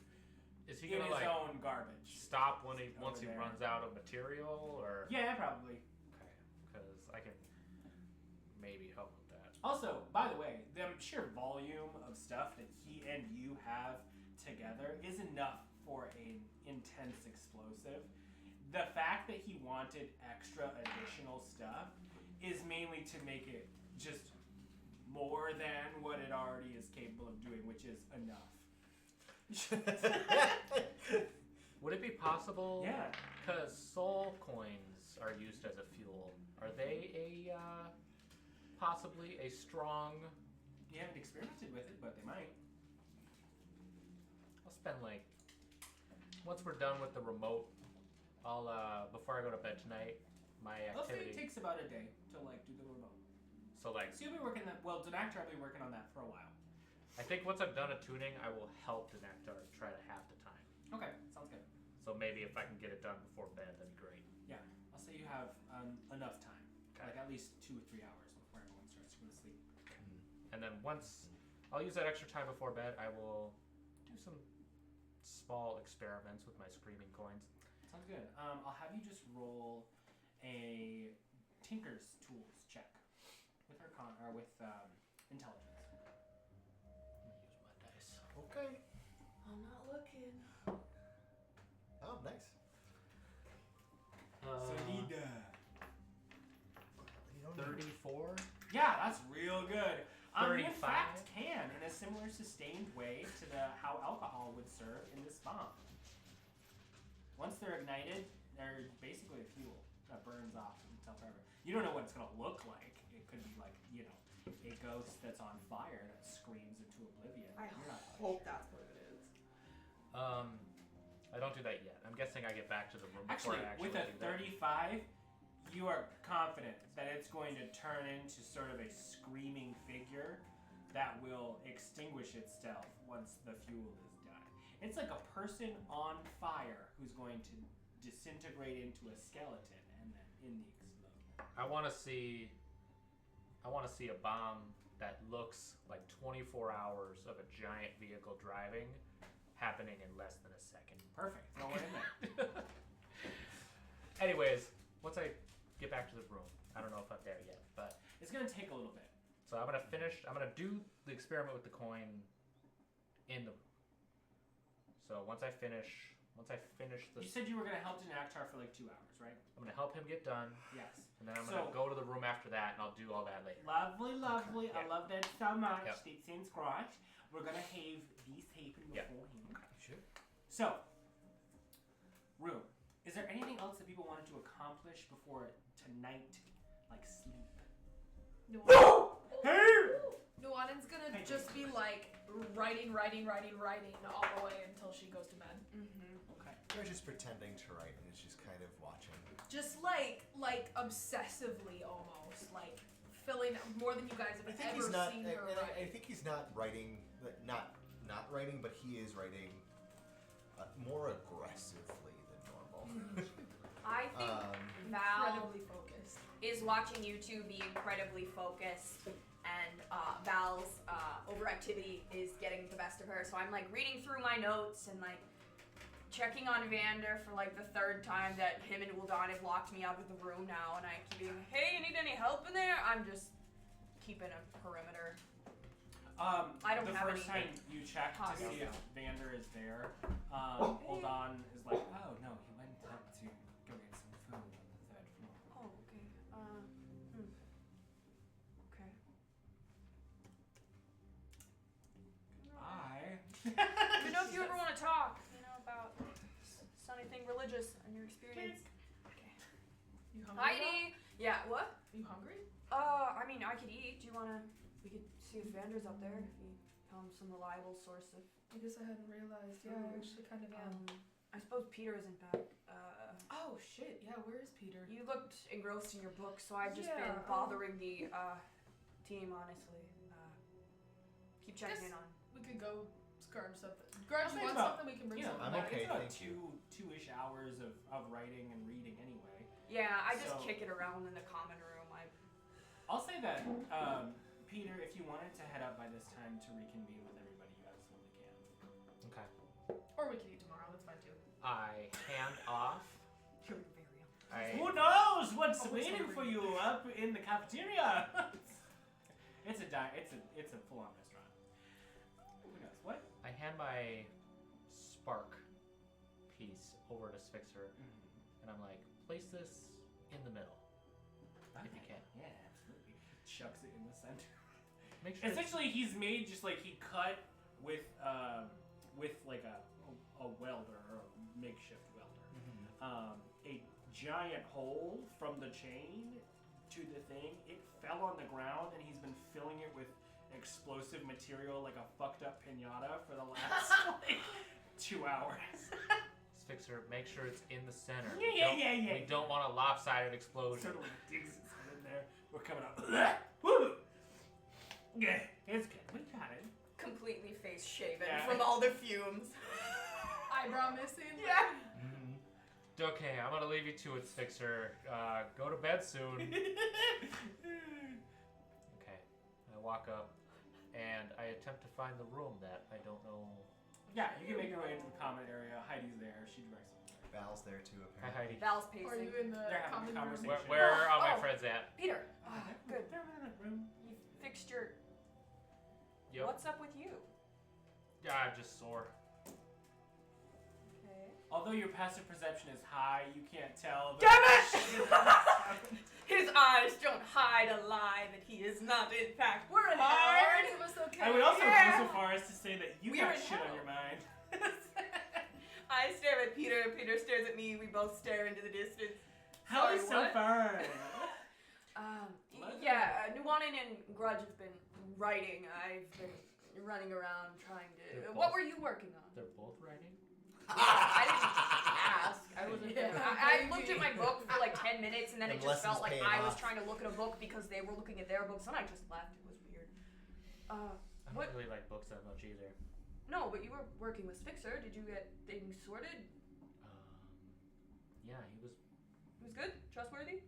Is he in gonna his like own garbage. stop when once he there. runs out of material, or Yeah, probably. okay? Because I can maybe help with that. Also, by the way, the sheer volume of stuff that he and you have together is enough for an intense explosive. The fact that he wanted extra additional stuff is mainly to make it just more than what it already is capable of doing, which is enough. Would it be possible? Yeah. Because soul coins are used as a fuel. Are they possibly a strong? You haven't experimented with it, but they might. I'll spend like once we're done with the remote. I'll before I go to bed tonight, my Let's say activity. it takes about a day to like do the remote. So like, So you'll be working that. Well, Dinaktar will be working on that for a while. I think once I'm done attuning, I will help Dinaktar try to half the time. Okay, sounds good. So maybe if I can get it done before bed, that'd be great. Yeah, I'll say you have enough time, Okay. like at least 2 or 3 hours before everyone starts to go to sleep. And then once I'll use that extra time before bed, I will do some small experiments with my screaming coins. Sounds good. I'll have you just roll a Tinker's Tools check with her intelligence. I'm gonna use my dice. Okay. I'm not looking. Oh, nice. Solida. 34. Yeah, that's real good. You in 35. fact can, in a similar sustained way to how alcohol would serve in this bomb. Once they're ignited, they're basically a fuel that burns off until forever. You don't know what it's going to look like. It could be like, a ghost that's on fire that screams into oblivion. I You're not quite hope sure. that's what it is. I don't do that yet. I'm guessing I get back to the room before Actually, I actually with a do that. 35, you are confident that it's going to turn into sort of a screaming figure that will extinguish itself once the fuel is done. It's like a person on fire who's going to disintegrate into a skeleton and then in the explode. I want to see a bomb that looks like 24 hours of a giant vehicle driving happening in less than a second. Perfect. Throw it in there. Anyways, once I get back to the room, I don't know if I'm there yet, but It's going to take a little bit. so I'm gonna do the experiment with the coin in the room. So once I finish the, You said you were going to help Dinaktar for like 2 hours, right? I'm gonna help him get done, Yes. and then I'm gonna So- go to the room after that, and I'll do all that later. Lovely, lovely. I Yeah. love that so much. Yep. It's in Grudj. We're going to have these happen Yep. beforehand. Sure. So, room. Is there anything else that people wanted to accomplish before tonight, like sleep? Nuanen's gonna Thank just be like writing all the way until she goes to bed. Mm-hmm. Okay. They're just pretending to write and it's just kind of watching. Just like obsessively almost, like filling more than you guys I have think ever he's not. seen her I write. think he's not writing. Not writing, but he is writing more aggressively than normal. I think Val Incredibly focused. is watching you two be incredibly focused, and Val's overactivity is getting the best of her. So I'm like reading through my notes and like checking on Vander for like the third time that him and Uldan have locked me out of the room now, and I keep being, hey, you need any help in there? I'm just keeping a perimeter. I don't the have first any time you check to Obvious. see if Vander is there, Uldan is like, oh no, he went up to go get some food on the 3rd floor. Oh, okay. Okay. Hi. Let me know if you ever want to talk, about anything religious and your experience. Okay. You hungry? Heidi! Yeah, what? You hungry? I mean, I could eat. Do you want to... We could see if Vander's up there. If you tell him some reliable source of... I guess I hadn't realized. Yeah, I actually kind of am. I suppose Peter isn't back. Oh shit! Yeah, where is Peter? You looked engrossed in your book, so I've just Yeah, been bothering the team, honestly. Keep checking in on. We could go grab something. Grudge, you Think want about- something? We can bring You know, something. I'm back. okay, it's about thank two-ish hours of writing and reading anyway. Yeah, I just So- kick it around in the common room. I'll say that, Peter, if you wanted to head up by this time to reconvene with everybody, you absolutely can. Okay. Or we can eat tomorrow. That's fine too. I hand off. You're very Who knows what's Always waiting hungry. for you up in the cafeteria? It's a full-on restaurant. Who knows what? I hand my spark piece over to Sphinxer, and I'm like, place this in the middle, if you can. Yeah, absolutely. Chucks it in the center. Make sure. it's- Essentially, he's made just like he cut with like a welder or a makeshift welder, a giant hole from the chain to the thing. It fell on the ground, and he's been filling it with explosive material like a fucked up pinata for the last like 2 hours. Sphinxer, make sure it's in the center. Yeah. We don't want a lopsided explosion. Sort of like digs his head in there. We're coming up. Woo! Yeah, it's good. We got it. completely face shaven Yeah. from all the fumes. Eyebrow missing. Yeah. Okay, I'm gonna leave you to it, Sphinxer. Go to bed soon. Okay, I walk up and I attempt to find the room that I don't know Yeah, you can make your way into the common area. Heidi's there. She directs you there. Val's there too, Hi, apparently. Heidi. Val's Or are pacing. you in the They're having a common room? conversation. Where are all my Oh. friends at? Peter, Good. good. They're in that room. You fixed your. Yep. What's up with you? Yeah, I'm just sore. Okay. Although your passive perception is high, you can't tell. Damn it! His eyes don't hide a lie that he is not in fact. We're in hard. hell. Is this okay? I would also Yeah. go so far as to say that you We're got in shit on hell. your mind. I stare at Peter. Peter stares at me. We both stare into the distance. Hell Sorry, is so what? fun. Nuanen and Grudj have been writing. I've been running around trying to. They're What both- were you working on? They're both writing? I didn't ask. I wasn't. Yeah. I looked at my book for like 10 minutes, and then it Unless just felt it's like paying I was off. trying to look at a book because they were looking at their books, and I just left. It was weird. I What? don't really like books that much either. No, but you were working with Fixer. Did you get things sorted? Yeah, he was. It was good, trustworthy,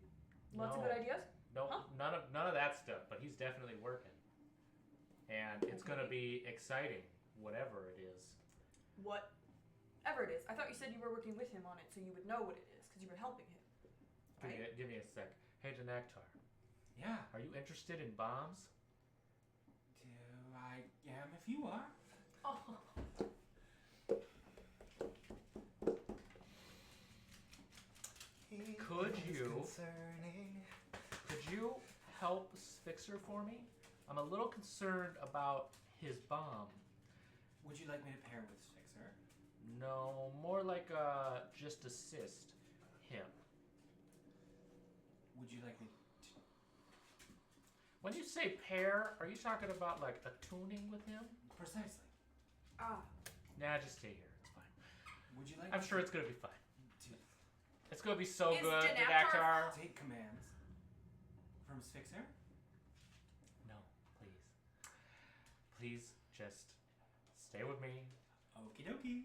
lots of No. good ideas. No, Huh? none of that stuff. But he's definitely working, and it's gonna Okay. be exciting, whatever it is. Whatever it is. I thought you said you were working with him on it, so you would know what it is because you were helping him. Right? Give me a sec. Hey, Denaktar, Yeah. are you interested in bombs? I am if you are. Oh. Could you? Concerning. Could you help Fixer for me? I'm a little concerned about his bomb. Would you like me to pair with Fixer? No, more like just assist him. Would you like me When you say pair, are you talking about like attuning with him? precisely? Ah. Nah, just stay here. It's fine. Would you like I'm me sure it's gonna be fine. to It's gonna be so Is good, Denaktar- Denaktar. take commands from Fixer? No, please. Please just stay with me. Okie dokie.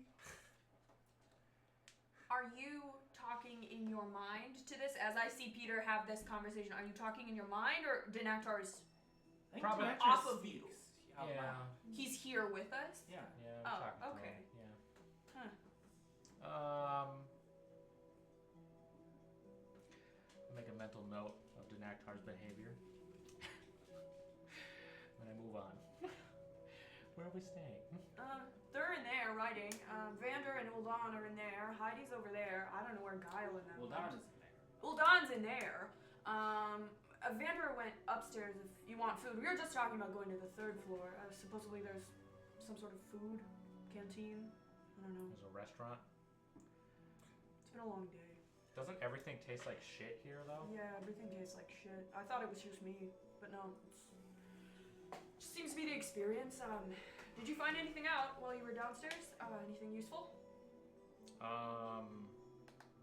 Are you talking in your mind to this? As I see Peter have this conversation, are you talking in your mind, or Denaktar is I think Probably Director off of speaks you. out Yeah, loud. he's here with us? Yeah. yeah. I'm Oh, talking okay. To him. Huh. Yeah. Make a mental note of Denaktar's behavior. Then I move on. Where are we staying? They're in there writing. Vander and Uldan are in there. Heidi's over there. I don't know where Guile and them Well, went. Don is in there. Uldan's in there. Vander went upstairs if you want food. We were just talking about going to the third floor. Supposedly there's some sort of food canteen. I don't know. There's a restaurant. It's been a long day. Doesn't everything taste like shit here, though? Yeah, everything tastes like shit. I thought it was just me, but no. Just seems to be the experience. Did you find anything out while you were downstairs? Anything useful?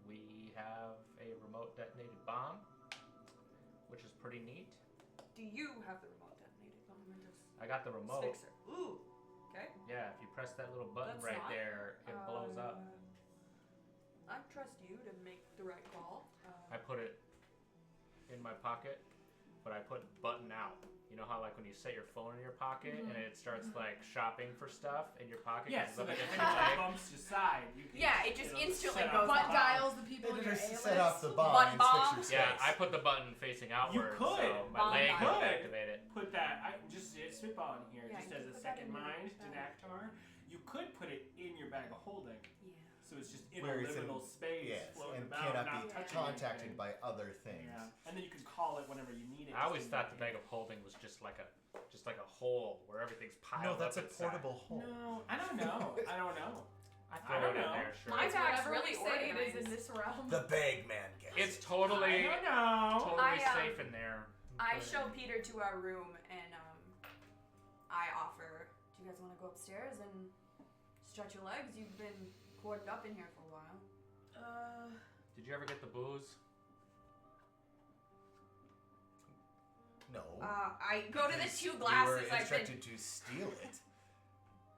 We have a remote detonated bomb, which is pretty neat. Do you have the remote detonated bomb, or does I got the remote. Fixer? Ooh. Okay. Yeah, if you press that little button That's right not- there, it blows up. I trust you to make the right call. I put it in my pocket, but I put button out. You know how like when you set your phone in your pocket and it starts like shopping for stuff in your pocket? 'cause Yes, it's so up that against if your anything leg. bumps your side, you can Yeah, it just it'll instantly set goes off Butt the bomb. dials the people in It your just A-list. set off the bomb Button in bomb? Fixer's Yeah, face. I put the button facing outward, could. so my Bomb leg dial. would Could. activate it. Put that, I just spitballing here, Yeah, just you as can a put that second in your mind, bag. Denaktar. You could put it in your bag of holding, Yeah. so it's just in Where a it's in- liminal space, Yes, floating and about, cannot not be touching contacted anything. by other things. Yeah, and then you can call it whenever you need it. I always just thought the in bag of holding was just like a hole where everything's piled No, up that's a inside. portable hole. No, I don't know. I don't know. I I throw don't it in know. there, sure. My It's bag's whatever really we say it is organized. in this realm. The bag man gets It's it. totally, I don't know. totally I, safe in there. I Put it show in. Peter to our room and I offer, do you guys want to go upstairs and stretch your legs? You've been corded up in here for a while. Did you ever get the booze? No. I go to the because two You glasses were I've been. instructed to steal it.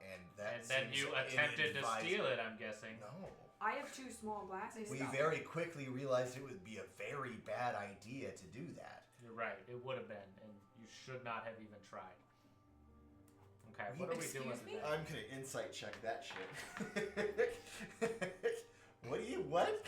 And that And then seems you attempted to inadvisable. steal it, I'm guessing. No. I have two small glasses. We though. very quickly realized it would be a very bad idea to do that. You're right, it would have been, and you should not have even tried. Okay, what are we doing Excuse me? today? I'm gonna insight check that shit. What?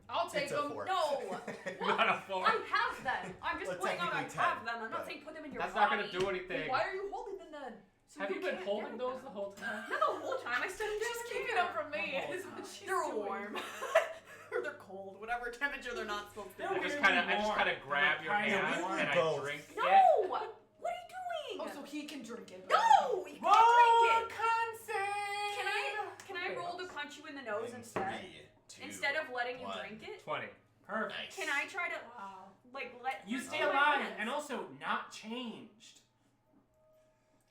I'll take It's a them. 4. No! Not a 4. I have them. I'm just Well, pointing out I technically have 10, them. I'm not but- saying put them in your That's not body. gonna do anything. Why are you holding them then? So Have you been can't holding get those them. the whole time? Not the whole time. I stood them Just just keeping them from me. The whole Is what time. she's They're doing. warm. Or they're cold. Whatever temperature they're not supposed to They're be. I just kind of grab your Kinda hand warm. and I Both. drink No! it. What are you doing? Oh, so he can drink it. but- No! You can't drink it. Can I Okay. roll to punch you in the nose In instead? 3, 2, Instead of letting you 1. drink it? 20. Perfect. Nice. Can I try to Wow. let You let stay go of my alive hands? and also not changed.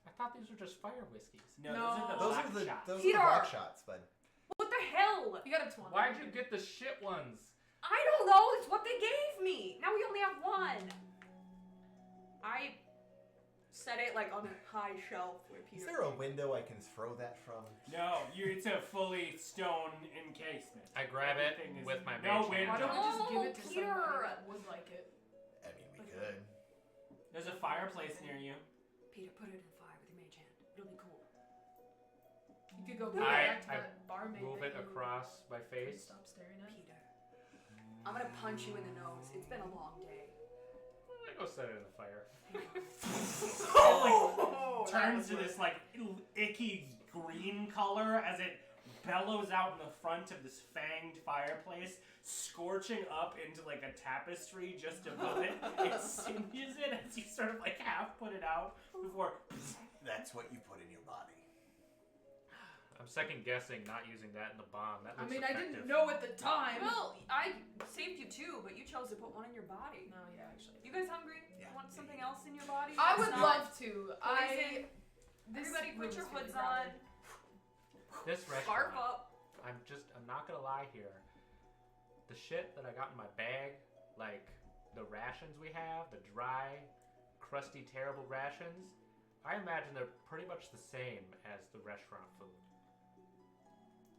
I thought these were just fire whiskeys. No, No. those are the Those black are the shots. those are Peter! the black shots, bud. What the hell? You got a 20. Why'd you get the shit ones? I don't know. It's what they gave me. Now we only have one. I set it like on a high shelf where Peter. Is there a window I can throw that from? No, it's a fully stone encasement. I grab it Everything is- with my no mage wind. Why hand. don't we just give it to Peter! somebody that would like it? I mean, we could. There's a fireplace near you. Peter, put it in the fire with your mage hand. It'll be cool. You could go I- back to I that barmaid. Move that it you across my couldn't face. Stop staring at. Peter, I'm gonna punch you in the nose. It's been a long day. I go set it in the fire. Oh, Turns to this like icky green color as it bellows out in the front of this fanged fireplace, scorching up into like a tapestry just above it. It singes it as you sort of like half put it out before. That's what you put in your body. I'm second guessing not using that in the bomb. That I looks mean, I effective. didn't know at the time. Well, I saved you too, but you chose to put one in your body. No, yeah, actually. You guys hungry? Yeah. Want something else in your body? I It's would not love to. poison. This Everybody put room your is really hoods on. crowded. This Scarf restaurant. up. I'm not gonna lie here. The shit that I got in my bag, like the rations we have, the dry, crusty, terrible rations, I imagine they're pretty much the same as the restaurant food.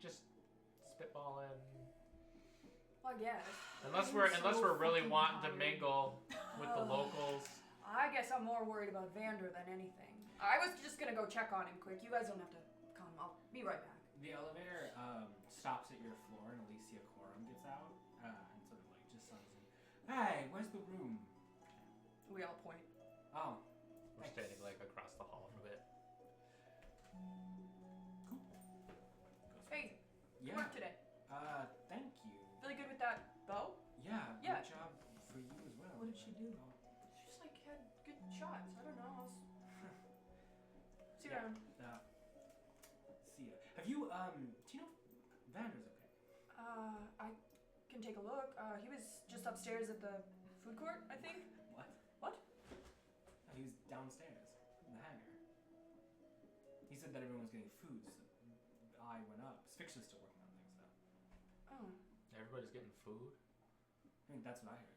Just spitballing. Well, I guess. Unless I'm we're so really fucking wanting to tired. mingle with the locals. I guess I'm more worried about Vander than anything. I was just gonna go check on him quick. You guys don't have to come. I'll be right back. The elevator stops at your floor and Alicia Coram gets out and sort of like just suns in. Hey, where's the room? We all point. Oh, We're standing like across the hall from it. Hey, good yeah. work today. Thank you. Really good with that bow. Yeah, Yeah. good job for you as well. What did she do? She just like had good shots. I don't know. See you Yeah. around. See ya. Have you do you know Vander's okay? I can take a look. He was just upstairs at the food court, I think. What? What? He was downstairs in the hangar. He said that everyone was getting food, so I went up. Sphyx's still working on things though. Oh. Everybody's getting food. I mean that's what I heard.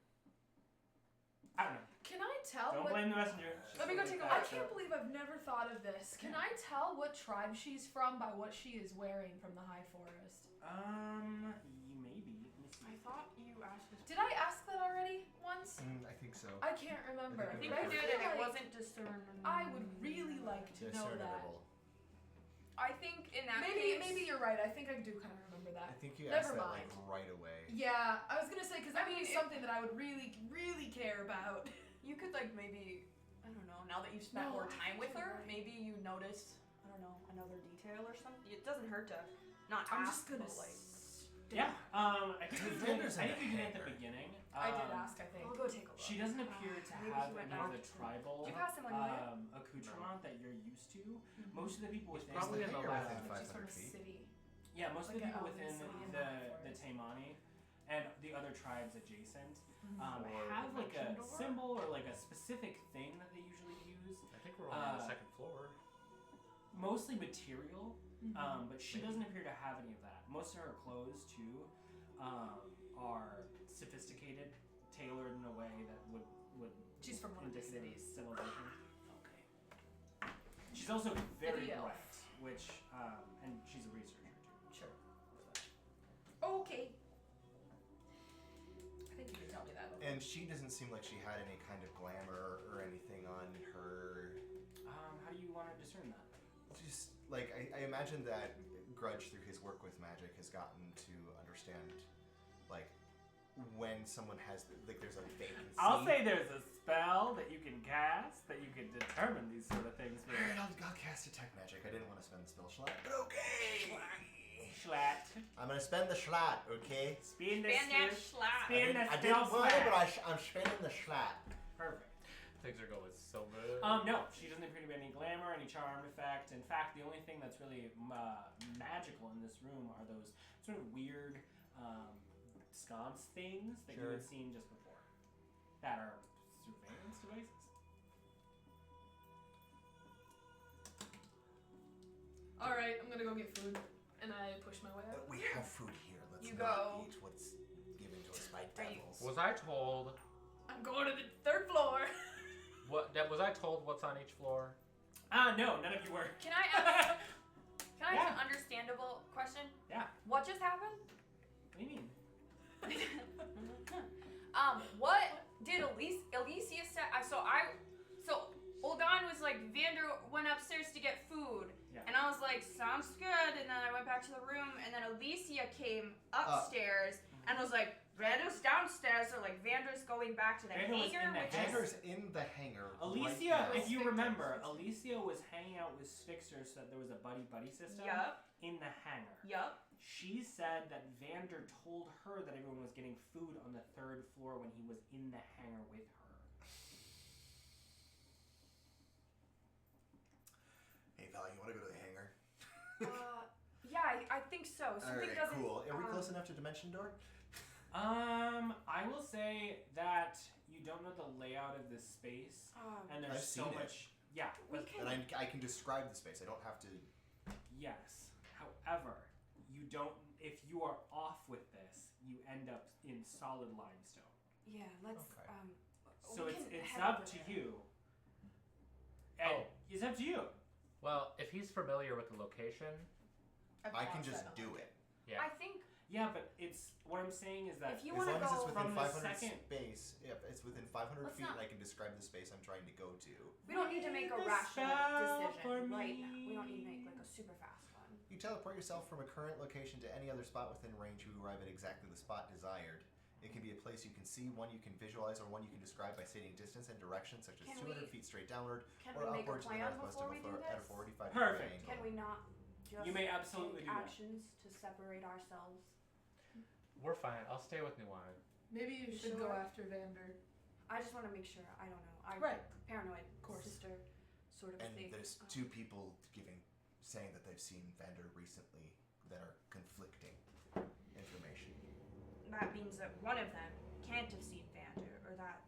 I don't know. Can I tell Don't what? blame the messenger. Let me go take a I look. can't believe I've never thought of this. Can I tell what tribe she's from by what she is wearing from the High Forest? Maybe. Let me see. I thought you asked us. Did I ask that already once? I think so. I can't remember. I I think think but you I did, feel and it like wasn't discernment. I would really like to know that. Discernible. I think in that Maybe case. maybe you're right. I think I do kind of remember I that. think you Never asked that like mind. right away. Yeah, I was gonna say because that I mean, would be it- something that I would really care about. You could like maybe, I don't know, now that you've spent No, more I time think with you're her, right. maybe you noticed, I don't know, another detail or something. It doesn't hurt to not I'm ask, just gonna but, like, Yeah. I think we did. Vander's I in think the we did at the hangar. beginning. I did ask. I think. I'll go take a look. She doesn't appear to Maybe have he went any of out. the tribal Did you pass him on your way? accoutrement that you're used to. Most of the people within probably in the hangar lab. within She's from a 500 feet. city. yeah, most of the like people out in the within city in the the the forest. Tamani and the other tribes adjacent Or have like a dimension door? symbol or like a specific thing that they usually use. I think we're only on the Uh, second floor. Mostly material, Mm-hmm. but she doesn't appear to have any of that. Most of her clothes too are sophisticated, tailored in a way that would She's from one of the indicative cities. civilization. Okay. She's also very City elf. bright, which and she's a researcher too. Sure. So. Okay. I think you can tell me that. And she doesn't seem like she had any kind of glamour or anything on her How do you want to discern that? Just like I imagine that Grudj, through his work with magic, has gotten to understand like when someone has like there's a vacancy. I'll say there's a spell that you can cast that you can determine these sort of things with. Alright, I'll cast detect magic. I didn't want to spend the spell schlatt, but okay. Schlatt. I'm gonna spend the schlatt, okay? Spin Spin that schlatt. Spin that I didn't spell want it, schlatt. but I'm spending the schlatt. Perfect. Things are going so good. No, she doesn't appear to be any glamour, any charm effect. In fact, the only thing that's really magical in this room are those sort of weird sconce things that you had seen just before. That are surveillance devices. Alright, I'm gonna go get food. And I push my way out. We have food here. Let's You not go. eat what's given to us by Are you- devils. Was I told I'm going to the 3rd floor. was I told what's on each floor? No, none of you were. Can I ask Yeah. an understandable question? Yeah. What just happened? What do you mean? What did Alicia say? So Olgan was like, Vander went upstairs to get food. Yeah. And I was like, sounds good. And then I went back to the room, and then Alicia came upstairs and was like, Vander's downstairs, or like Vander's going back to the Vander was hangar, in the which hangar. is Vander's in the hangar. Alicia, right now. if you remember, Alicia was hanging out with Spixter so that there was a buddy-buddy system in the hangar. Yup. She said that Vander told her that everyone was getting food on the 3rd floor when he was in the hangar with her. Hey, Val, you want to go to the hangar? Yeah, I think so. Something Alright, doesn't. cool. Are we close enough to Dimension Door? I will say that you don't know the layout of this space, and there's I've so seen it. much. Yeah, We but can. And I can describe the space. I don't have to. yes. However, you don't. If you are off with this, you end up in solid limestone. Yeah, let's. Okay. So we it's can it's head up over to there. you. And it's up to you. Well, if he's familiar with the location, I can just do it. yeah. I think Yeah, but it's what I'm saying is that if you As want to long as it's go, within from the 500 second- space, if it's within 500 Let's feet, not- and I can describe the space I'm trying to go to. we don't need to make a Read the rational spell for decision right now. We don't me. need to make like a super fast one. You teleport yourself from a current location to any other spot within range. You arrive at exactly the spot desired. It can be a place you can see, one you can visualize, or one you can describe by stating distance and direction, such as Can 200 we- feet straight downward, Can or we make a upward to the plan northwest before of we do at a this? 45 Perfect. degree angle. Can we not just You may absolutely take do that. actions to separate ourselves? We're fine. I'll stay with Nuanen. Maybe you should go Sure. after Vander. I just want to make sure. I don't know. I Right. paranoid course. sister sort of And thing. there's two people saying that they've seen Vander recently that are conflicting information. That means that one of them can't have seen Vander, or that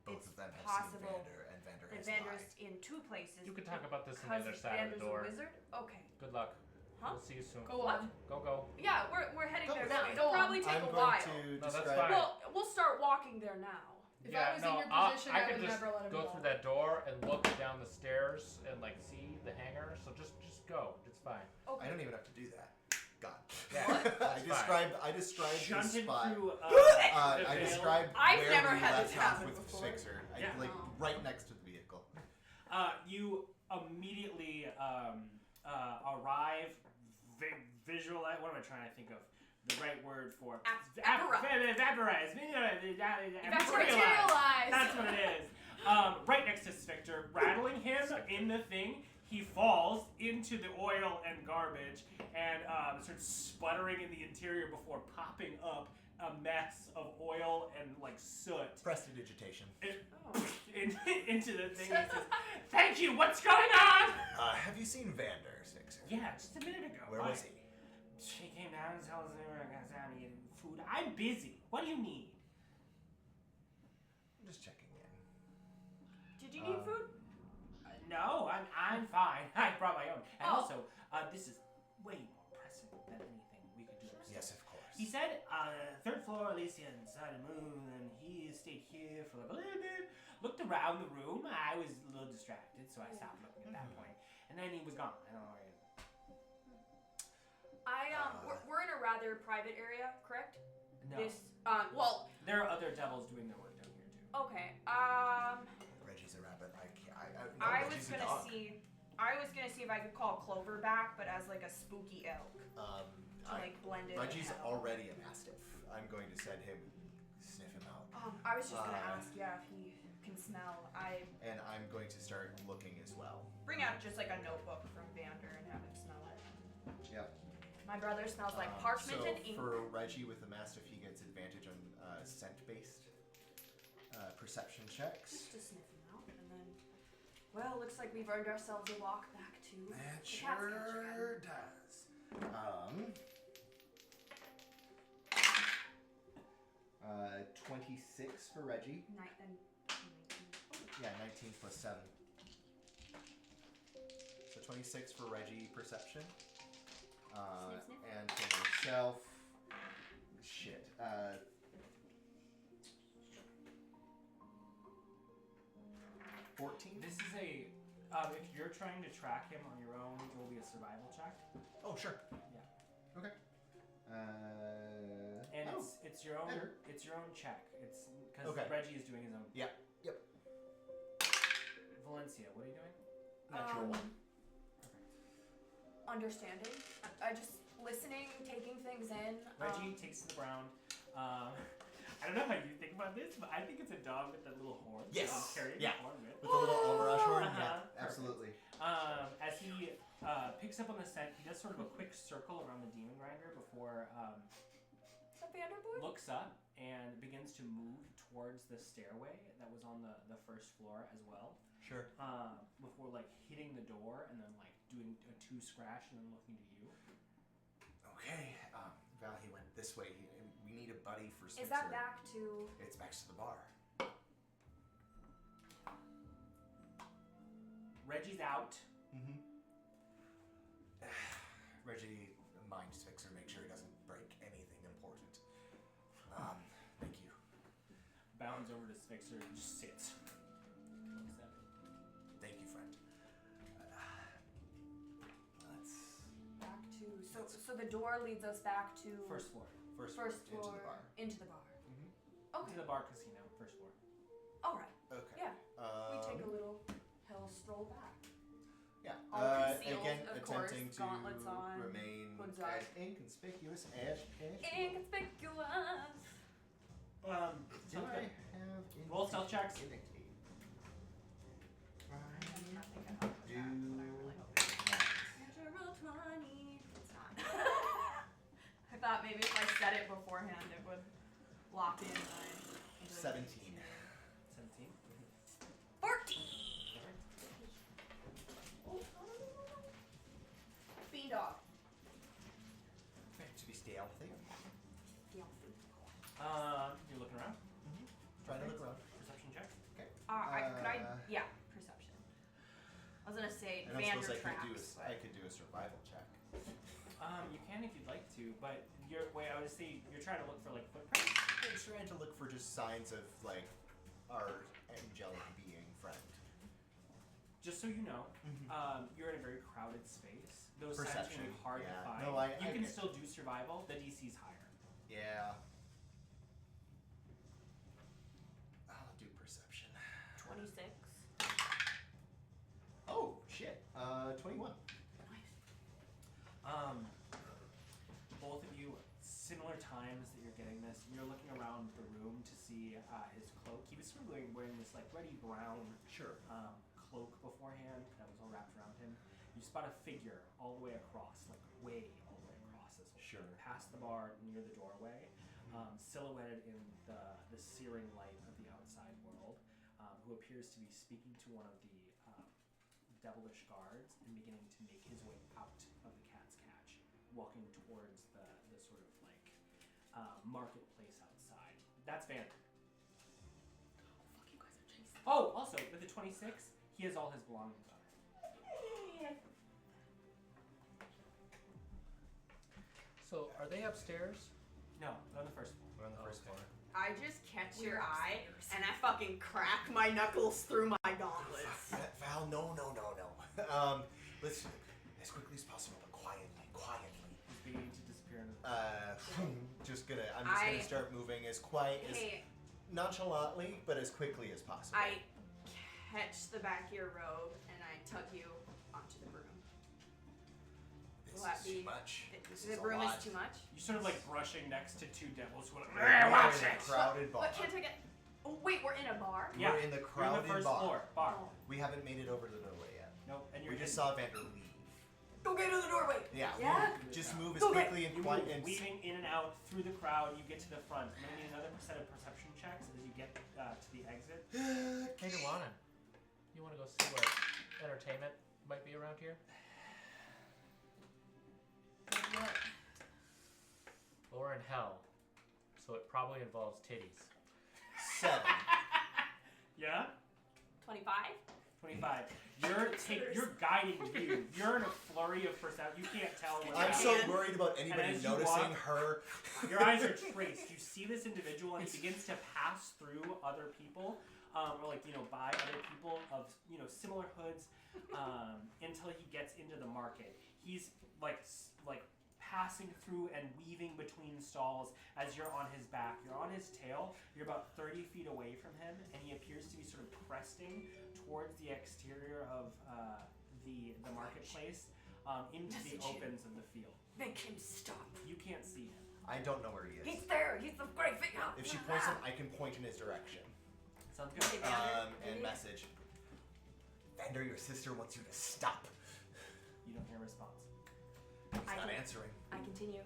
Both it's of them have possible seen Vander, and Vander that has Vander's lied. in two places. You can talk about this on the because other side Vander's of the door. a wizard. Okay. Good luck. Huh? We'll see you soon. Go What? on. Go. Yeah, we're heading Go there with now. me. It'll probably take I'm a going while. to No, that's describe. fine. Well, we'll start walking there now. If yeah, I was no, in your position, I I could would just never let him go through that door and look down the stairs and like see the hangar. So just go. It's fine. I don't even have to do that. God. Yeah, I described the Shunted spot. through. I the veil. described I've where never we had left this off happen with before. Fixer. Yeah. Right next to the vehicle. You immediately arrive. Visualize. What am I trying to think of? The right word for Vaporize. Materialize. That's what it is. Right next to Spectre, rattling him in the thing. He falls into the oil and garbage and starts sputtering in the interior before popping up a mess of oil and like soot Prestidigitation. into the thing. He says, "Thank you. What's going on?" Have you seen Vander, Fixer? Yeah, just a minute ago. Where was he? She came down and told us they were going to get food. I'm busy. What do you need? I'm just checking in. Did you need food? No, I'm fine. I brought my own. And Oh. also, this is way more pressing than anything we could do. Yes, of course. He said, 3rd floor, Alicia and Sun and Moon, and he stayed here for like a little bit, looked around the room. I was a little distracted, so I stopped looking at that point. And then he was gone. I don't know where he is. We're in a rather private area, correct? No. Well, There are other devils doing their work down here, too. okay. Reggie's a rabbit. I was Reggie's a gonna dog. see. I was gonna see if I could call Clover back, but as like a spooky elk to like blend in. Reggie's with him. already a mastiff. I'm going to send him, sniff him out. I was just gonna Uh, ask, yeah, if he can smell. I And I'm going to start looking as well. bring out just like a notebook from Vander and have him smell it. Yep. My brother smells like parchment so and ink. for Reggie with the mastiff, he gets advantage on scent-based perception checks. Just to sniff him out, and then, well, looks like we've earned ourselves a walk back to That the cat's sure does. 26 for Reggie. 19. Yeah, 19 plus 7. So 26 for Reggie perception. Sniff, sniff. And for myself, shit. 14? This is a. If you're trying to track him on your own, it will be a survival check. Oh, sure. Yeah. Okay. And oh. it's your own. Better. It's your own check. It's because Okay. Reggie is doing his own. Yep. Yep. Valencya, what are you doing? Natural one. Understanding. I just listening, taking things in. Reggie takes to the ground. I don't know how you think about this, but I think it's a dog with that little horn. Yes. That he's carrying Yeah. the horn with. With the little Almirash horn? Uh-huh. Yeah, Perfect. absolutely. As he picks up on the scent, he does sort of a quick circle around the demon grinder before Is that Vander boy? looks up and begins to move towards the stairway that was on the first floor as well. Sure. Before like hitting the door and then like doing a 2 scratch and then looking to you. Okay. Val, he went this way. We need a buddy for Spitzer. Is that back to? It's back to the bar. Reggie's out. Mm-hmm. Reggie, mind Spitzer, make sure he doesn't break anything important. Thank you. Bounds over to Spixer and just sits. Thank you, friend. Let's... Back to. So the door leads us back to. First floor. First floor into the bar. Into the bar. Mm-hmm. Okay. To the bar casino. First floor. All right. Okay. Yeah. We take a little hill stroll back. Yeah. All concealed, again, of course, attempting to gauntlets on, remain hoods as up. inconspicuous as possible. Inconspicuous. Do Sounds I good. have Roll stealth checks. indicate? I'm not thinking about Do that, but I really hope it is. Natural 20. It's not. I thought maybe if I said it beforehand, it would lock in my. 17. 17. 14. Bean dog. To be stealthy. You're looking around. Trying to look around. Perception check. Okay. Could I? Yeah, perception. I was gonna say I don't suppose Vander I tracks. I could do a survival check. You can if you'd like to, but I would say you're trying to look for like footprints. I'm trying to look for just signs of like our angelic being friend. Just so you know, you're in a very crowded space. Those signs Perception, can be hard yeah. to find. No, you I can get- still do survival. The DC's higher. Yeah. I'll do perception. 26. Oh shit. 21. Both of you, similar times that you're getting this. You're looking around the room to see his cloak. He was sort of wearing this like reddy brown Sure. cloak beforehand that was all wrapped around him. You spot a figure all the way across, like way all the way across this whole Sure. thing, past the bar near the doorway, silhouetted in the searing light of the outside world, who appears to be speaking to one of the devilish guards and beginning to make his way out of the cat's catch, walking towards the sort of like marketplace outside. That's Van. Fuck, you guys are chasing. Oh, also with the 26, he has all his belongings on him. So, are they upstairs? No, they're on the first floor. We're on the first Okay. floor. I just catch We're your eye upstairs. and I fucking crack my knuckles through my gauntlets. Val, no. Let's as quickly as possible, but quietly. He's beginning to disappear into the I'm just gonna start moving as quiet as Hey, nonchalantly, but as quickly as possible. I catch the back of your robe and I tug you onto the broom. This Will that is be- too much. This The is a broom lot. is too much? You sort of like brushing next to two devils who are We're like, watch in a it. crowded bar. But can't I get... Oh, wait, we're in a bar? Yeah, We're in the You're on crowded the first bar. floor, bar. Oh. We haven't made it over to the doorway yet. Nope, and you're We just in- saw Vander leave. Go get to the doorway! Yeah. Yeah? Just move as Go get- quickly and You quiet move, and weaving in and out through the crowd. You get to the front. I'm gonna need another set of perception checks as you get to the exit. Hey, Nuanen, you want to go see what entertainment might be around here? What? Well, we're in hell, so it probably involves titties. 7. Yeah. 25? 25. You're guiding you. You're in a flurry of perception. You can't tell. What I'm so Man. worried about anybody as you noticing walk- her. Your eyes are traced. You see this individual, and he begins to pass through other people, or like by other people of similar hoods, until he gets into the market. He's like passing through and weaving between stalls as you're on his back. You're on his tail. You're about 30 feet away from him, and he appears to be sort of cresting towards the exterior of the marketplace, into the opens of the field. Make him stop. You can't see him. I don't know where he is. He's there. He's the great figure. If she points him, I can point in his direction. Sounds good. Okay, Vander, And you- message. Vander, your sister wants you to stop. You don't hear a response. He's I not can- answering. I continue.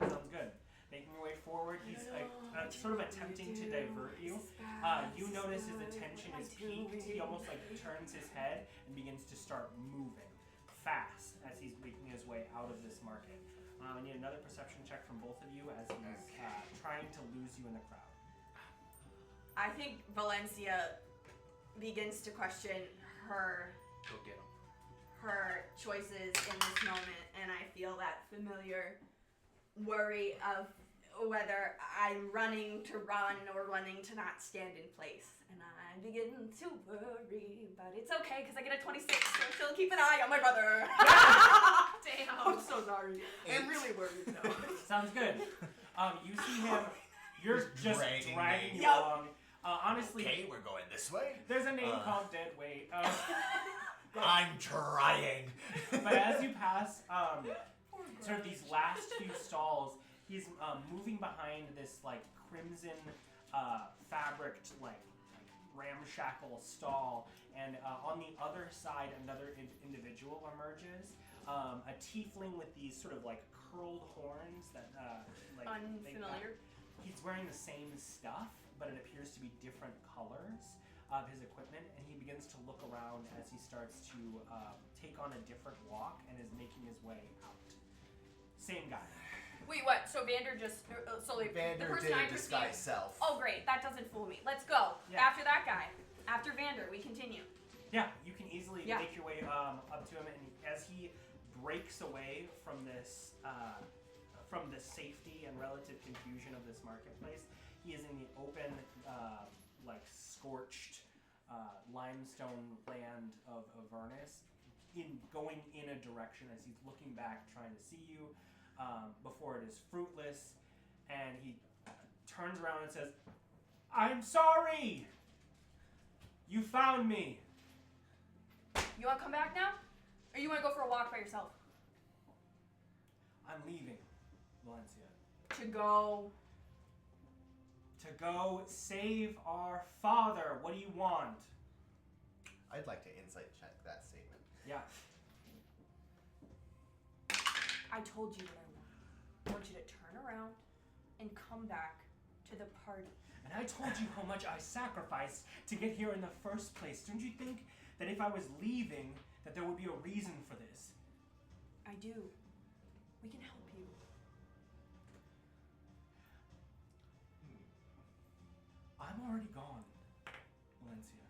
Sounds good. Making your way forward, he's sort of attempting to divert you. You notice his attention is peaked. He almost turns his head and begins to start moving fast as he's making his way out of this market. I need another perception check from both of you as he's trying to lose you in the crowd. I think Valenccya begins to question her Go get him. choices in this moment, and I feel that familiar worry of whether I'm running to run or running to not stand in place. And I begin to worry, but it's okay because I get a 26, so she'll keep an eye on my brother. Damn. I'm so sorry. I'm really worried now. Sounds good. You see him. You're just Dragging dragging me. you Yup. along. Honestly, Okay, we're going this way. there's a name called Dead Weight. I'm trying. But as you pass, sort of these last few stalls, he's moving behind this crimson fabricked ramshackle stall, and on the other side another individual emerges, a tiefling with these sort of curled horns that Unfamiliar. He's wearing the same stuff, but it appears to be different colors of his equipment, and he begins to look around as he starts to take on a different walk and is making his way out. Same guy. Wait, what? So Vander just the Vander person did I a disguise perceive. self. Oh, great! That doesn't fool me. Let's go. Yeah. After that guy, after Vander, we continue. Yeah, you can easily Yeah. make your way up to him, and as he breaks away from this, from the safety and relative confusion of this marketplace, he is in the open, scorched limestone land of Avernus, going in a direction as he's looking back, trying to see you, before it is fruitless, and he turns around and says, "I'm sorry! You found me!" You want to come back now, or you want to go for a walk by yourself? I'm leaving, Valenccya. To go. To go save our father. What do you want? I'd like to insight check that statement. Yeah. I told you what I want. I want you to turn around and come back to the party. And I told you how much I sacrificed to get here in the first place. Don't you think that if I was leaving, that there would be a reason for this? I do. We can help you. I'm already gone, Valenccya.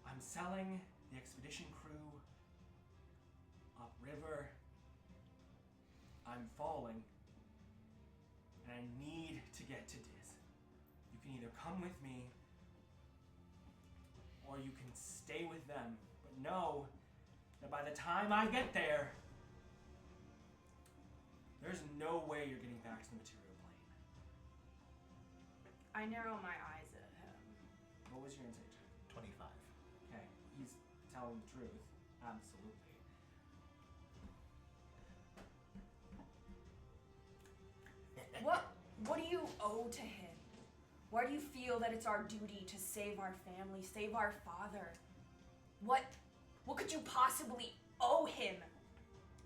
I'm selling the expedition crew upriver. I'm falling. And I need to get to Diz. You can either come with me, or you can stay with them. But know that by the time I get there, there's no way you're getting back to the material plane. I narrow my eyes at him. What was your insight check? 25. Okay, he's telling the truth. Absolutely. What do you owe to him? Why do you feel that it's our duty to save our family, save our father? What could you possibly owe him?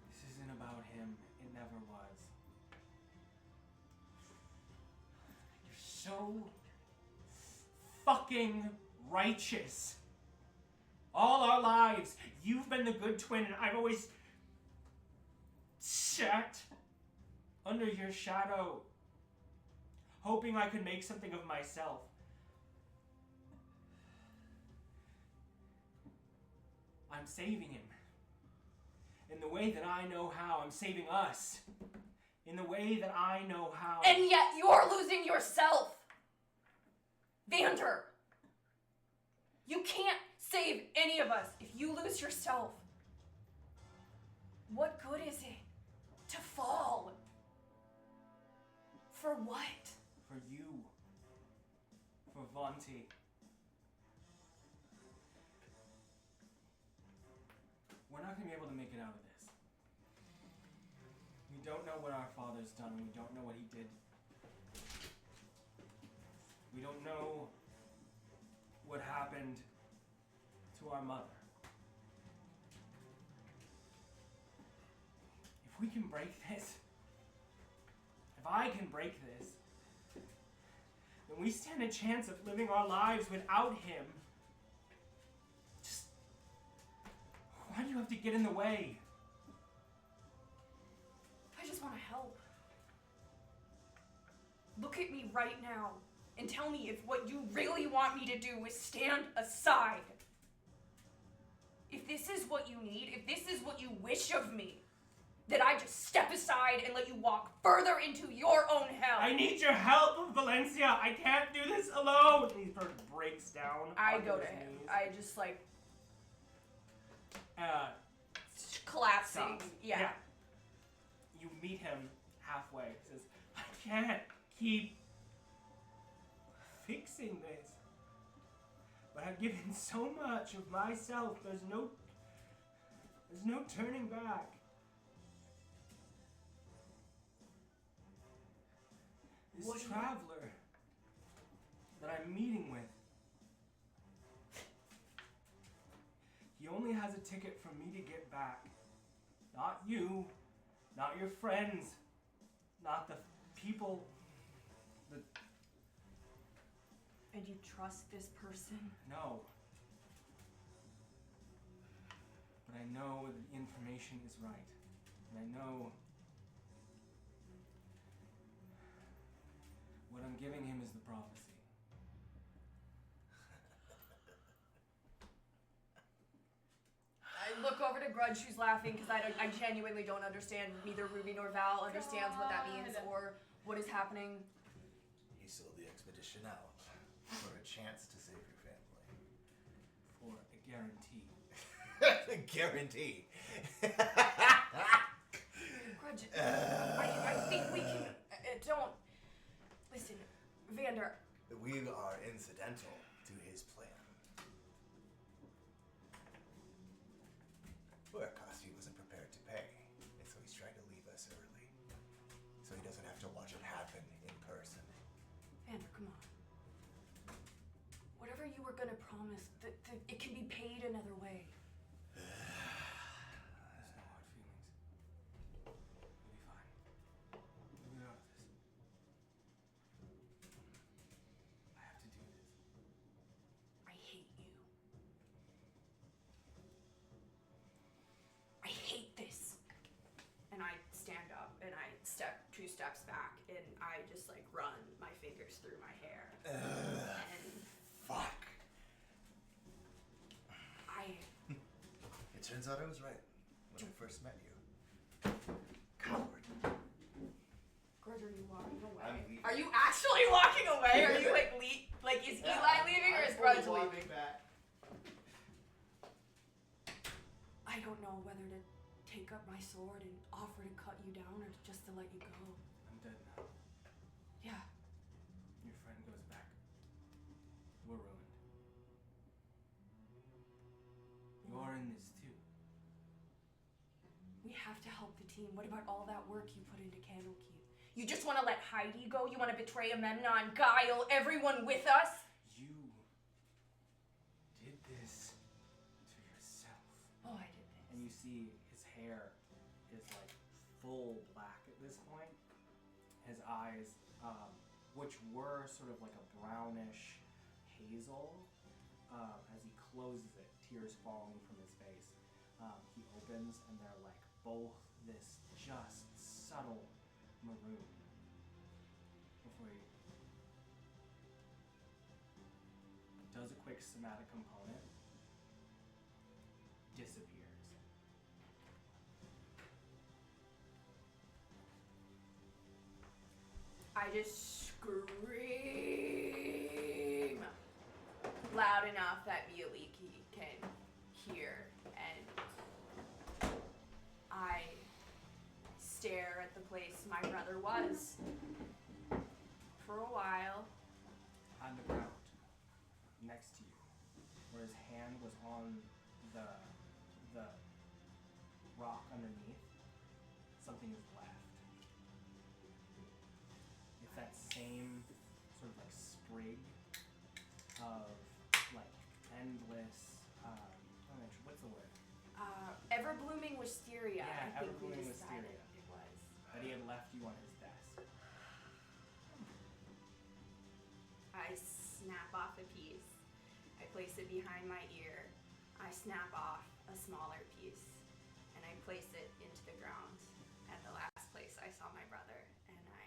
This isn't about him. It never was. You're so fucking righteous. All our lives, you've been the good twin, and I've always sat under your shadow, hoping I could make something of myself. I'm saving him. In the way that I know how. I'm saving us. In the way that I know how. And yet you're losing yourself! Vander! You can't save any of us if you lose yourself. What good is it to fall? For what? For you. For Valenccya. We're not going to be able to make it out of this. We don't know what our father's done, and we don't know what he did. We don't know what happened to our mother. If we can break this, if I can break this, then we stand a chance of living our lives without him. Just, why do you have to get in the way? I just want to help. Look at me right now and tell me if what you really want me to do is stand aside. If this is what you need, if this is what you wish of me, that I just step aside and let you walk further into your own hell. I need your help, Valenccya. I can't do this alone. And he sort of breaks down. I onto go to his him. knees. I just collapsing. Stops. Yeah. You meet him halfway. He says, I can't keep fixing this. But I've given so much of myself. There's no turning back. This traveler that I'm meeting with, he only has a ticket for me to get back. Not you, not your friends, not the people. And you trust this person? No. But I know that the information is right. And I know what I'm giving him is the prophecy. I look over to Grudj, who's laughing because I genuinely don't understand. Neither Ruby nor Val understands what that means or what is happening. He sold the expedition out for a chance to save your family. For a guarantee. A guarantee. Grudj, I think we can. Don't. Listen, Vander. We are incidental to his plan. For a cost he wasn't prepared to pay. And so he's trying to leave us early. So he doesn't have to watch it happen in person. Vander, come on. Whatever you were gonna promise, it can be paid another way. There's no hard feelings. We'll be fine. We'll get out of this. I have to do this. I hate you. I hate this. And I stand up and I step 2 steps back and I just like run my fingers through my hair. And Fuck. It turns out I was right when I first met you. Coward. Grudj, are you walking away? I'm leaving. Are you actually walking away? Are you like is Eli leaving or is Grudj leaving? Back. I don't know whether to take up my sword and offer to cut you down or just to let you go. I'm dead now. Yeah. Your friend goes back. We're ruined. have to help the team. What about all that work you put into Candlekeep? You just want to let Heidi go? You want to betray Amemnon, Guile, everyone with us? You did this to yourself. Oh, I did this. And you see his hair is like full black at this point. His eyes, which were sort of like a brownish hazel, as he closes it, tears falling from his face. He opens and they're like both this just subtle maroon. Before he does a quick somatic component, disappears. I just scream loud enough that Mialiki can hear, and I stare at the place my brother was for a while. On the ground, next to you, where his hand was on the rock underneath, something is left. It's that same sort of like sprig of like endless, what's the word? Ever-blooming wisteria. Yeah, I think we ever-blooming decided wisteria. it was. That he had left you on his desk. I snap off a piece. I place it behind my ear. I snap off a smaller piece, and I place it into the ground at the last place I saw my brother, and I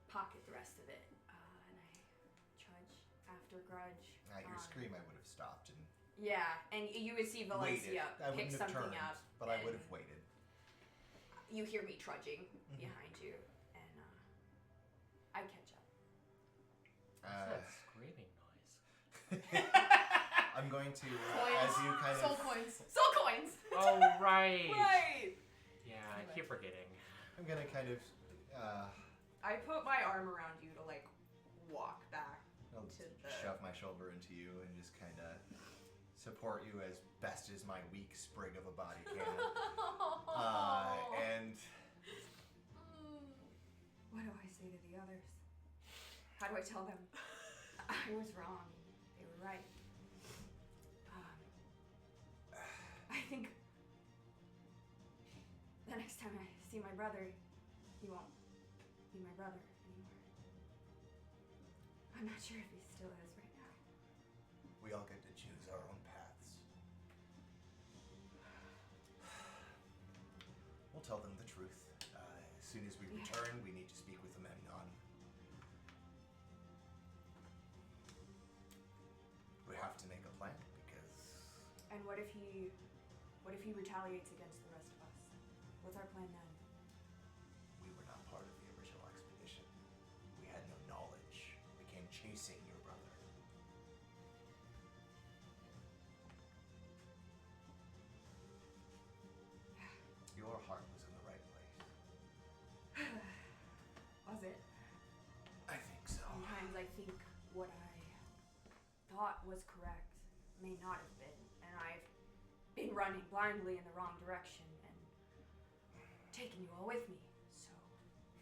pocket the rest of it, and I trudge after Grudj. At your scream, I would have stopped and Yeah, and you would see waited. Valenccya I pick wouldn't have something turned, up. but I and would have waited. You hear me trudging behind you, and I catch up. What's that screaming noise? I'm going to, Coins. as you kind Soul of, coins. Soul coins! Oh, right. Right! Yeah, I keep forgetting. I'm gonna kind of, I put my arm around you to, like, walk back I'll to the... shove my shoulder into you and just kind of support you as best as my weak sprig of a body can. And What do I say to the others? How do I tell them I was wrong? They were right. I think the next time I see my brother, he won't be my brother anymore. I'm not sure if he still is right now. we all get to choose our own paths. We'll tell them the truth. As soon as we return, we need to speak with Amemnon. We have to make a plan because And what if he retaliates against the rest of us? What's our plan then? we were not part of the original expedition. We had no knowledge. We came chasing your brother. Your heart was in the right place. Was it? I think so. Sometimes I think what I thought was correct may not have been, and I've been running blindly in the wrong direction and taking you all with me. So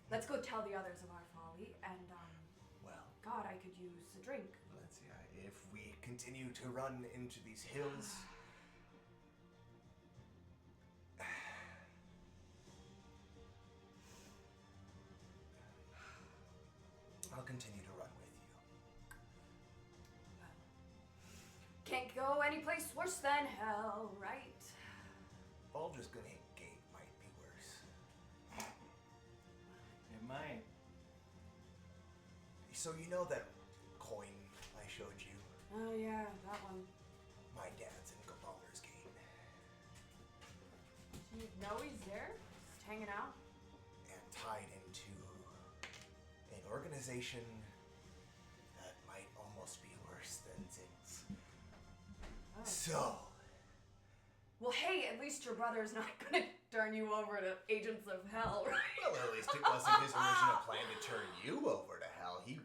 let's go tell the others of our folly, and Well, God, I could use a drink. Valencya, if we continue to run into these hills, I'll continue to run with you. Can't go any place worse than hell, right? Baldur's Gate might be worse. It might. So you know that coin I showed you? Oh yeah, that one. My dad's in Baldur's Gate. You know he's there? Just hanging out? And tied into an organization that might almost be worse than Zig's. Oh. So, Well, hey, at least your brother's not gonna turn you over to agents of hell, right? well, at least it wasn't his original plan to turn you over to hell. He,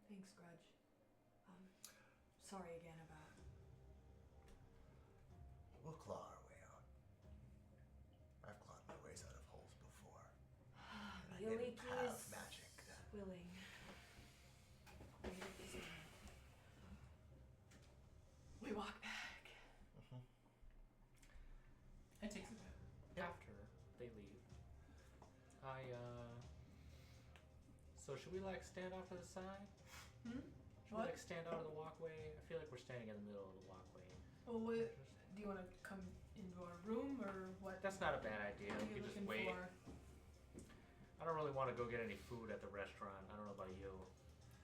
Thanks, Grudj. sorry again about. We'll claw our way out. I've clawed my ways out of holes before. And I didn't Yoliki have is magic. willing. We walk back. It takes a bit. After they leave, so should we like stand off to the side? Hmm? Should we What? like stand out of the walkway? I feel like we're standing in the middle of the walkway. Well, what, do you want to come into our room or what? That's not a bad idea. What are We you could just looking wait. for? I don't really want to go get any food at the restaurant. I don't know about you.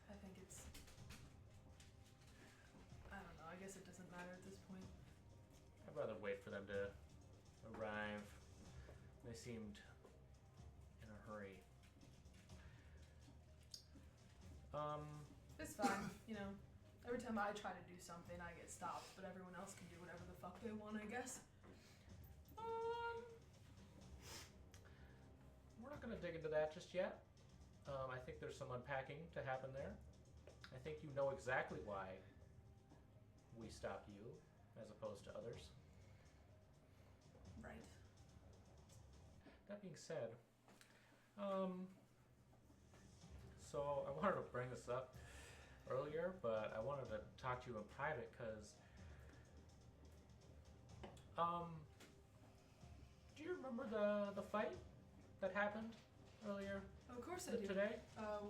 I think it's. I don't know. I guess it doesn't matter at this point. I'd rather wait for them to arrive. They seemed in a hurry. It's fine, you know. Every time I try to do something, I get stopped, but everyone else can do whatever the fuck they want, I guess. We're not gonna dig into that just yet. I think there's some unpacking to happen there. I think you know exactly why we stopped you, as opposed to others. Right. That being said, so I wanted to bring this up earlier, but I wanted to talk to you in private because, do you remember the fight that happened earlier Of course I do. today?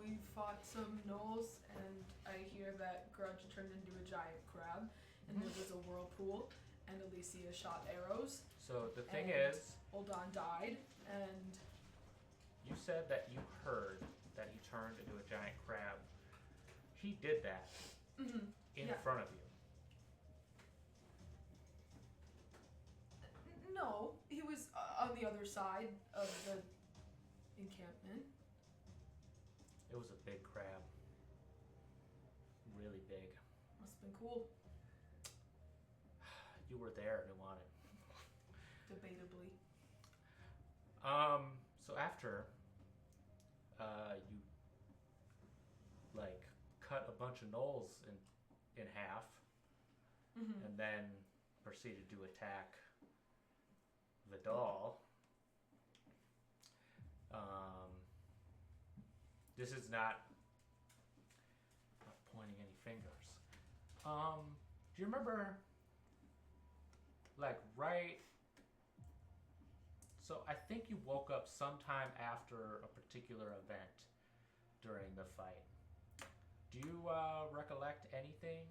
We fought some gnolls, and I hear that Grudj turned into a giant crab, and there was a whirlpool, and Alicia shot arrows. So the thing And- is, Uldan died, and you said that you heard that he turned into a giant crab. He did that in Yeah. front of you. no, he was on the other side of the encampment. It was a big crab. Really big. Must have been cool, You were there, Nuanen. debatably. So after you like cut a bunch of gnolls in half and then proceeded to attack the doll. This is not pointing any fingers. Do you remember like right. So I think you woke up sometime after a particular event during the fight. Do you recollect anything?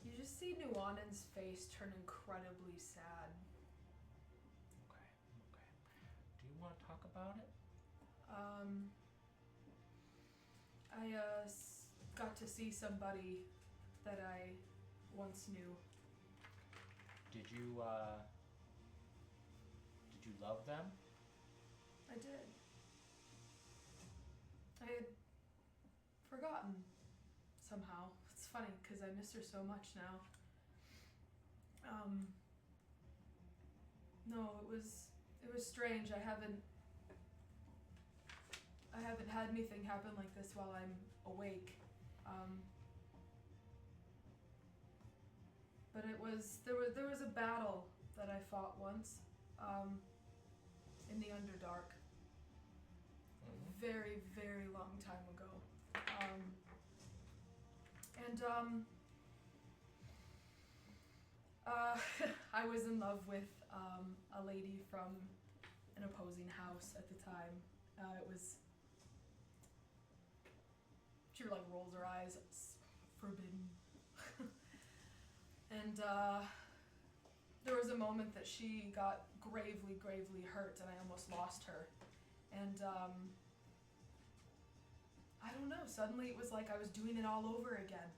You just see Nuanen's face turn incredibly sad. Okay. Do you want to talk about it? I got to see somebody that I once knew. Did you love them? I did. I had forgotten somehow. It's funny because I miss her so much now. No, it was strange. I haven't had anything happen like this while I'm awake. But there was a battle that I fought once in the Underdark. Very, very long time ago. I was in love with a lady from an opposing house at the time. She like rolls her eyes. It's forbidden. And there was a moment that she got gravely, gravely hurt, and I almost lost her. And I don't know, suddenly it was like I was doing it all over again.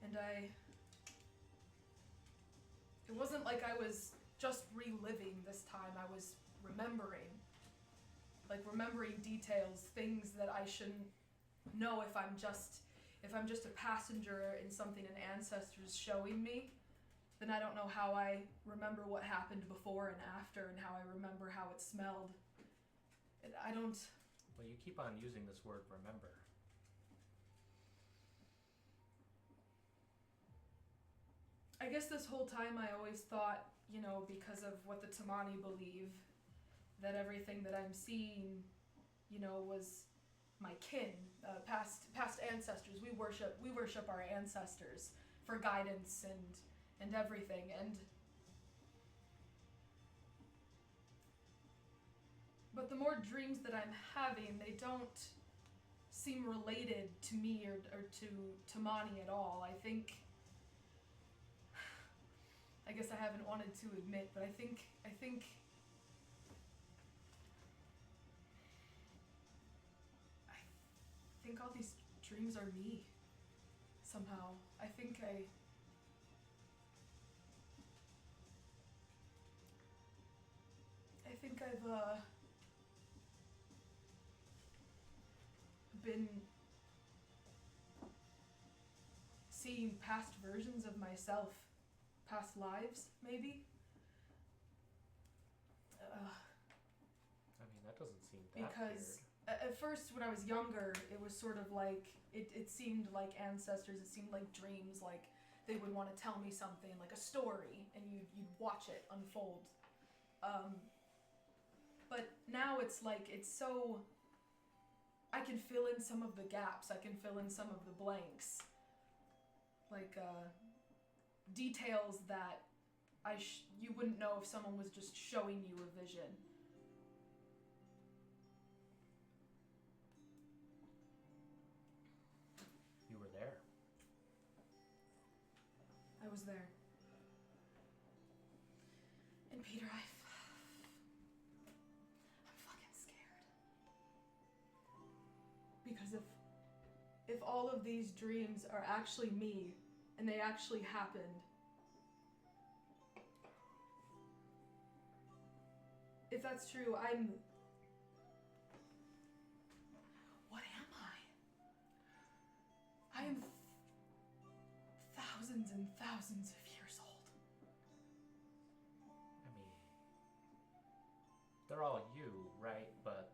And it wasn't like I was just reliving this time, I was remembering. Like remembering details, things that I shouldn't know if I'm just a passenger in something an ancestor's showing me. Then I don't know how I remember what happened before and after, and how I remember how it smelled. I don't. Well, you keep on using this word, remember. I guess this whole time I always thought, you know, because of what the Tamani believe, that everything that I'm seeing, you know, was my kin, past ancestors. We worship our ancestors for guidance and everything. But the more dreams that I'm having, they don't seem related to me or to Tamani at all. I guess I haven't wanted to admit, but I think all these dreams are me. Somehow. I think I've been seeing past versions of myself, past lives, maybe. I mean, that doesn't seem that Because weird. at first, when I was younger, it was sort of like, it seemed like ancestors, it seemed like dreams, like they would want to tell me something, like a story, and you'd watch it unfold. But now it's like, it's so, I can fill in some of the gaps, I can fill in some of the blanks. Like, details that you wouldn't know if someone was just showing you a vision. You were there. I was there. And Peter, I'm fucking scared. Because if all of these dreams are actually me, and they actually happened, if that's true, what am I? I am thousands and thousands of years old. I mean, they're all you, right? But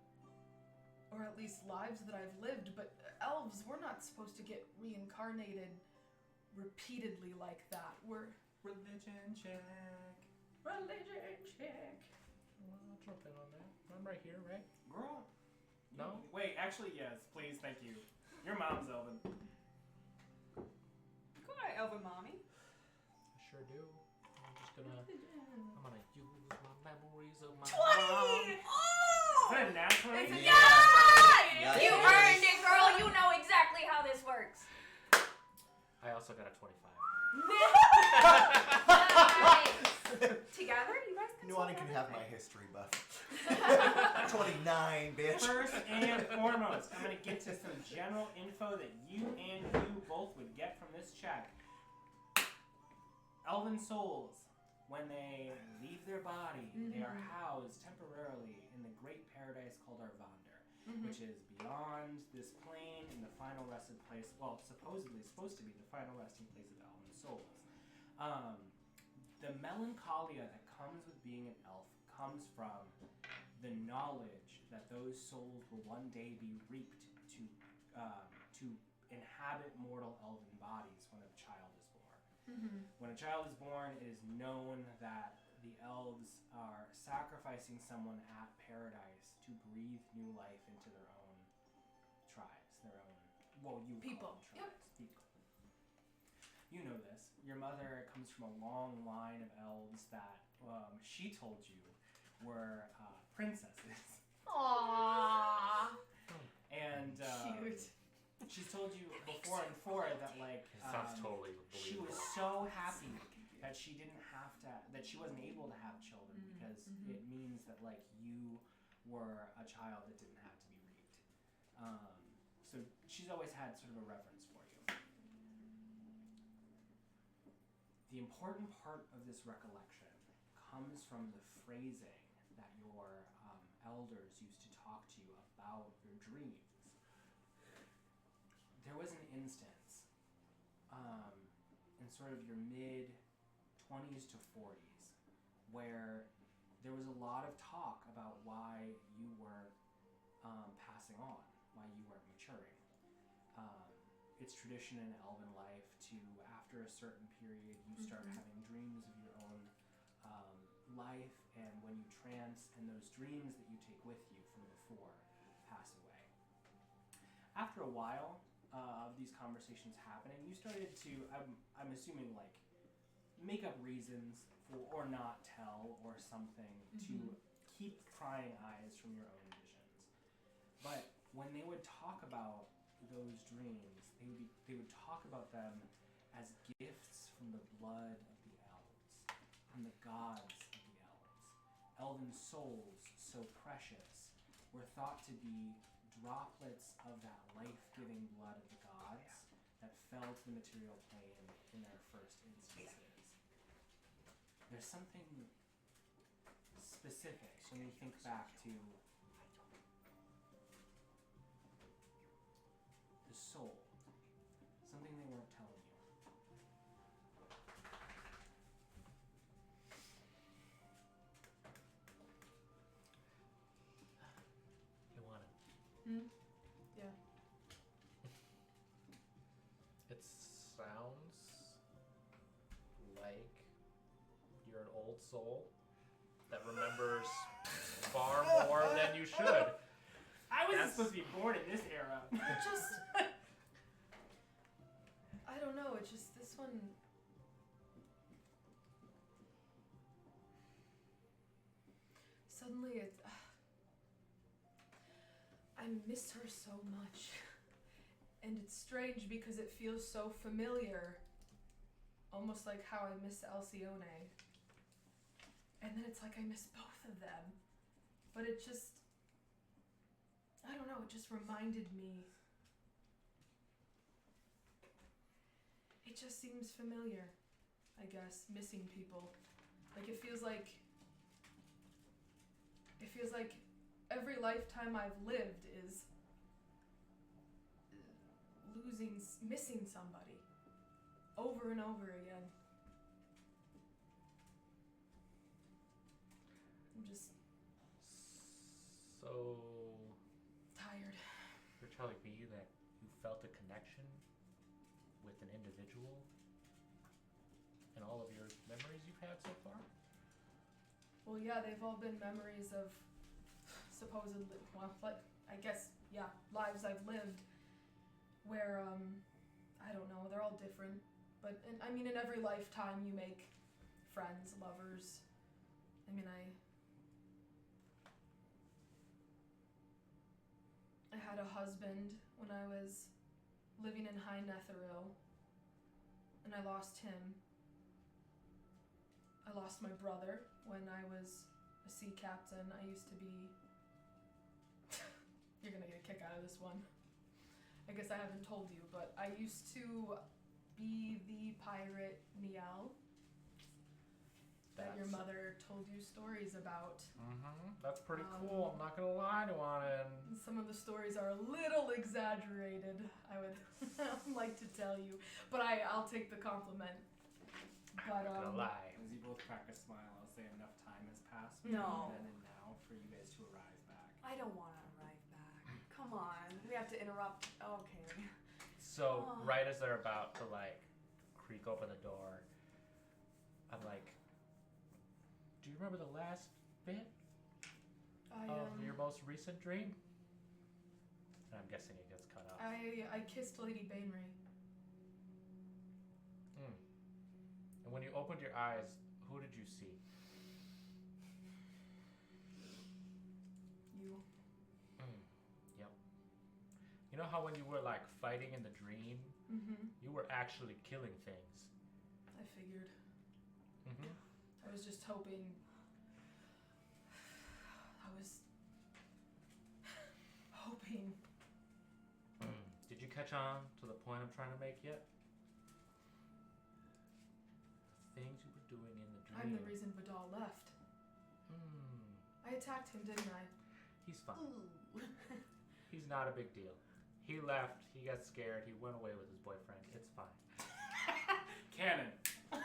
Or at least lives that I've lived, but elves, we're not supposed to get reincarnated repeatedly like that. We're... Religion check. Religion check. well, I'll jump in on that. I'm right here, right? Girl. No? Wait, actually, yes. Please, thank you. Your mom's Elven. Go ahead, Elven Mommy. I sure do. I'm gonna use my memories of my 20! mom. Oh! Is that a nat 20? It's a Yeah. yes! You Yeah. earned it, girl. You know exactly how this works. I also got a 25. Nice. Together, you guys can Nuanen solve can have my everything. history buff. 29, bitch. First and foremost, I'm going to get to some general info that you both would get from this check. Elven souls, when they leave their body, they are housed temporarily in the great paradise called Arvander, which is beyond this plane in the final resting place. Well, supposedly supposed to be the final resting place of elven souls. The melancholia that comes with being an elf comes from the knowledge that those souls will one day be reaped to inhabit mortal elven bodies when a child is born. When a child is born, it is known that the elves are sacrificing someone at paradise to breathe new life into their own tribes, their own, well, you People. call them tribes, people. You know this. Your mother comes from a long line of elves that she told you were princesses. Aww. And Cute. she's told you before and before that like It sounds totally she believable. was so happy that she didn't have to, that she wasn't able to have children because it means that like you were a child that didn't have to be reaped. So she's always had sort of a reverence for you. The important part of this recollection comes from the phrasing that your elders used to talk to you about your dreams. There was an instance in sort of your mid-20s to 40s where there was a lot of talk about why you were passing on while you weren't maturing. It's tradition in elven life to, after a certain period, you start having dreams of your own life, and when you trance, and those dreams that you take with you from before pass away. After a while of these conversations happening, you started to, I'm assuming, like, make up reasons for, or not tell, or something to keep prying eyes from your own visions. But when they would talk about those dreams, they would talk about them as gifts from the blood of the elves, from the gods of the elves. Elven souls, so precious, were thought to be droplets of that life-giving blood of the gods that fell to the material plane in their first instances. There's something specific when you think back to the soul, something they weren't telling you. Nuanen. Yeah. It sounds like you're an old soul that remembers far more than you should. I wasn't supposed to be born in this era. It just, I don't know, it's just this one. Suddenly I miss her so much. And it's strange because it feels so familiar. Almost like how I miss Alcyone. And then it's like I miss both of them. But it just, I don't know, it just reminded me. It just seems familiar, I guess, missing people. Like it feels like every lifetime I've lived is missing somebody over and over again. I'm just So tired. you're telling me that you felt a connection with an individual in all of your memories you've had so far? Well, yeah, they've all been memories of supposedly, well, like, I guess, yeah, lives I've lived where, I don't know, they're all different. But, I mean, in every lifetime you make friends, lovers. I mean, I had a husband when I was living in High Netheril, and I lost him. I lost my brother when I was a sea captain. I used to be... You're gonna get a kick out of this one. I guess I haven't told you, but I used to be the pirate Niall that your mother told you stories about. That's pretty cool. I'm not gonna lie, Nuanen. Some of the stories are a little exaggerated, I would like to tell you, but I'll take the compliment. But I'm not gonna lie. As you both crack a smile, I'll say enough time has passed No. between then and now for you guys to arrive back. I don't want to arrive back. Come on. We have to interrupt. Okay. So right as they're about to like creak open the door, I'm like, do you remember the last bit of your most recent dream? And I'm guessing it gets cut off. I kissed Lady Bainry. And when you opened your eyes, who did you see? You. Yep. You know how when you were like fighting in the dream, you were actually killing things. I figured. I was just hoping. I was hoping. Did you catch on to the point I'm trying to make yet? The things you were doing in the dream. I'm the reason Vidal left. I attacked him, didn't I? He's fine. He's not a big deal. He left, he got scared, he went away with his boyfriend. It's fine. Canon. And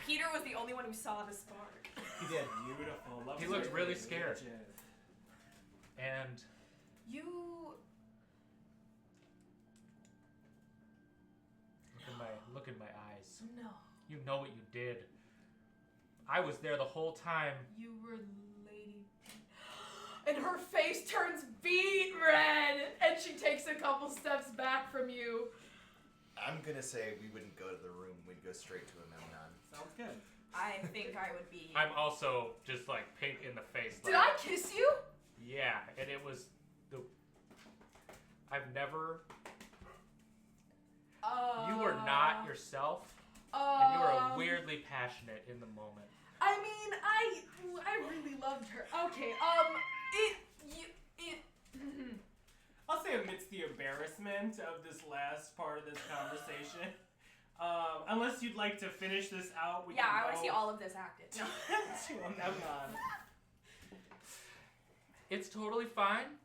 Peter was the only one who saw the spark. He did. Beautiful. Love He story. looked really scared. Legit. And You. look in my eyes. No. You know what you did. I was there the whole time. You were Lady. And her face turns beet red, and she takes a couple steps back from you. I'm gonna say we wouldn't go to the room. We'd go straight to a Memnon. Sounds good. I think I would be. I'm also just like pink in the face. Did like, I kiss you? Yeah, and it was the. I've never. You were not yourself, and you were weirdly passionate in the moment. I mean, I really loved her. Okay, I'll say amidst the embarrassment of this last part of this conversation, unless you'd like to finish this out, we Yeah, can I want go to see all of this acted. No. to a Memnon. It's totally fine.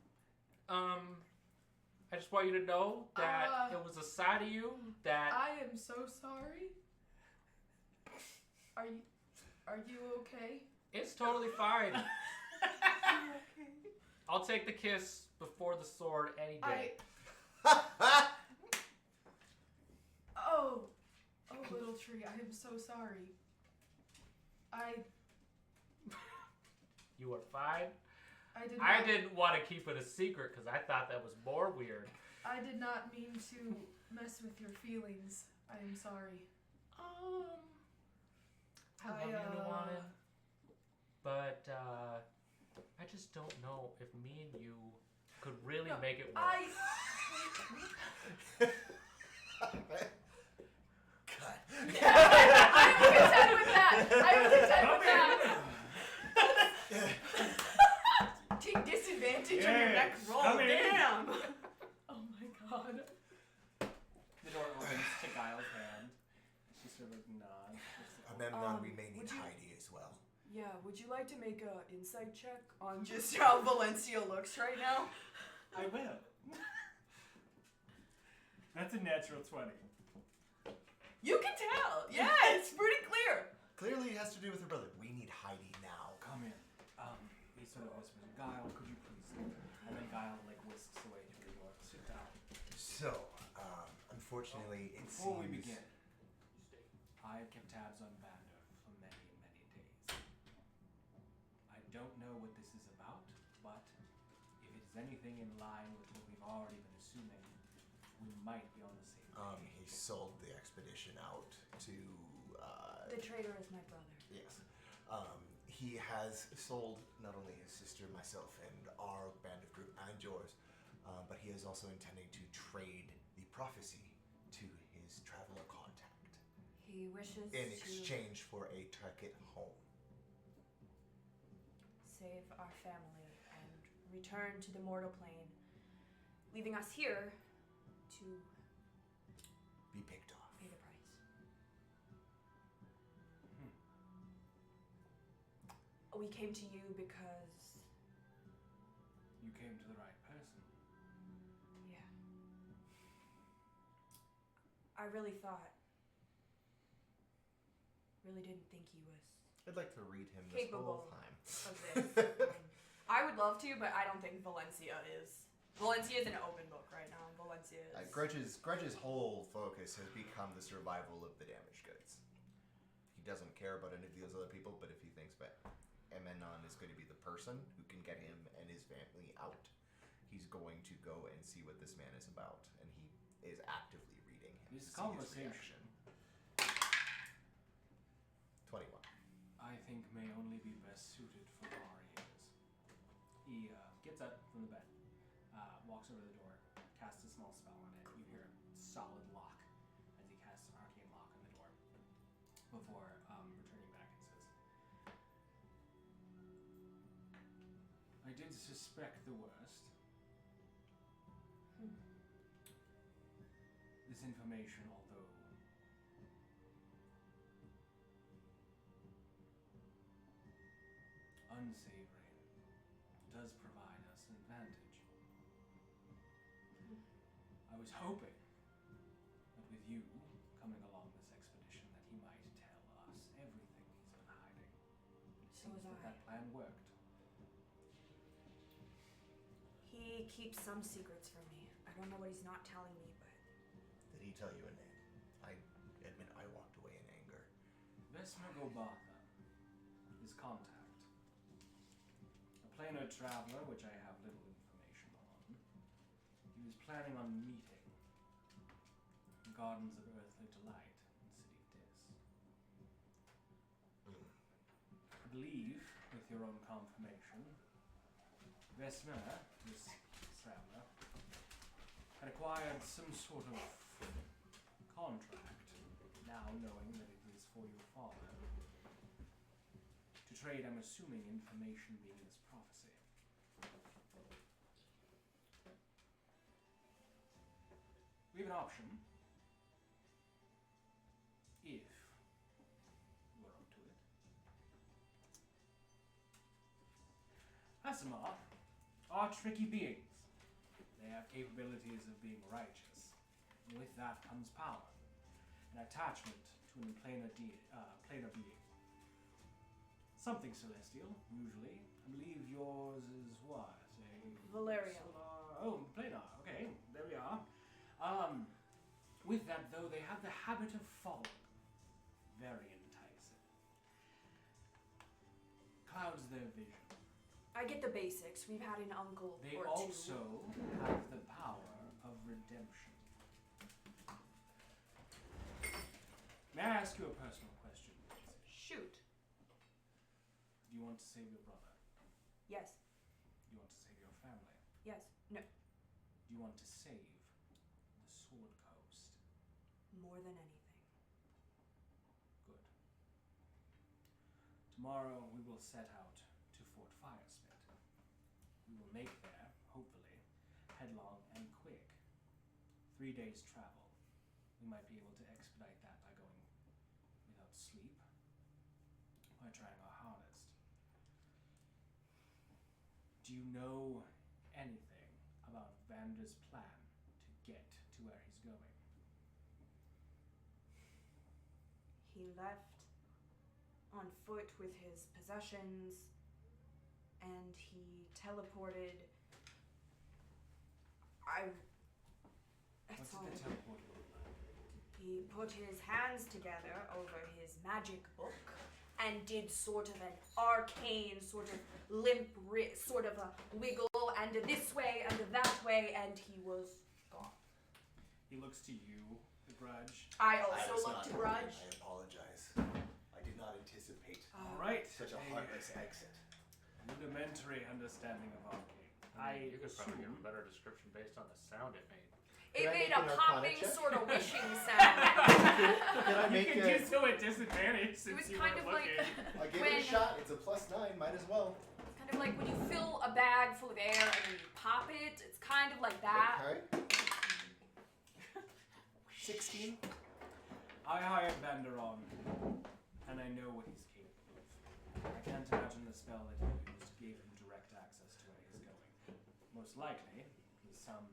I just want you to know that it was a side of you that I am so sorry. Are you okay? it's totally fine. I'll take the kiss before the sword any day. Oh, little tree, I am so sorry. You were fine. I I didn't want to keep it a secret because I thought that was more weird. I did not mean to mess with your feelings. I am sorry. I love you, Nuanen. But I just don't know if me and you could really make it work. Cut. I'm content with that. I'm content with that. Take disadvantage on Yeah, your next roll. come in. Damn. Oh my god. The door opens to Guile's hand. She sort of nods. A Memnon, we may would need you- Heidi as well. Yeah, would you like to make an insight check on just how Valenccya looks right now? I will. That's a natural 20. You can tell. Yeah, it's pretty clear. Clearly, it has to do with her brother. We need Heidi now. Come in. He sort of whispers, Guile, could you please? And then Guile like whisks away to the door. Sit down. So, unfortunately, it Before we seems. begin, I have kept tabs on Vander for many, many days. I don't know what this is about, but if it is anything in line with what we've already been assuming, we might be on the same page. He sold the expedition out to. The traitor is my brother. Yes. He has sold not only his sister, myself, and our band of group, and yours, but he is also intending to trade the prophecy to his traveler contact He wishes in to exchange for a ticket home. save our family and return to the mortal plane, leaving us here to Be picked off. pay the price. We came to you because, You came to the right person. yeah, I really didn't think he was I'd like to read him this capable whole time. of this. I would love to, but I don't think Valenccya is. Valenccya is an open book right now. Valenccya is. Grudge's whole focus has become the survival of the damaged goods. He doesn't care about any of those other people, but if he thinks that Memnon is going to be the person who can get him and his family out, he's going to go and see what this man is about, and he is actively reading him. This to see his conversation, reaction. 21. I think, may only be best suited for our ears. He gets up from the bed, walks over to the door, casts a small spell on it. You hear a solid lock as he casts an arcane lock on the door before returning back and says, I did suspect the worst. This information, although unsavory, does provide us an advantage. I was hoping that with you coming along this expedition that he might tell us everything he's been hiding. So was Seems that I. that plan worked. He keeps some secrets from me. I don't know what he's not telling me, but... Did he tell you a name? I admit I walked away in anger. Vesma Gobatha is contact. A planar traveler, which I have little information on. He was planning on meeting in Gardens of Earthly Delight in City of Dis. I believe, with your own confirmation, Vesma, this traveler, had acquired some sort of contract, now knowing that it is for your father, to trade, I'm assuming, information being this prophecy. We have an option, if you're up to it. Asimar are tricky beings. They have capabilities of being righteous, and with that comes power, an attachment to an planar being. Something celestial, usually. I believe yours is what? Valerial. Oh, planar. Okay, there we are. With that, though, they have the habit of falling. Very enticing. Clouds their vision. I get the basics. We've had an uncle They or also two. have the power of redemption. May I ask you a personal question? Shoot. Do you want to save your brother? Yes. Do you want to save your family? Yes. No. Do you want to save the Sword Coast? More than anything. Good. Tomorrow we will set out to Fort Firespit. We will make there, hopefully, headlong and quick. 3 days' travel. We might be able to expedite that by going without sleep, by trying our hardest. Do you know anything about Vander's plan to get to where he's going? He left on foot with his possessions, and he teleported. What's That's all. the teleport look like? He put his hands together over his magic book and did sort of an arcane, sort of limp, sort of a wiggle, and this way and that way, and he was gone. He looks to you, the Grudj. I I also was look not to prepared. Grudj. I apologize. I did not anticipate All right. such a heartless exit. Rudimentary understanding of arcane. You could probably give a better description based on the sound it made. It Can I made make a an Arcana popping check? sort of wishing sound. Can I You make can a... do so at disadvantage It since was you kind weren't of like looking. I gave when it a shot. It's a +9. Might as well. it's kind of like when you fill a bag full of air and then you pop it. It's kind of like that. Okay. 16. I hired Vanderon, and I know what he's capable of. I can't imagine the spell that he used gave him direct access to where he's going. Most likely, it was some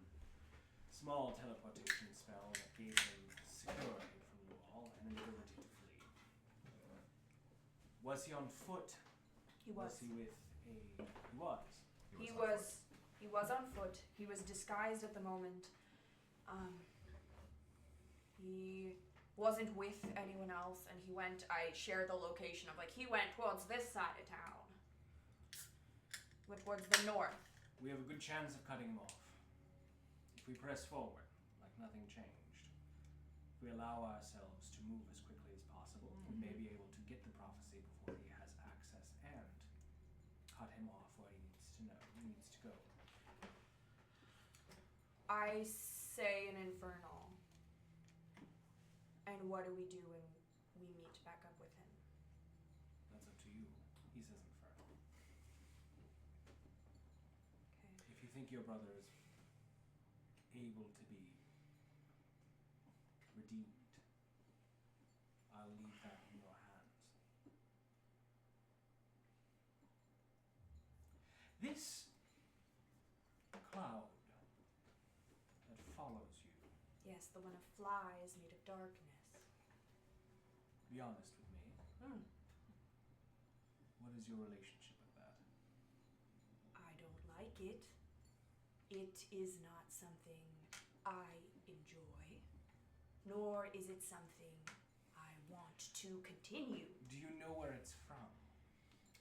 small teleportation spell that gave him security from you all and an ability to flee. Was he on foot? He was. Was he with a... He was. He was on foot. He was disguised at the moment. He wasn't with anyone else, and he went. I shared the location of he went towards this side of town. Went towards the north. We have a good chance of cutting him off. If we press forward, like nothing changed, if we allow ourselves to move as quickly as possible, we may be able to get the prophecy before he has access and cut him off where he needs to go. I say an infernal. And what do we do when we meet back up with him? That's up to you. He says infernal. Okay. If you think your brother is able to be redeemed, I'll leave that in your hands. This cloud that follows you, Yes, the one of flies made of darkness. be honest with me. What is your relationship with that? I don't like it. it is not something I enjoy, nor is it something I want to continue. Do you know where it's from?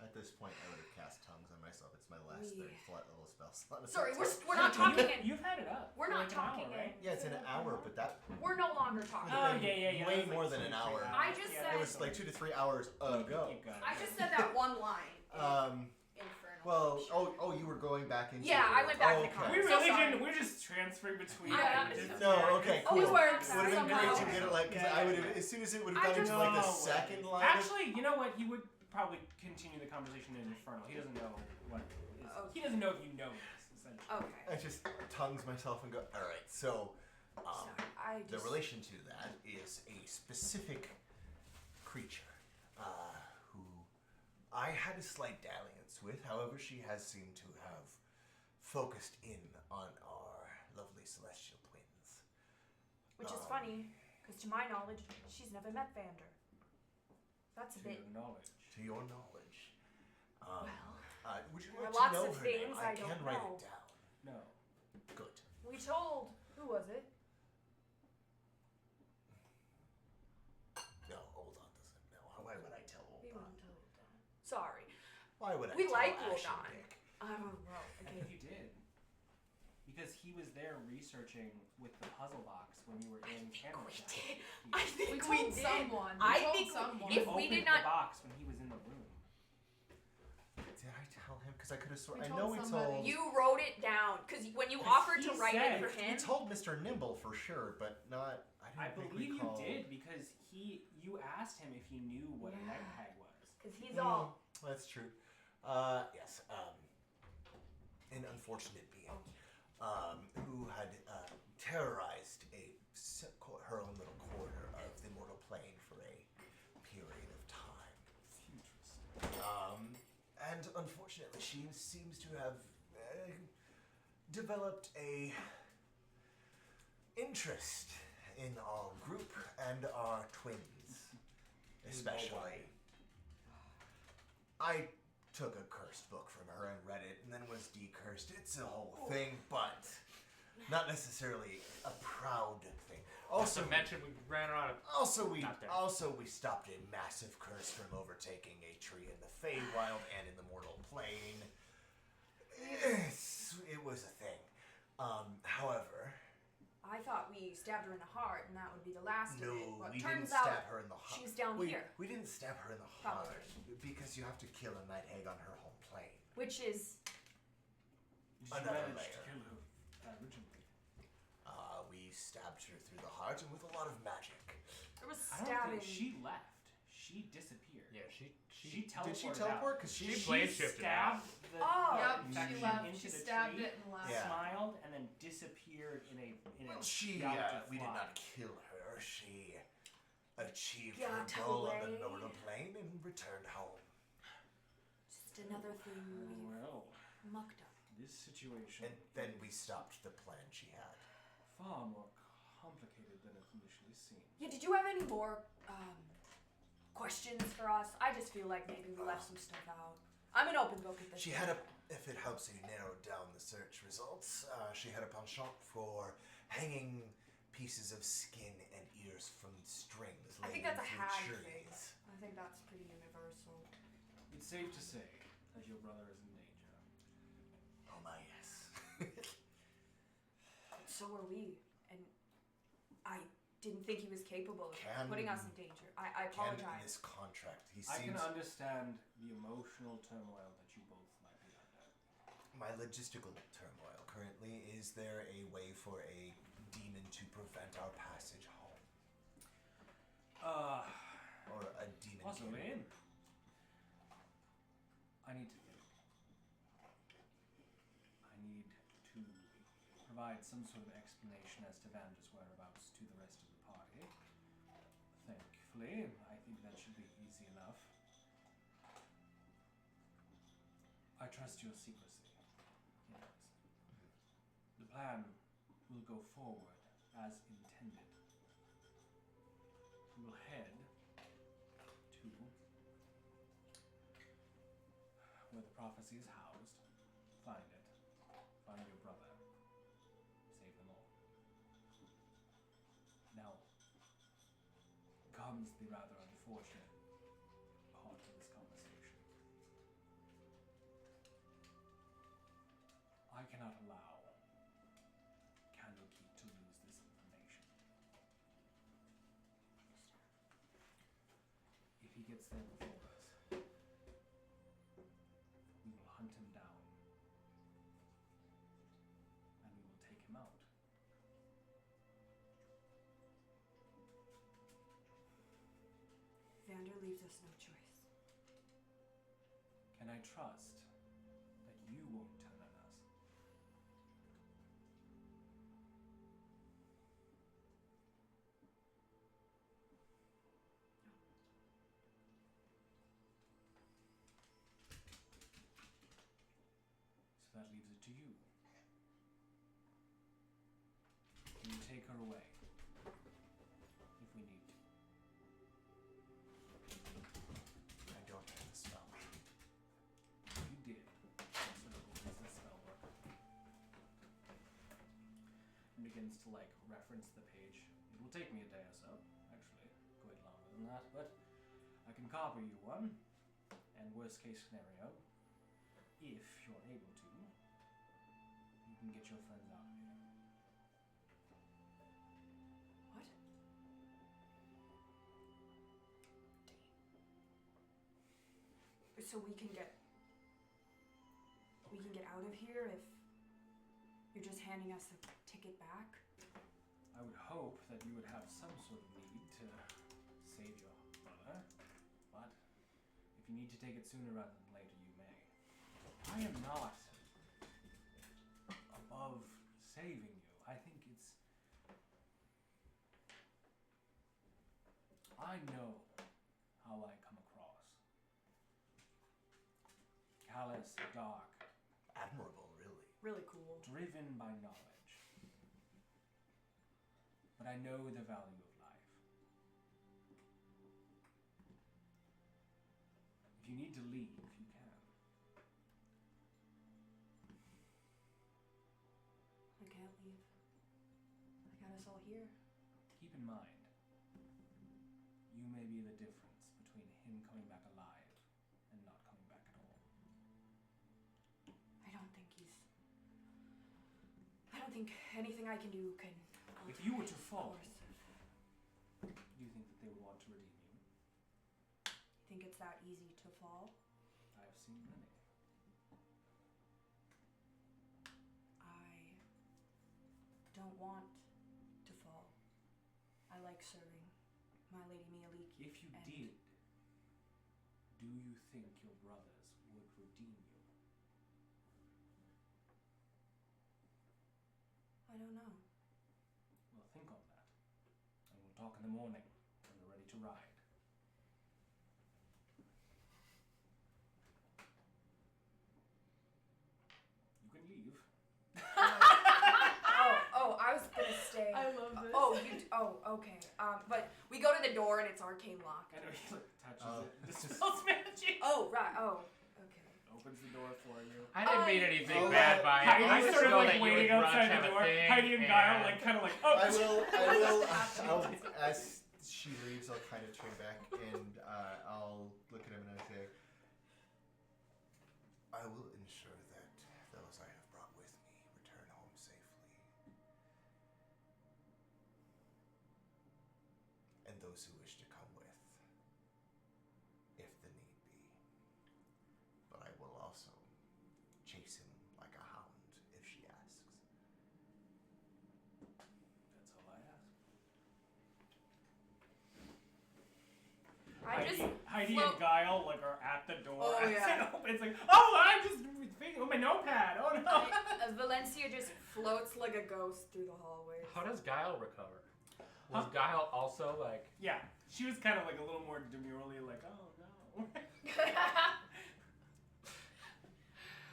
At this point, I would have cast tongues on myself. It's my last We- third flat level spell slot. Sorry, we're not talking in. You've had it up. We're for not like an talking hour, right? in. Yeah, it's an hour, but that We're no longer talking. Oh, yeah. Way That was more like than 2 an to 3 hour. I just Yeah, said- it was like 2 to 3 hours ago. Keep going. I just said that one line. Infernal. Well, Leech. oh, you were going back into. Yeah, I went back to okay. comments. We So really sorry. didn't. We're just transferring between. Yeah. just- No, okay, cool. Always works. Would have been great to Somehow. get it like, because Yeah, I would yeah. have, as soon as it would I have gone just- into like the No second way. line. Actually, you know what? He would probably continue the conversation in Infernal. He doesn't know what is. Okay. He doesn't know if you know this, essentially. Okay. I just tongues myself and go, alright, so Sorry, I the just. relation to that is a specific creature who I had a slight dalliance with. However, she has seemed to have focused in on our lovely celestial twins. Which is funny, because to my knowledge, she's never met Vander. That's a To bit. your knowledge. To your knowledge. Well, Would you there like are lots to know of her things name? I can don't write know. it down. No. Good. we told. Who was it? No, Oldon doesn't know. Why would I tell We Oldon? wouldn't tell them. Sorry. Why would I We tell like Ashen Oldon. Dick? I don't know. I think you did. Because he was there researching with the puzzle box when you were in Candlekeep. I think We we told did. someone. I We told think someone. if You we did opened not. the box when he was in the room. Did I tell him? Because I could have sworn. We I told know we somebody. told. You wrote it down because when you 'Cause offered to he write it said- for him. We told Mr. Nimble for sure, but not. I didn't believe you recall. did because you asked him if he knew what a Yeah. night hag was. Because he's all. That's true. Yes. An unfortunate being, who had terrorized her own little corner of the mortal plane for a period of time. And unfortunately, she seems to have developed a interest in our group and our twins, especially. I took a cursed book from her and read it, and then was decursed. It's a whole thing, but not necessarily a proud thing. Also Also, mentioned we ran out of. Not there. we stopped a massive curse from overtaking a tree in the Feywild and in the mortal plane. It was a thing. However, I thought we stabbed her in the heart, and that would be the last of it. no, But we didn't turns out stab her in the heart. she's down here, We didn't stab her in the heart Probably. because you have to kill a night hag on her home plane. which is Did you Another manage layer. to kill her originally? We stabbed her through the heart and with a lot of magic. there was I don't stabbing. think she left. She disappeared. Yeah, she She teleported. Did she out. teleport? Because She she blade shifted out. stabbed the Oh. Yep, infection she left. into She the stabbed tree, it and left. Yeah. smiled, and then disappeared in a Well, we did not kill her. She achieved her Got goal on the away. mortal plane and returned home. Just another thing we Well, mucked up. this situation And then we stopped the plan she had. far more complicated than it initially seemed. Yeah, did you have any more questions for us? I just feel like maybe we left some stuff out. I'm an open book at this She point. had if it helps you narrow down the search results, she had a penchant for hanging pieces of skin and ears from strings. I think laden that's a through hag thing. journeys. I think that's pretty universal. It's safe to say that your brother is in danger. Oh my yes. So were we, and I didn't think he was capable of Can- putting us in danger. I And in apologize. this contract, he I can seems understand the emotional turmoil that you both might be under. my logistical turmoil currently. Is there a way for a demon to prevent our passage home, or a demon? Possibly. I need to think. I need to provide some sort of explanation as to Vander's whereabouts to the rest of the party. Thankfully, I think that should be easy enough. I trust your secrecy. Yes. The plan will go forward as intended. We will head to where the prophecy is housed, find it, find your brother, comes the rather unfortunate part of this conversation. I cannot allow Candlekeep to lose this information. If he gets there before us, we will hunt him down, and we will take him out. Vander leaves us no choice. Can I trust that you won't turn on us? So that leaves it to you. Can you take her away? If we need to. I don't have the spell. You did. So does the spell work? And begins to reference the page. It will take me a day or so, actually, quite longer than that, but I can copy you one. And worst case scenario, if you're able to, you can get your friends out of here. What? So we can get out of here if you're just handing us a ticket back? I would hope that you would have some sort of need to save your brother, but if you need to take it sooner rather than later, you may. I am not above saving you. I think it's... I know how I come across. Callous, dark, Admirable, really. Really cool. driven by knowledge. But I know the value of life. If you need to leave, you can. I can't leave. I got us all here. Keep in mind, you may be the difference between him coming back alive and not coming back at all. I don't think anything I can do can. If you were to alter fall, the course do you think that they would want to redeem you? You think it's that easy to fall? I have seen many. I don't want to fall. I like serving my Lady Mialiki. If you and did, do you think your brothers would redeem you? I don't know. Well, think on that. And we'll talk in the morning when we're ready to ride. You can leave. I was gonna stay. I love this. Okay. But we go to the door and it's arcane lock. I know he touches Oh. it. Dispels magic. Oh, right. Oh, okay. Opens the door for you. I didn't mean anything Oh, bad by it. I Heidi's just sort of know like that you waiting and Grudj outside have the a door. thing, Heidi and Guile kind of like, oh. I'll, as she leaves, I'll kind of turn back and I'll look at him and I say, I will ensure that those I have brought with me return home safely. And those who wish to come with, if the need be. But I will also chase him like a hound if she asks. That's all I ask. I just Heidi float- and Guile are at the door. Oh, as yeah. it opens, oh, I'm just thinking of my notepad. Oh no. Valenccya just floats like a ghost through the hallway. How does Guile recover? Was Guile also like... Yeah, she was kind of like a little more demurely like, oh no.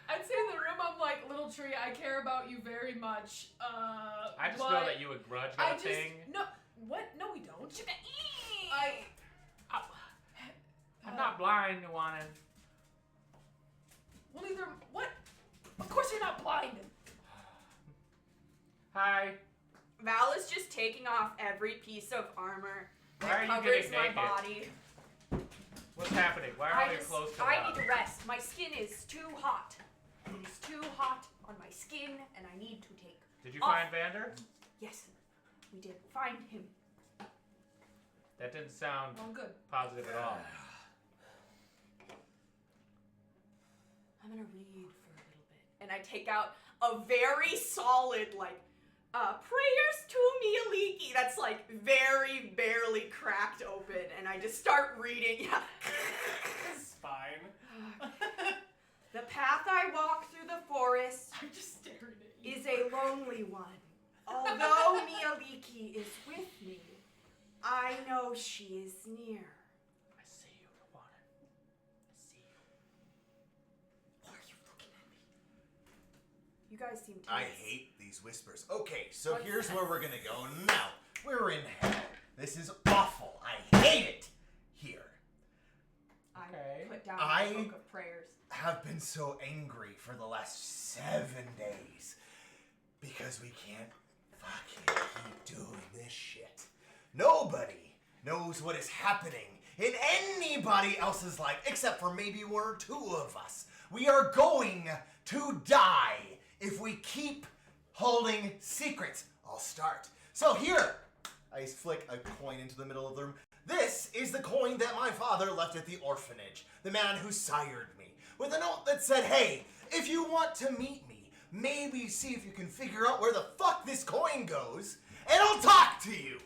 I'd say in the room I'm like, little tree, I care about you very much. I just but know that you and Grudj I got a just thing. no. What? No, we don't. I'm not blind, Nuanen. Well, either what? Of course you're not blind. Hi. Val is just taking off every piece of armor Why are you covers getting my naked? body. What's happening? Why are all your clothes coming I off? need to rest. My skin is too hot. It is too hot on my skin, and I need to take. Did you off. find Vander? Yes, we did find him. That didn't sound Well, good. positive at all. I'm gonna read for a little bit, and I take out a very solid prayers to Mialiki that's like very barely cracked open, and I just start reading. Yeah. It's fine. The path I walk through the forest I'm just staring at you. is a lonely one. Although Mialiki is with me, I know she is near. I see you, Nuanen. I see you. Why are you looking at me? You guys seem tense. I hate these whispers. Okay, so What's here's that? where we're gonna go now. We're in hell. This is awful. I hate it here. I Okay. put down I- my book of prayers. Have been so angry for the last 7 days because we can't fucking keep doing this shit. Nobody knows what is happening in anybody else's life except for maybe 1 or 2 of us. We are going to die if we keep holding secrets. I'll start. So here, I flick a coin into the middle of the room. This is the coin that my father left at the orphanage, the man who sired me, with a note that said, hey, if you want to meet me, maybe see if you can figure out where the fuck this coin goes, and I'll talk to you.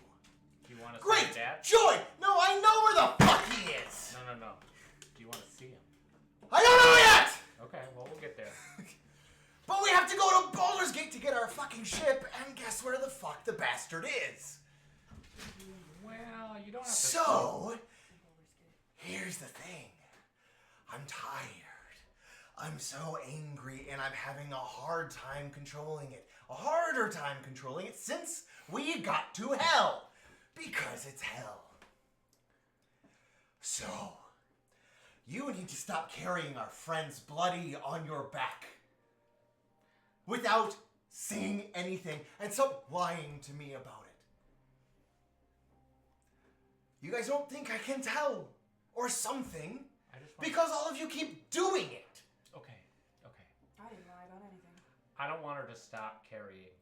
Do you want to Great! see Dad? Joy! No, I know where the fuck he is! No. Do you want to see him? I don't know yet! Okay, well, we'll get there. But we have to go to Baldur's Gate to get our fucking ship, and guess where the fuck the bastard is? Well, you don't have to. So, here's the thing. I'm tired. I'm so angry, and I'm having a hard time controlling it. A harder time controlling it since we got to hell. Because it's hell. So, you need to stop carrying our friend's bloody on your back. Without saying anything, and stop lying to me about it. You guys don't think I can tell, or something, I just want because all of you keep doing it. Okay. I didn't lie about anything. I don't want her to stop carrying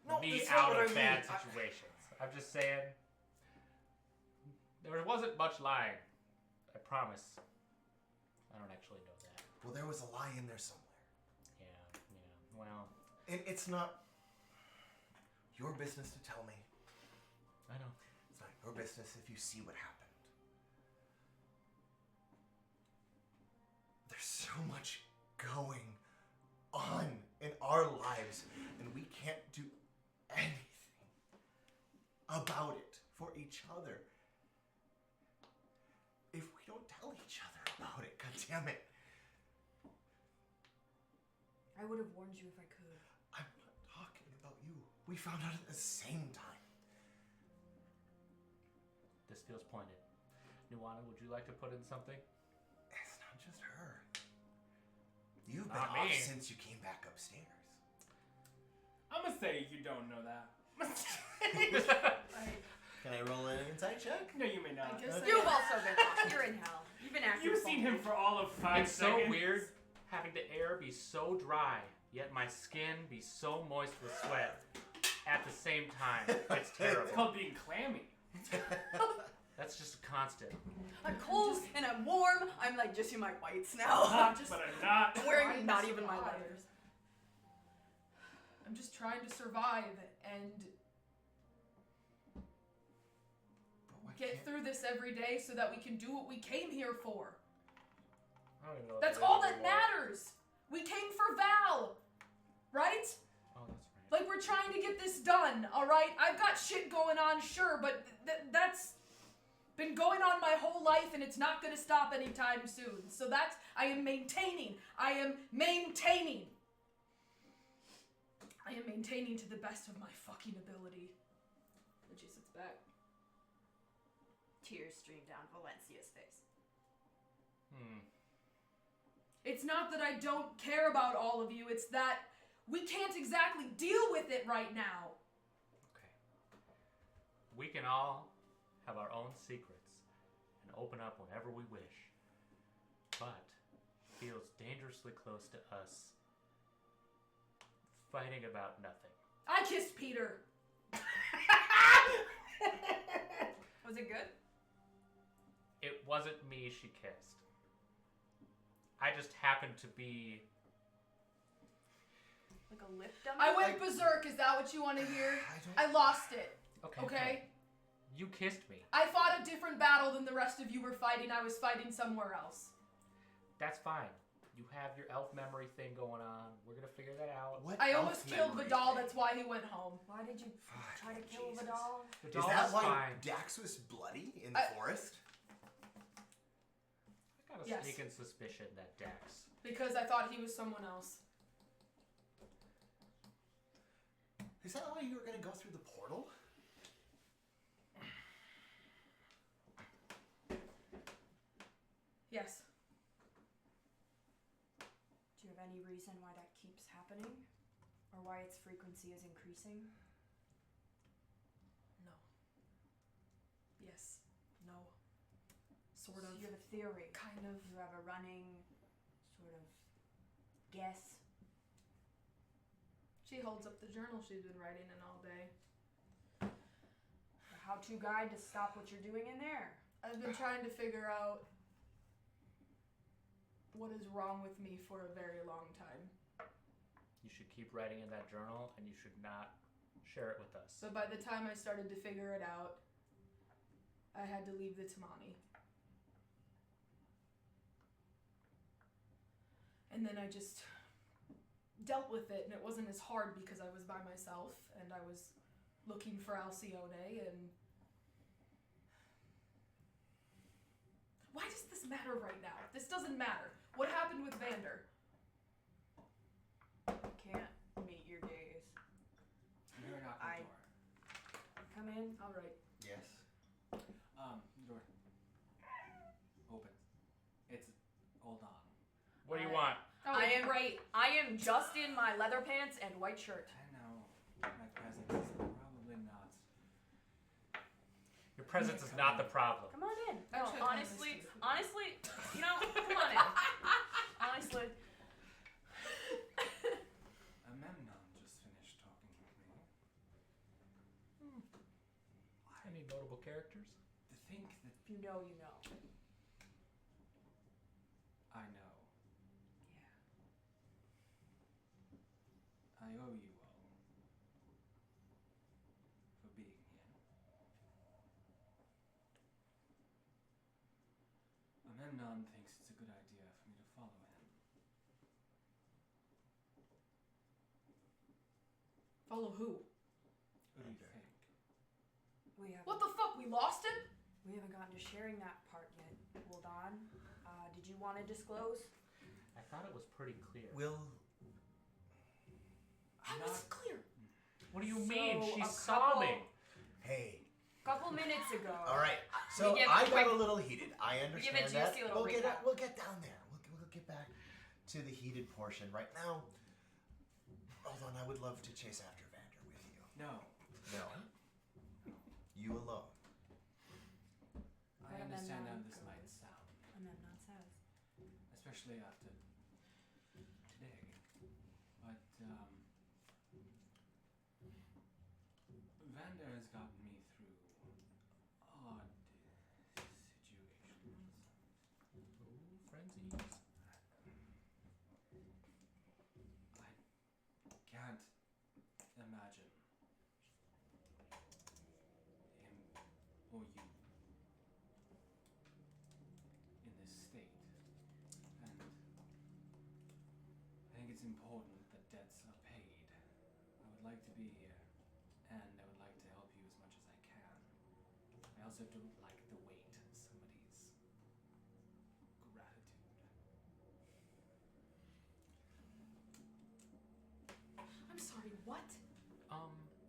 No, me that's not out what of I bad mean. situations. I'm just saying, there wasn't much lying. I promise. I don't actually know that. Well, there was a lie in there somewhere. Yeah, well, And it's not your business to tell me. I know. It's not your business if you see what happened. There's so much going on in our lives, and we can't do anything about it for each other. If we don't tell each other about it, God damn it. I would have warned you if I could. I'm not talking about you. We found out at the same time. This feels pointed. Nuanen, would you like to put in something? It's not just her. You've been Not off me. since you came back upstairs. I'm gonna say you don't know that. Can I roll an insight check? No, you may not. I guess I- You've also been off. You're in hell. You've been acting. You've seen him for all of 5 It's seconds. so weird having the air be so dry, yet my skin be so moist with sweat at the same time. It's It's terrible. called being clammy. That's just a constant. I'm cold and I'm warm. I'm like just in my whites now. Hot, but I'm not. I'm wearing trying not to even my survive. leathers. I'm just trying to survive and But why get can't- through this every day so that we can do what we came here for. I don't even know what That's that is all that anymore. matters. We came for Val, right? Oh, that's right. Like we're trying to get this done, all right? I've got shit going on, sure, but that's been going on my whole life and it's not going to stop anytime soon. So that's I am maintaining. I am maintaining to the best of my fucking ability. And she sits back. Tears stream down Valencia's face. It's not that I don't care about all of you, it's that we can't exactly deal with it right now. Okay. We can all have our own secrets, and open up whenever we wish. But feels dangerously close to us, fighting about nothing. I kissed Peter. Was it good? It wasn't me she kissed. I just happened to be... Like a lip dummy? I went berserk. Is that what you want to hear? I lost it. Okay? You kissed me. I fought a different battle than the rest of you were fighting. I was fighting somewhere else. That's fine. You have your elf memory thing going on. We're gonna figure that out. What I elf almost killed memory Vidal. thing? That's why he went home. Why did you try to kill Jesus. Vidal? Is Vidal that is why fine. Dax was bloody in the forest? I got a Yes. sneaking suspicion that Dax. Because I thought he was someone else. Is that why you were going to go through the portal? Yes. Do you have any reason why that keeps happening? Or why its frequency is increasing? No. Yes. No. Sort So of. you have a theory. Kind of. You have a running sort of guess. She holds up the journal she's been writing in all day. A how-to guide to stop what you're doing in there. I've been trying to figure out what is wrong with me for a very long time. You should keep writing in that journal, and you should not share it with us. So by the time I started to figure it out, I had to leave the Tamani. And then I just dealt with it, and it wasn't as hard because I was by myself, and I was looking for Alcione, and... Why does this matter right now? This doesn't matter. What happened with Vander? Can't meet your gaze. You're not I- the door. Come in. All right. Yes. Door. Open. It's hold on. What do you want? Oh, I am great. I am just in my leather pants and white shirt. I know my presence is probably not. Your presence is not the problem. Come on in. No, Actually, I kinda honestly, you know, come on in. Honestly. Memnon just finished talking with me. Any notable characters? To think that If you know, you know. I know. Yeah. I owe you all for being here. Memnon thinks it's a good idea for me to follow him. Follow who? What do you think? What the fuck? We lost him? We haven't gotten to sharing that part yet. Hold on. Did you want to disclose? I thought it was pretty clear. Will How was it clear? What do you So, mean? a She's couple- sobbing. hey. Couple minutes ago. All right. So give I a got quick- a little heated. I understand a that. juicy little We'll get recap. we'll get down there. We'll get back to the heated portion right now. Hold on. I would love to chase after Vander with you. No. No. You alone. I What a understand how Memnon this goes. might sound, Memnon says. especially after today. But Vander has gotten me through odd situations. Ooh, frenzies. I can't imagine him or you in this state. And I think it's important that debts are paid. I would like to be here, and I would like to help you as much as I can. I also don't like the weight of somebody's gratitude. I'm sorry, what?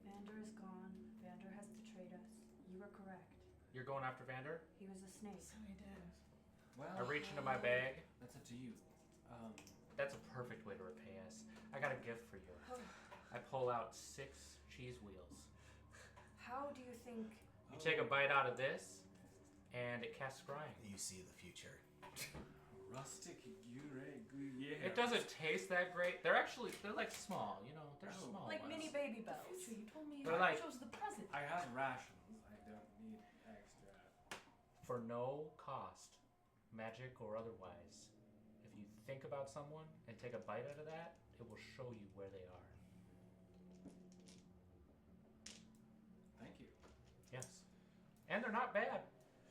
Vander is gone. Vander has betrayed us. You were correct. You're going after Vander? He was a snake. So he did. Well, I reach into my bag. that's up to you. That's a perfect way to repay us. I got a gift for you. I pull out 6 cheese wheels. How do you think You take a bite out of this, and it casts scrying. You see the future. Rustic yeah. It doesn't taste that great. They're like small, you know. They're small Like ones. mini baby bells. You told me They're I like- chose the present. I have rations. I don't need extra. For no cost, magic or otherwise. If you think about someone and take a bite out of that, it will show you where they are. Thank you. Yes. And they're not bad.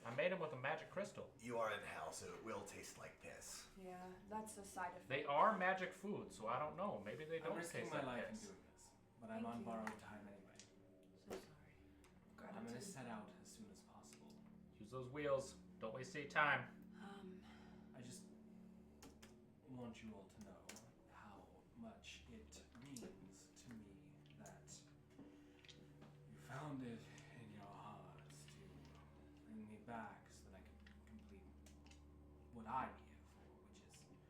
I made them with a magic crystal. You are in hell, so it will taste like this. Yeah, that's a side effect. They are magic food, so I don't know. Maybe they I'm don't risking taste my like life in this. doing this, but I'm Thank on you. borrowed time anyway. So sorry. I'm gonna set out as soon as possible. Use those wheels. Don't waste any time. I just want you all to know how much it means to me that you found it in your hearts to bring me back so that I can complete what I'm here for, which is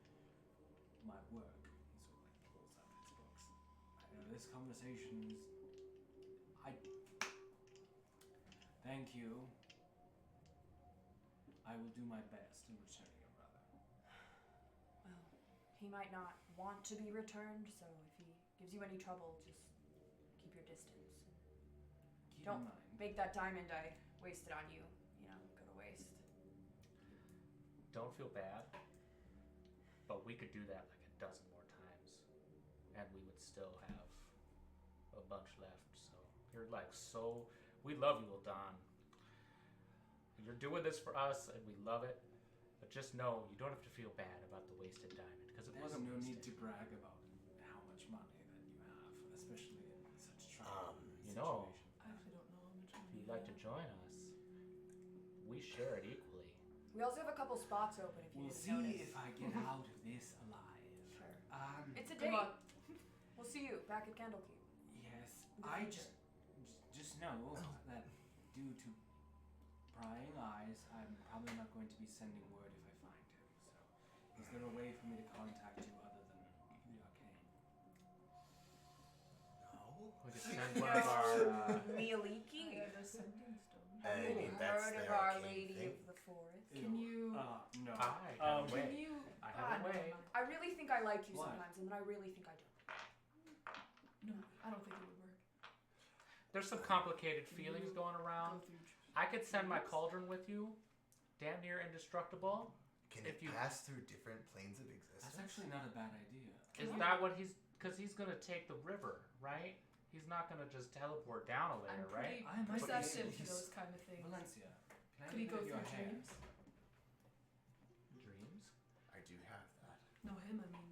my work. He sort of like pulls out his books. I know this conversation is. Thank you. I will do my best in returning your brother. Well, he might not want to be returned, so if he gives you any trouble, just keep your distance. Keep Don't in mind. make that diamond I wasted on you, go to waste. Don't feel bad, but we could do that like a dozen more times, and we would still have a bunch left. So you're like we love you, Uldan. You're doing this for us, and we love it. But just know you don't have to feel bad about the wasted diamond because it There's wasn't no need wasted. to brag about how much money that you have, especially in such trying You know, situations. I actually don't know how much If you'd like to join us, we share it equally. We also have a couple spots open if you We'll didn't see notice. if I get out of this alive. Sure. It's a Good date. luck. We'll see you back at Candlekeep. Yes, The I future. just know that due to prying eyes, I'm probably not going to be sending word if I find him. So, is there a way for me to contact you other than the arcane? No. We could send one of our. Mealiki. I have a sending stone. I mean, that's Heard of the Our arcane Lady thing. of the Forest. Can you? No. I have a Can way. you? I have a never way. mind. I really think I like you What? sometimes, and then I really think I don't. No, I don't think it would work. There's some complicated feelings going around. Go through. I could send my cauldron with you, damn near indestructible. Can If it you- pass through different planes of existence? That's actually not a bad idea. Is that what he's? Because he's gonna take the river, right? He's not gonna just teleport down a I'm layer, right? pretty I might be perceptive able to to- those kind of things. Valenccya, can I Could he have a go bit of your through hair? dreams? Dreams. I do have that. No, him. I mean.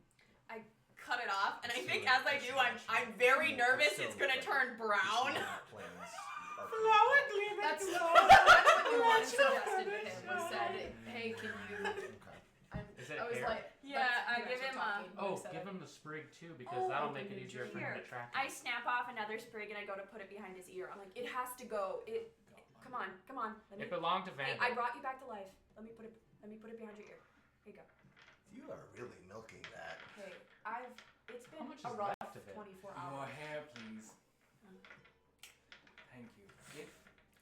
Cut it off, and I So think that- as I do, I'm very nervous it's gonna turn brown. Planes are That's what Nuanen suggested to him. Was said, hey, can you? Okay. Is it I was hair? like, Yeah, that's- I you give guys him were a- talking when Oh, I said give it. him the sprig too, because Oh, that'll open make it your easier for him Here, to track. I him. snap off another sprig and I go to put it behind his ear. I'm like, it has to go. Come on. Let me. It belonged to Hey, Vandal. I brought you back to life. Let me put it behind your ear. Here you go. You are really milking that. Hey, it's How been much a is rough left of it? 24 Your hours. hair, please. Thank you. If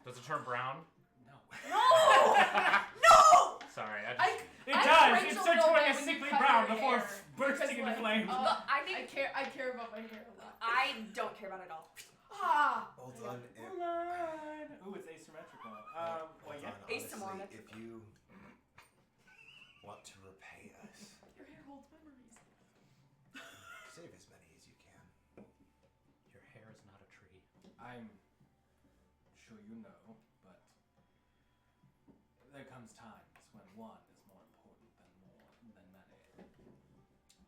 Does it turn brown? no. No! No! Sorry, I just. It I'm does. Rachel It starts Little going Man a when you sickly cut brown your before hair. bursting into Because, flames. Look, I I think care about my hair a lot. I don't care about it at all. Ah! Hold on. Hold on. Ooh, it's asymmetrical. Well, Hold yeah. on, honestly, Asymmetrical. if you want to repay us, Your hair holds memories. save as many as you can. Your hair is not a tree. I'm sure you know, but there comes times when one is more important than many.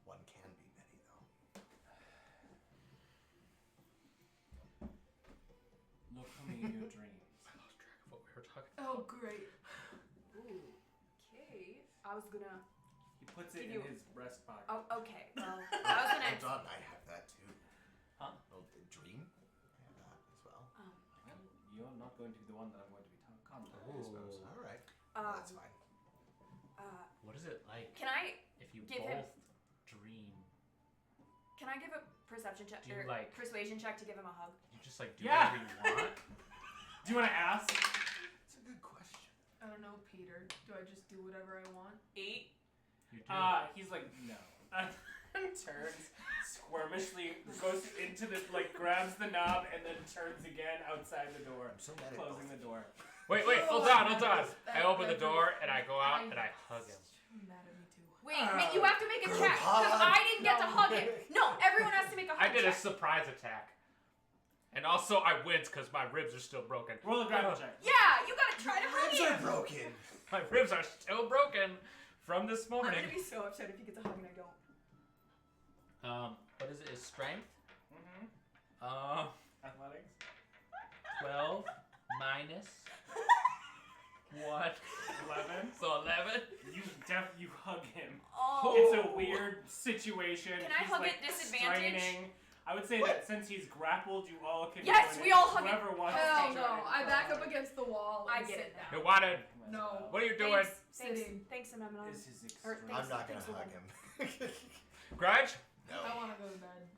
One can be many, though. Look for me in your dreams. I lost track of what we were talking. Oh, great. Ooh. Okay. I was gonna. He puts it Give in you- his breast pocket. Oh, okay. Well, I was gonna. Hold on, I have that too. Huh? Oh, the dream? I have that as well. Well, you're not going to be the one that I'm going to be contacting. I suppose. Ooh. All right. Um, That's fine. What is it like Can I if you give both him- dream? Can I give a perception check Do you or like- persuasion check to give him a hug? You just like do Yeah. whatever you want. Do you want to ask? Peter? Do I just do whatever I want? 8. You do. He's like, no. Turns squirmishly, goes into the, like, grabs the knob, and then turns again outside the door, I'm so mad at closing both. the door. Wait, hold on. I open the door and I go out and I hug him. You're mad at me too. Wait, you have to make a check because I didn't get to hug him. No, everyone has to make a hug I did a check. surprise attack. And also I wins because my ribs are still broken. Roll a grapple check. Yeah, you gotta try to hug Ribs him. are broken. My ribs are still broken from this I'm morning. gonna be so upset if he gets a hug and I don't. What is it? Is strength? Mm-hmm. Athletics. 12 minus 1. 11. So 11. You hug him. Oh. It's a weird situation. Can I He's, hug like, at disadvantage? straining. I would say that since he's grappled, you all can. Yes, join we in. all hug Whoever it. wants Hell to no! join I in. back up against the wall. I And get sit it down. Nuanen, No. what are you doing? Sitting. Thanks, Amemnon. This is Or extreme. I'm not gonna Thanks, hug him. Grudj? No. I want to go to bed.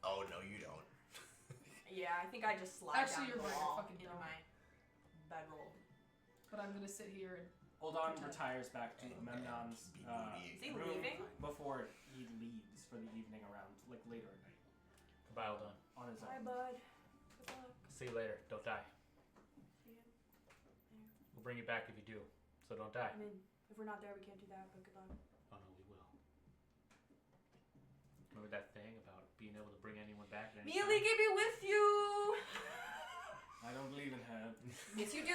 Oh no, you don't. Yeah, I think I just slide Actually, down you're the right, wall you're fucking into dumb. my bedroll. But I'm gonna sit here and. Oldon retires back to And Memnon's Is he room leaving? before he leaves for the evening around, like, later at night. Goodbye, Eldon. On his Bye, own. bud. Good luck. See you later. Don't die. See ya. We'll bring you back if you do. So don't die. I mean, if we're not there, we can't do that, but good luck. Oh no, we will. Remember that thing about being able to bring anyone back at any time? Mealy can be with you! I don't believe in her. Yes, you do!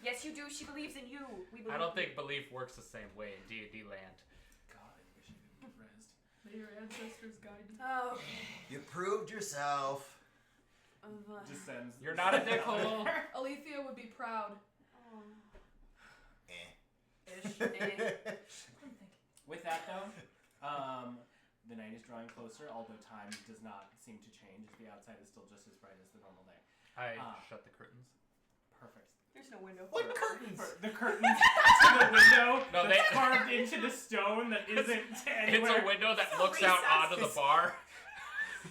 Yes, you do. She believes in you. We believe I don't think belief works the same way in D&D land. God, I wish I could get rezzed. May your ancestors guide you. Oh. You proved yourself. Descends. You're not a dickhole. Alethea would be proud. Oh. Eh. Ish. Eh. With that, though, the night is drawing closer, although time does not seem to change, as the outside is still just as bright as the normal day. I Ah. shut the curtains. Perfect. There's no window. What curtains? The curtains to the window No, that's they- carved into the stone that isn't It's anywhere. a window that So looks out recessed. onto the bar.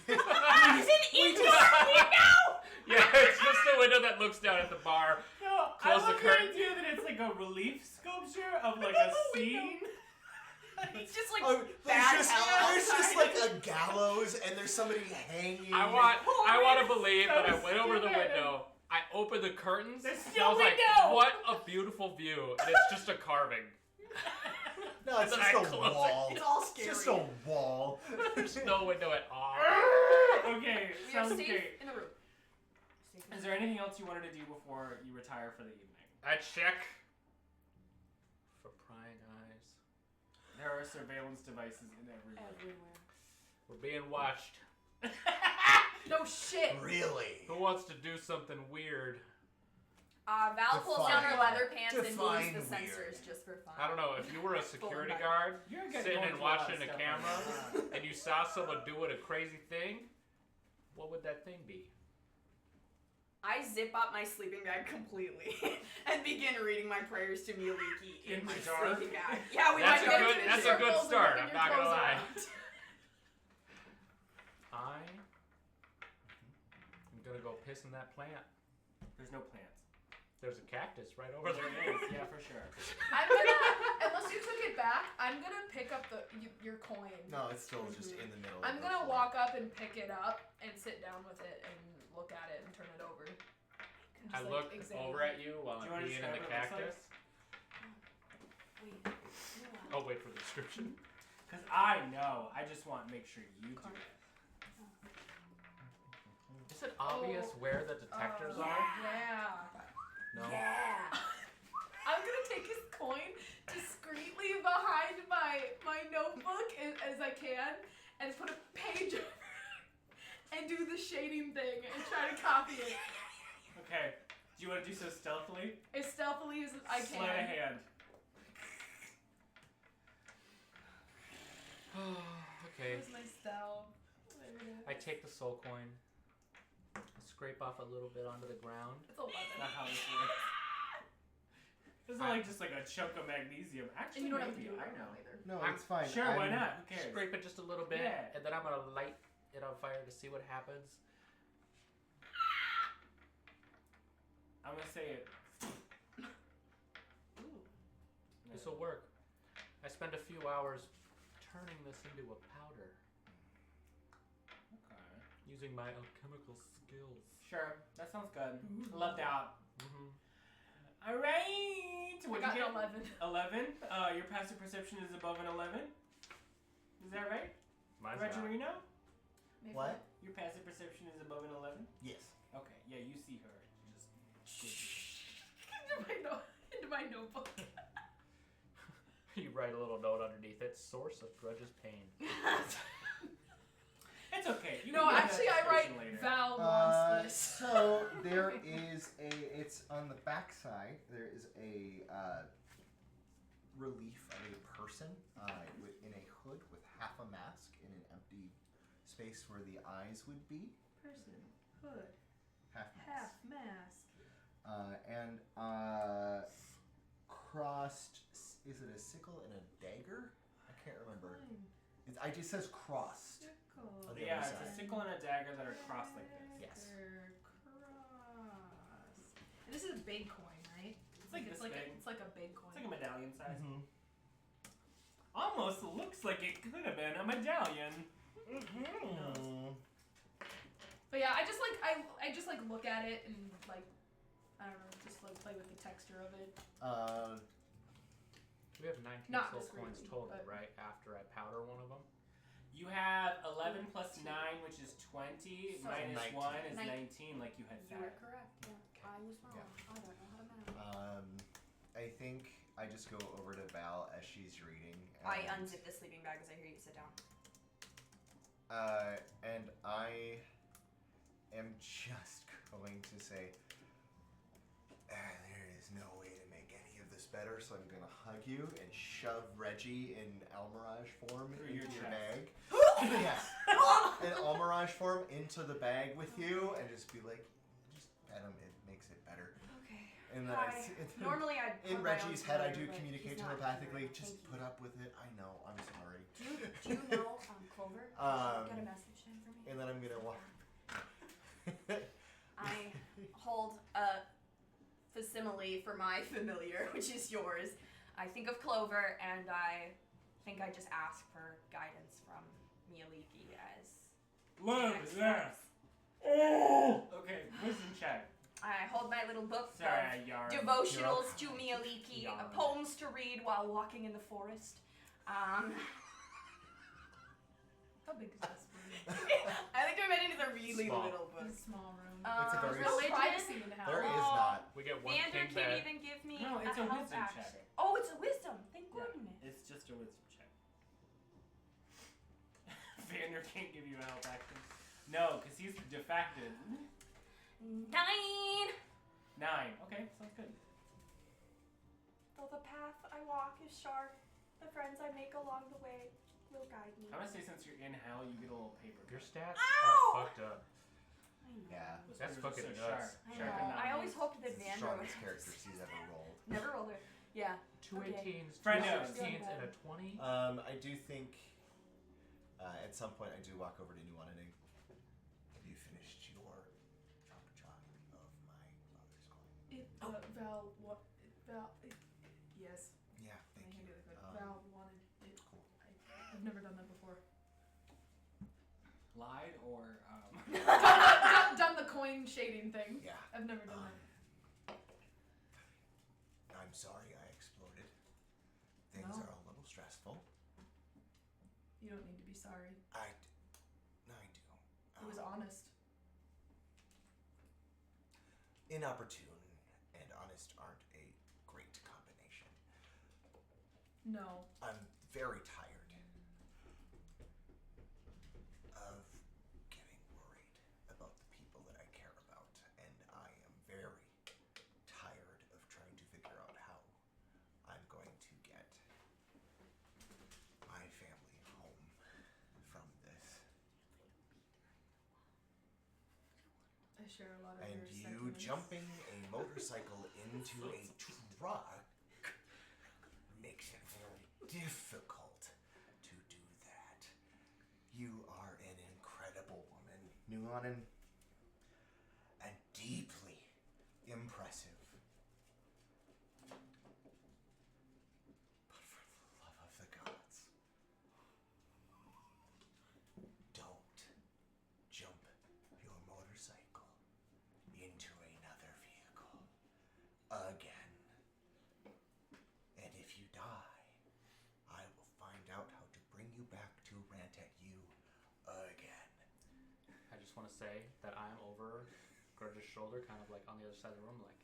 There's an indoor window! Yeah, it's just a window that looks down at the bar. No, Close I the love curtain. the idea that it's like a relief sculpture of like a scene. It's just like Oh, bad there's hell just outside. like a gallows and there's somebody hanging. I want to believe that I So went over the stupid. window. I opened the curtains. There's and still I was like, window. what a beautiful view. And it's just a carving. No, it's Then just I a close it. wall. It's all It's scary. just a wall. There's no window at all. Okay, We are sounds safe great. in the room. Safe in Is the there anything else you wanted to do before you retire for the evening? I check for prying eyes. There are surveillance devices in every room. Everywhere. We're being watched. No shit. Really? Who wants to do something weird? Val pulls down her Define- leather pants and define moves the weird. sensors just for fun. I don't know. If you were a security back. guard You're getting sitting going and through a lot of watching a stuff camera right now. and you saw someone doing a crazy thing, what would that thing be? I zip up my sleeping bag completely and begin reading my prayers to Mieliki in In my the dark? sleeping bag. Yeah, we That's might a go good- to the that's a good circles and start, whipping I'm your not gonna clothes lie. around. I'm gonna go piss in that plant. There's no plants. There's a cactus right over There there. is, yeah, for sure. I'm gonna, unless you took it back, I'm gonna pick up your coin. No, it's still just in the middle. I'm of the gonna floor. walk up and pick it up and sit down with it and look at it and turn it over. And I just, look examine over it. at you while Do you I'm wanna peeing in the describe what it looks cactus. Wait. Oh, wait for the description. Because I know. I just want to make sure you do it. Is it obvious where the detectors are? Yeah. No. Yeah. I'm gonna take his coin discreetly behind my notebook as I can and put a page over it and do the shading thing and try to copy it Okay. Do you want to do so stealthily? as stealthily as I can. Sleight of hand. Okay. Where's my stealth? There it is. I take the soul coin, I scrape off a little bit onto the ground. It's 11. That's not how this works. Isn't it like just like a chunk of magnesium? And Actually, you don't have to maybe. do it I right know. now either. No, I'm- it's fine. Sure, why not? Who cares? Scrape it just a little bit, Yeah. and then I'm gonna light it on fire to see what happens. I'm gonna say it. This will work. I spend a few hours turning this into a powder Okay. using my alchemical skills. Sure, that sounds good. Loved out. Mm-hmm. All right. I What got did you an get? 11. 11. Your passive perception is above an 11. Is that right? Mine's not. Reginarino? Maybe. What? Your passive perception is above an 11? Yes. Okay, yeah, you see her. Just into my notebook. You write a little note underneath it. Source of Grudge's pain. It's okay. You No, can get actually, that I write description later. Val wants this. So there is it's on the back side. There is a relief of a person in a hood with half a mask in an empty space where the eyes would be. Person, hood, Half half mask. mask. And crossed. Is it a sickle and a dagger? I can't remember. It just says crossed. Sickle. On the Yeah, other it's a side. sickle and a dagger that are crossed like this. Yes. Cross. And this is a big coin, right? It's like this big. It's like a big coin. It's like a medallion size. Mm-hmm. Almost looks like it could have been a medallion. Mm-hmm. But yeah, I just like look at it and like I don't know, just like play with the texture of it. We have 19 Not soul discreetly, coins total, but- right? After I powder one of them. You have 11 plus 9, which is 20, So minus 19. 1 is 19, 19. like you had You were said. correct. Yeah. I was wrong. Yeah. I don't know how to math. I think I just go over to Val as she's reading. I and, unzip the sleeping bag as I hear you sit down. And I am just going to say, there is no way to make any of this better, so I'm going to hug you and shove Reggie in Almirage form Through your into your chest. bag. Yes. In Almirage form into the bag with you and just be like, just pet him, it makes it better. Okay. And then Normally I'd in hug my Reggie's own head, I brother, do but communicate he's not telepathically. here. Just Thank you. put up with it. I know. I'm sorry. Do you know Clover? Got a message in for me? And then I'm gonna walk. I hold a facsimile for my familiar, which is yours. I think of Clover, and I think I just ask for guidance from Mialiki as Love next yes. steps. Oh! Okay, wisdom check. I hold my little book Sorry, I of yarn. devotionals to Mialiki, Yarn. poems to read while walking in the forest. How big is this room? I think I meant it is a really Small. little book. It's a small room. It's a Um, very There's no religion? privacy in the house. There is Oh. not. We get one Vander king can't bed. even give me No, it's a help wisdom action. check. Oh, it's a wisdom. Thank Yeah. goodness. It's just a wisdom check. Vander can't give you a help action. No, because he's defected. 9. 9. Okay, sounds good. Though the path I walk is sharp, the friends I make along the way will guide me. I'm gonna say since you're in hell, you get a little paper. Your stats Ow! are fucked up. I know. Yeah. Those That's papers are fucking so nuts. sharp. I Sharp know. and I always knives. hoped that It's the Vander would strongest character she's ever rolled. Never rolled it. Yeah. Two Okay. 18s, two Friendos. 16s, and a 20. I do think at some point I do walk over to Nuanen and have you finished your drop of my father's coin? Val, what? Val, yes. Yeah, I thank can you. do it, but Um, Val wanted it. Cool. I've never done that before. Lied or done the coin shading thing. Yeah. I've never done that. I'm sorry I exploded. Things No. are a little stressful. You don't need to be sorry. I do. It was honest. Inopportune and honest aren't a great combination. No. I'm very tired of getting worried about the people that I care about, and I am very tired of trying to figure out how I'm going to get my family home from this. I share a lot of And your you sentiments. jumping a motorcycle into a truck makes it very difficult to do that. You are an incredible woman, Nuanen, and deeply impressive. just want to say that I'm over Grudge's shoulder, kind of like on the other side of the room, like.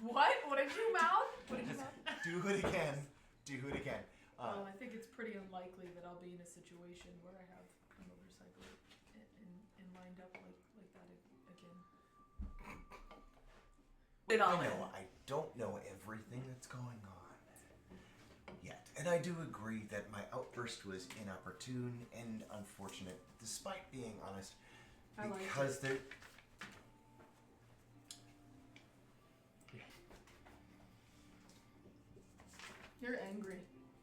What? What did you mouth? What did you mouth? Do it again. Do it again. Well, I think it's pretty unlikely that I'll be in a situation where I have a motorcycle and lined up like that again. I don't know everything that's going on yet. And I do agree that my outburst was inopportune and unfortunate, despite being honest. I like Because there... You're angry.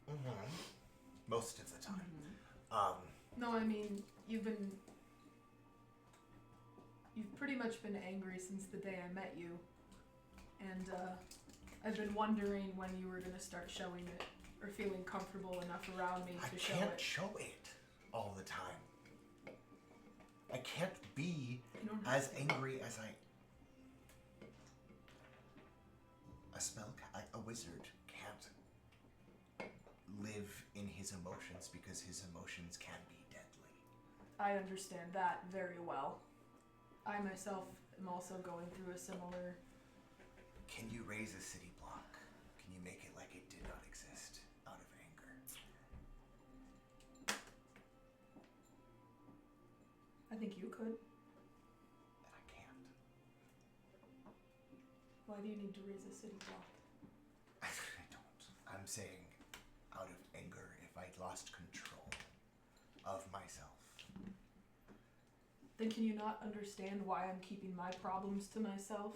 Mm-hmm. Most of the time. No, I mean, you've pretty much been angry since the day I met you. And I've been wondering when you were going to start showing it, or feeling comfortable enough around me to show it. I can't show it all the time. I can't be as angry as I... A wizard can't live in his emotions because his emotions can be deadly. I understand that very well. I myself am also going through a similar... Can you raise a city block? Can you make it like it did not exist out of anger? I think you could. And I can't. Why do you need to raise a city block? I don't. I'm saying out of anger if I lost control of myself. Then can you not understand why I'm keeping my problems to myself?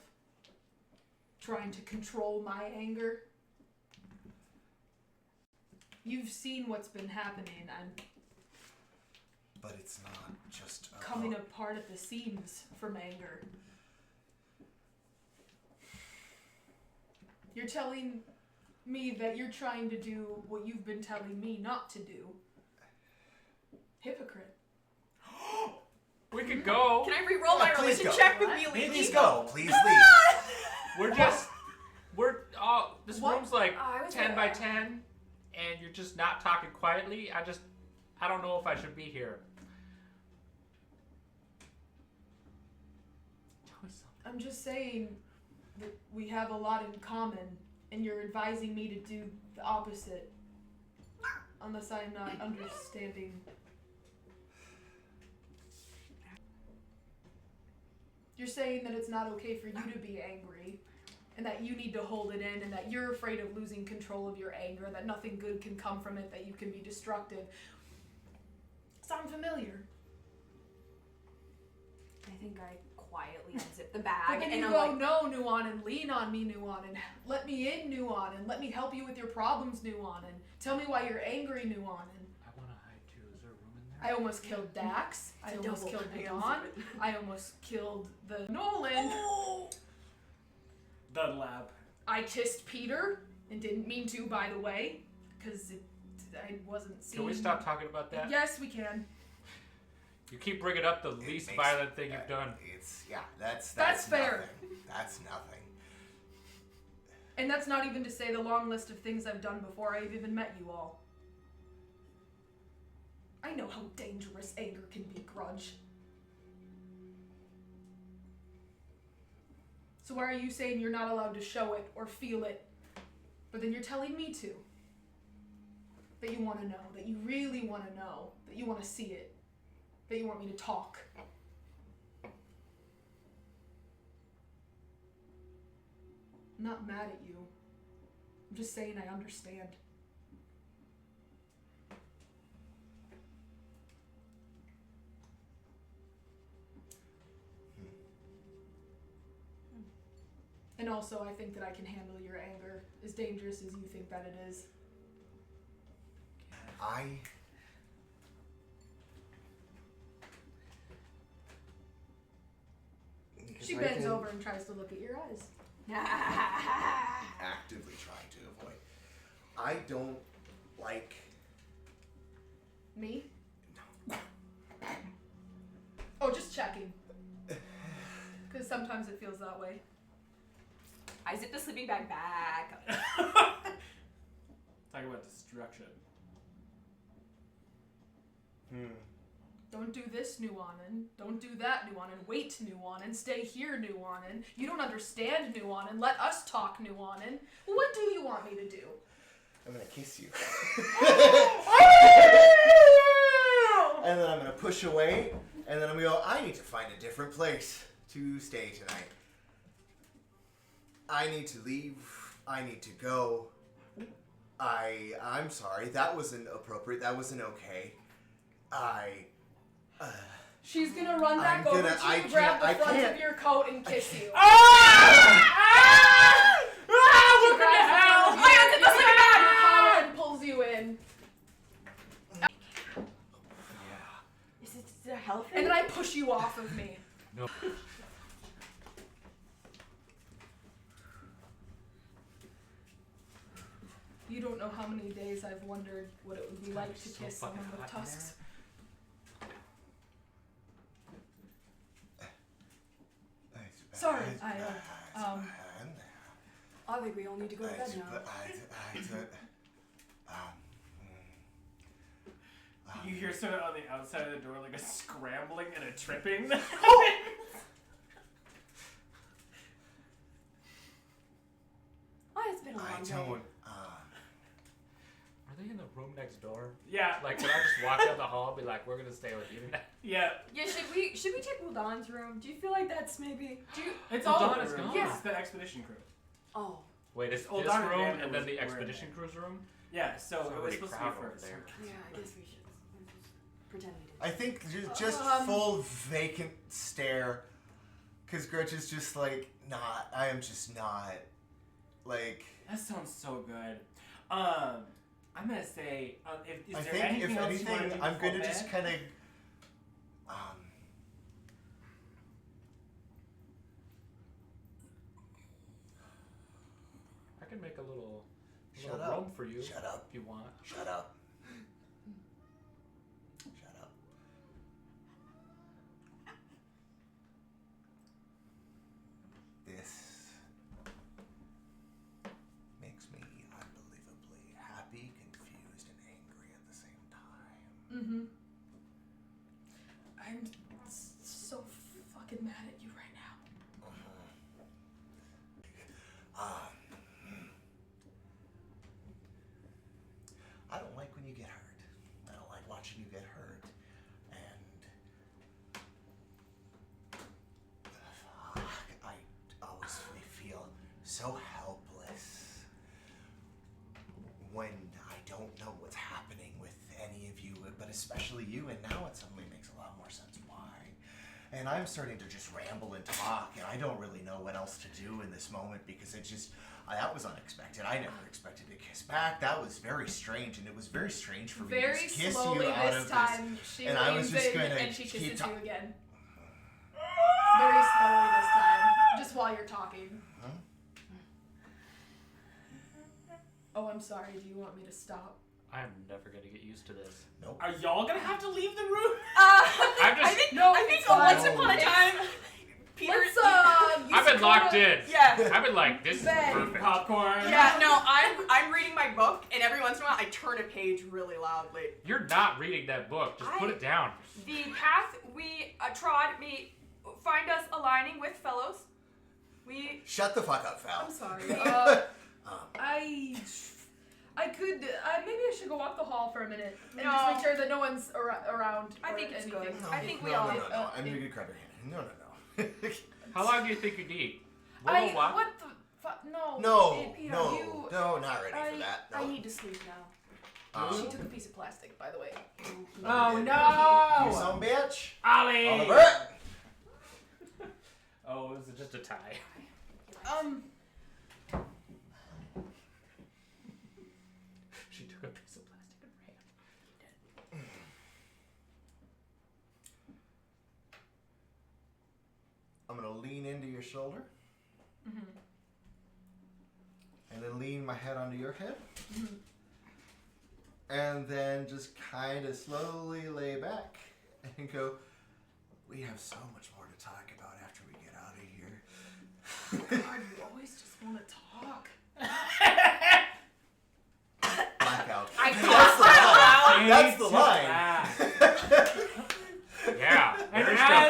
Trying to control my anger? You've seen what's been happening. I'm But it's not just about... coming apart at the seams from anger. You're telling me that you're trying to do what you've been telling me not to do. Hypocrite. We could go. Can I re-roll my please religion go. check with What? you? Please go. Please leave. This What? room's like I was 10 gonna- by 10, and you're just not talking quietly. I don't know if I should be here. Tell me something. I'm just saying that we have a lot in common, and you're advising me to do the opposite. Unless I'm not understanding. You're saying that it's not okay for you to be angry, and that you need to hold it in, and that you're afraid of losing control of your anger, that nothing good can come from it, that you can be destructive. Sound familiar? I think I quietly unzip the But bag then and you I'm go, like, no, Nuanen, lean on me, Nuanen. Let me in, Nuanen. Let me help you with your problems, Nuanen. Tell me why you're angry, Nuanen. I want to hide too. Is there a room in I there? almost killed Dax. I It's a almost double. killed the I Dawn. unzip it. I almost killed the Nolan. Dunlap. I kissed Peter and didn't mean to, by the way, because I wasn't seeing. Can we stop talking about that? Yes, we can. You keep bringing up the least violent thing you've done. That's fair. Nothing. That's nothing. And that's not even to say the long list of things I've done before I've even met you all. I know how dangerous anger can be, Grudj. So why are you saying you're not allowed to show it or feel it, but then you're telling me to? That you want to know, that you really want to know, that you want to see it, that you want me to talk. I'm not mad at you. I'm just saying I understand. And also, I think that I can handle your anger as dangerous as you think that it is. She bends over and tries to look at your eyes. Actively trying to avoid. I don't like... Me? Oh, just checking. Because sometimes it feels that way. I zip the sleeping bag back. Talking about destruction. Don't do this, Nuanen. Don't do that, Nuanen. Wait, Nuanen. Stay here, Nuanen. You don't understand, Nuanen. Let us talk, Nuanen. What do you want me to do? I'm gonna kiss you. And then I'm gonna push away, and then I'm gonna go, I need to find a different place to stay tonight. I need to leave. I need to go. I'm sorry. That wasn't appropriate. That wasn't okay. She's gonna run back over to you, grab the front of your coat, and kiss you. She grabs the front of your collar and pulls you in. Is it healthy? And then I push you off of me. No. You don't know how many days I've wondered what it would be like to so kiss someone fucking with hot in tusks. Sorry, I think we all need to go to bed now. You hear sort of on the outside of the door like a scrambling and a tripping. It's been a long day. Are they in the room next door? Yeah. Like, can I just walk down the hall and be like, we're gonna stay with you tonight? Yeah. Yeah, should we take Uldan's room? Do you feel like that's maybe? It's Well, all Dawn the is rooms. gone. Yeah. It's the expedition crew. Oh. Wait, it's Old this Dawn and room Amanda and then were the in expedition there. cruise room? Yeah. So it was already supposed to be crowded over first. there. Yeah, I guess we should pretend we did. I think just full vacant stare, because Grudj is just like, not. I am just not. Like. That sounds so good. I'm gonna say, is I there think anything if else you want to anything, do I'm before gonna just bed? kind of. I can make a little Shut up. room for you. Shut up. If you want. Shut up. Shut up. This makes me unbelievably happy, confused, and angry at the same time. Mm-hmm. I'm so fucking mad at you right now. I don't like when you get hurt. I don't like watching you get hurt. And I always feel so helpless when I don't know what's happening with any of you, but especially you, and now it suddenly makes a lot more sense why. And I'm starting to just ramble and talk, and I don't really know what else to do in this moment because it just, that was unexpected. I never expected to kiss back. That was very strange, and it was very strange for me to Very just kiss slowly you out this of time, this. she And I was leans just in gonna and she keep kisses you talking. again. Very slowly this time, just while you're talking. Huh? Oh, I'm sorry. Do you want me to stop? I'm never gonna get used to this. Nope. Are y'all gonna have to leave the room? I'm just. I think it's once fine. upon a time, Peter. Let's I've been locked in. Yeah. I've been like, this is Bed. perfect. Popcorn. Yeah, no, I'm reading my book, and every once in a while I turn a page really loudly. You're not reading that book. Just put it down. The path we trod may find us aligning with fellows. We. Shut the fuck up, Val. I'm sorry. I could. Maybe I should go walk the hall for a minute and just No. make sure that no one's around. I or think it's anything. good. I think we no, all. No. I'm gonna grab your hand. No. How long do you think you need? We'll go walk. What the fuck? No. No, Peter, no, you, no, not ready for that. No. I need to sleep now. She took a piece of plastic, by the way. Oh You no! some bitch. Ollie! Oliver. Oh, is it just a tie? She took a piece of plastic and ran. I'm gonna lean into your shoulder. Mm-hmm. And then lean my head onto your head. Mm-hmm. And then just kind of slowly lay back and go, we have so much more to talk about after we get out of here. God, you always just want to talk. Blackout. I That's the line. That's the Hate line. that.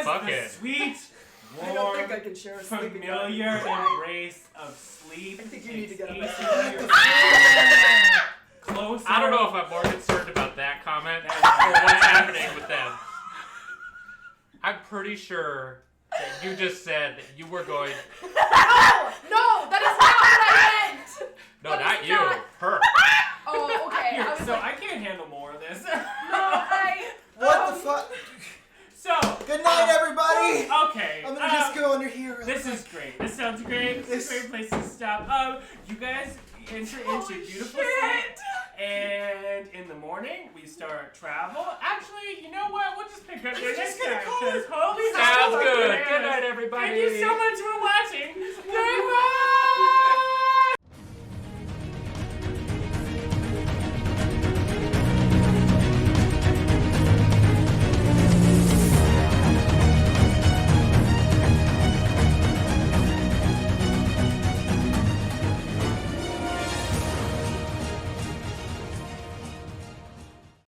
bucket. sweet, I don't think I warm, can share a sleeping bag. familiar embrace of sleep. I think you need to get a takes message. each closer. I don't know if I'm more concerned about that comment or That's- what's happening with them. I'm pretty sure that you just said that you were going. No, that is not what I meant. No, That not is you. not- Her. Oh, okay. Here, I was so like, I can't handle more of this. no, I. What the fuck? So. Good night, everybody. Okay. I'm gonna just go under here. This is great. This sounds great. This is a great place to stop. You guys enter into beautiful sleep, and in the morning we start travel. Actually, you know what? We'll just pick up there next time. Because holy Sounds hell, good. man. Good night, everybody. Thank you so much for watching. Goodbye.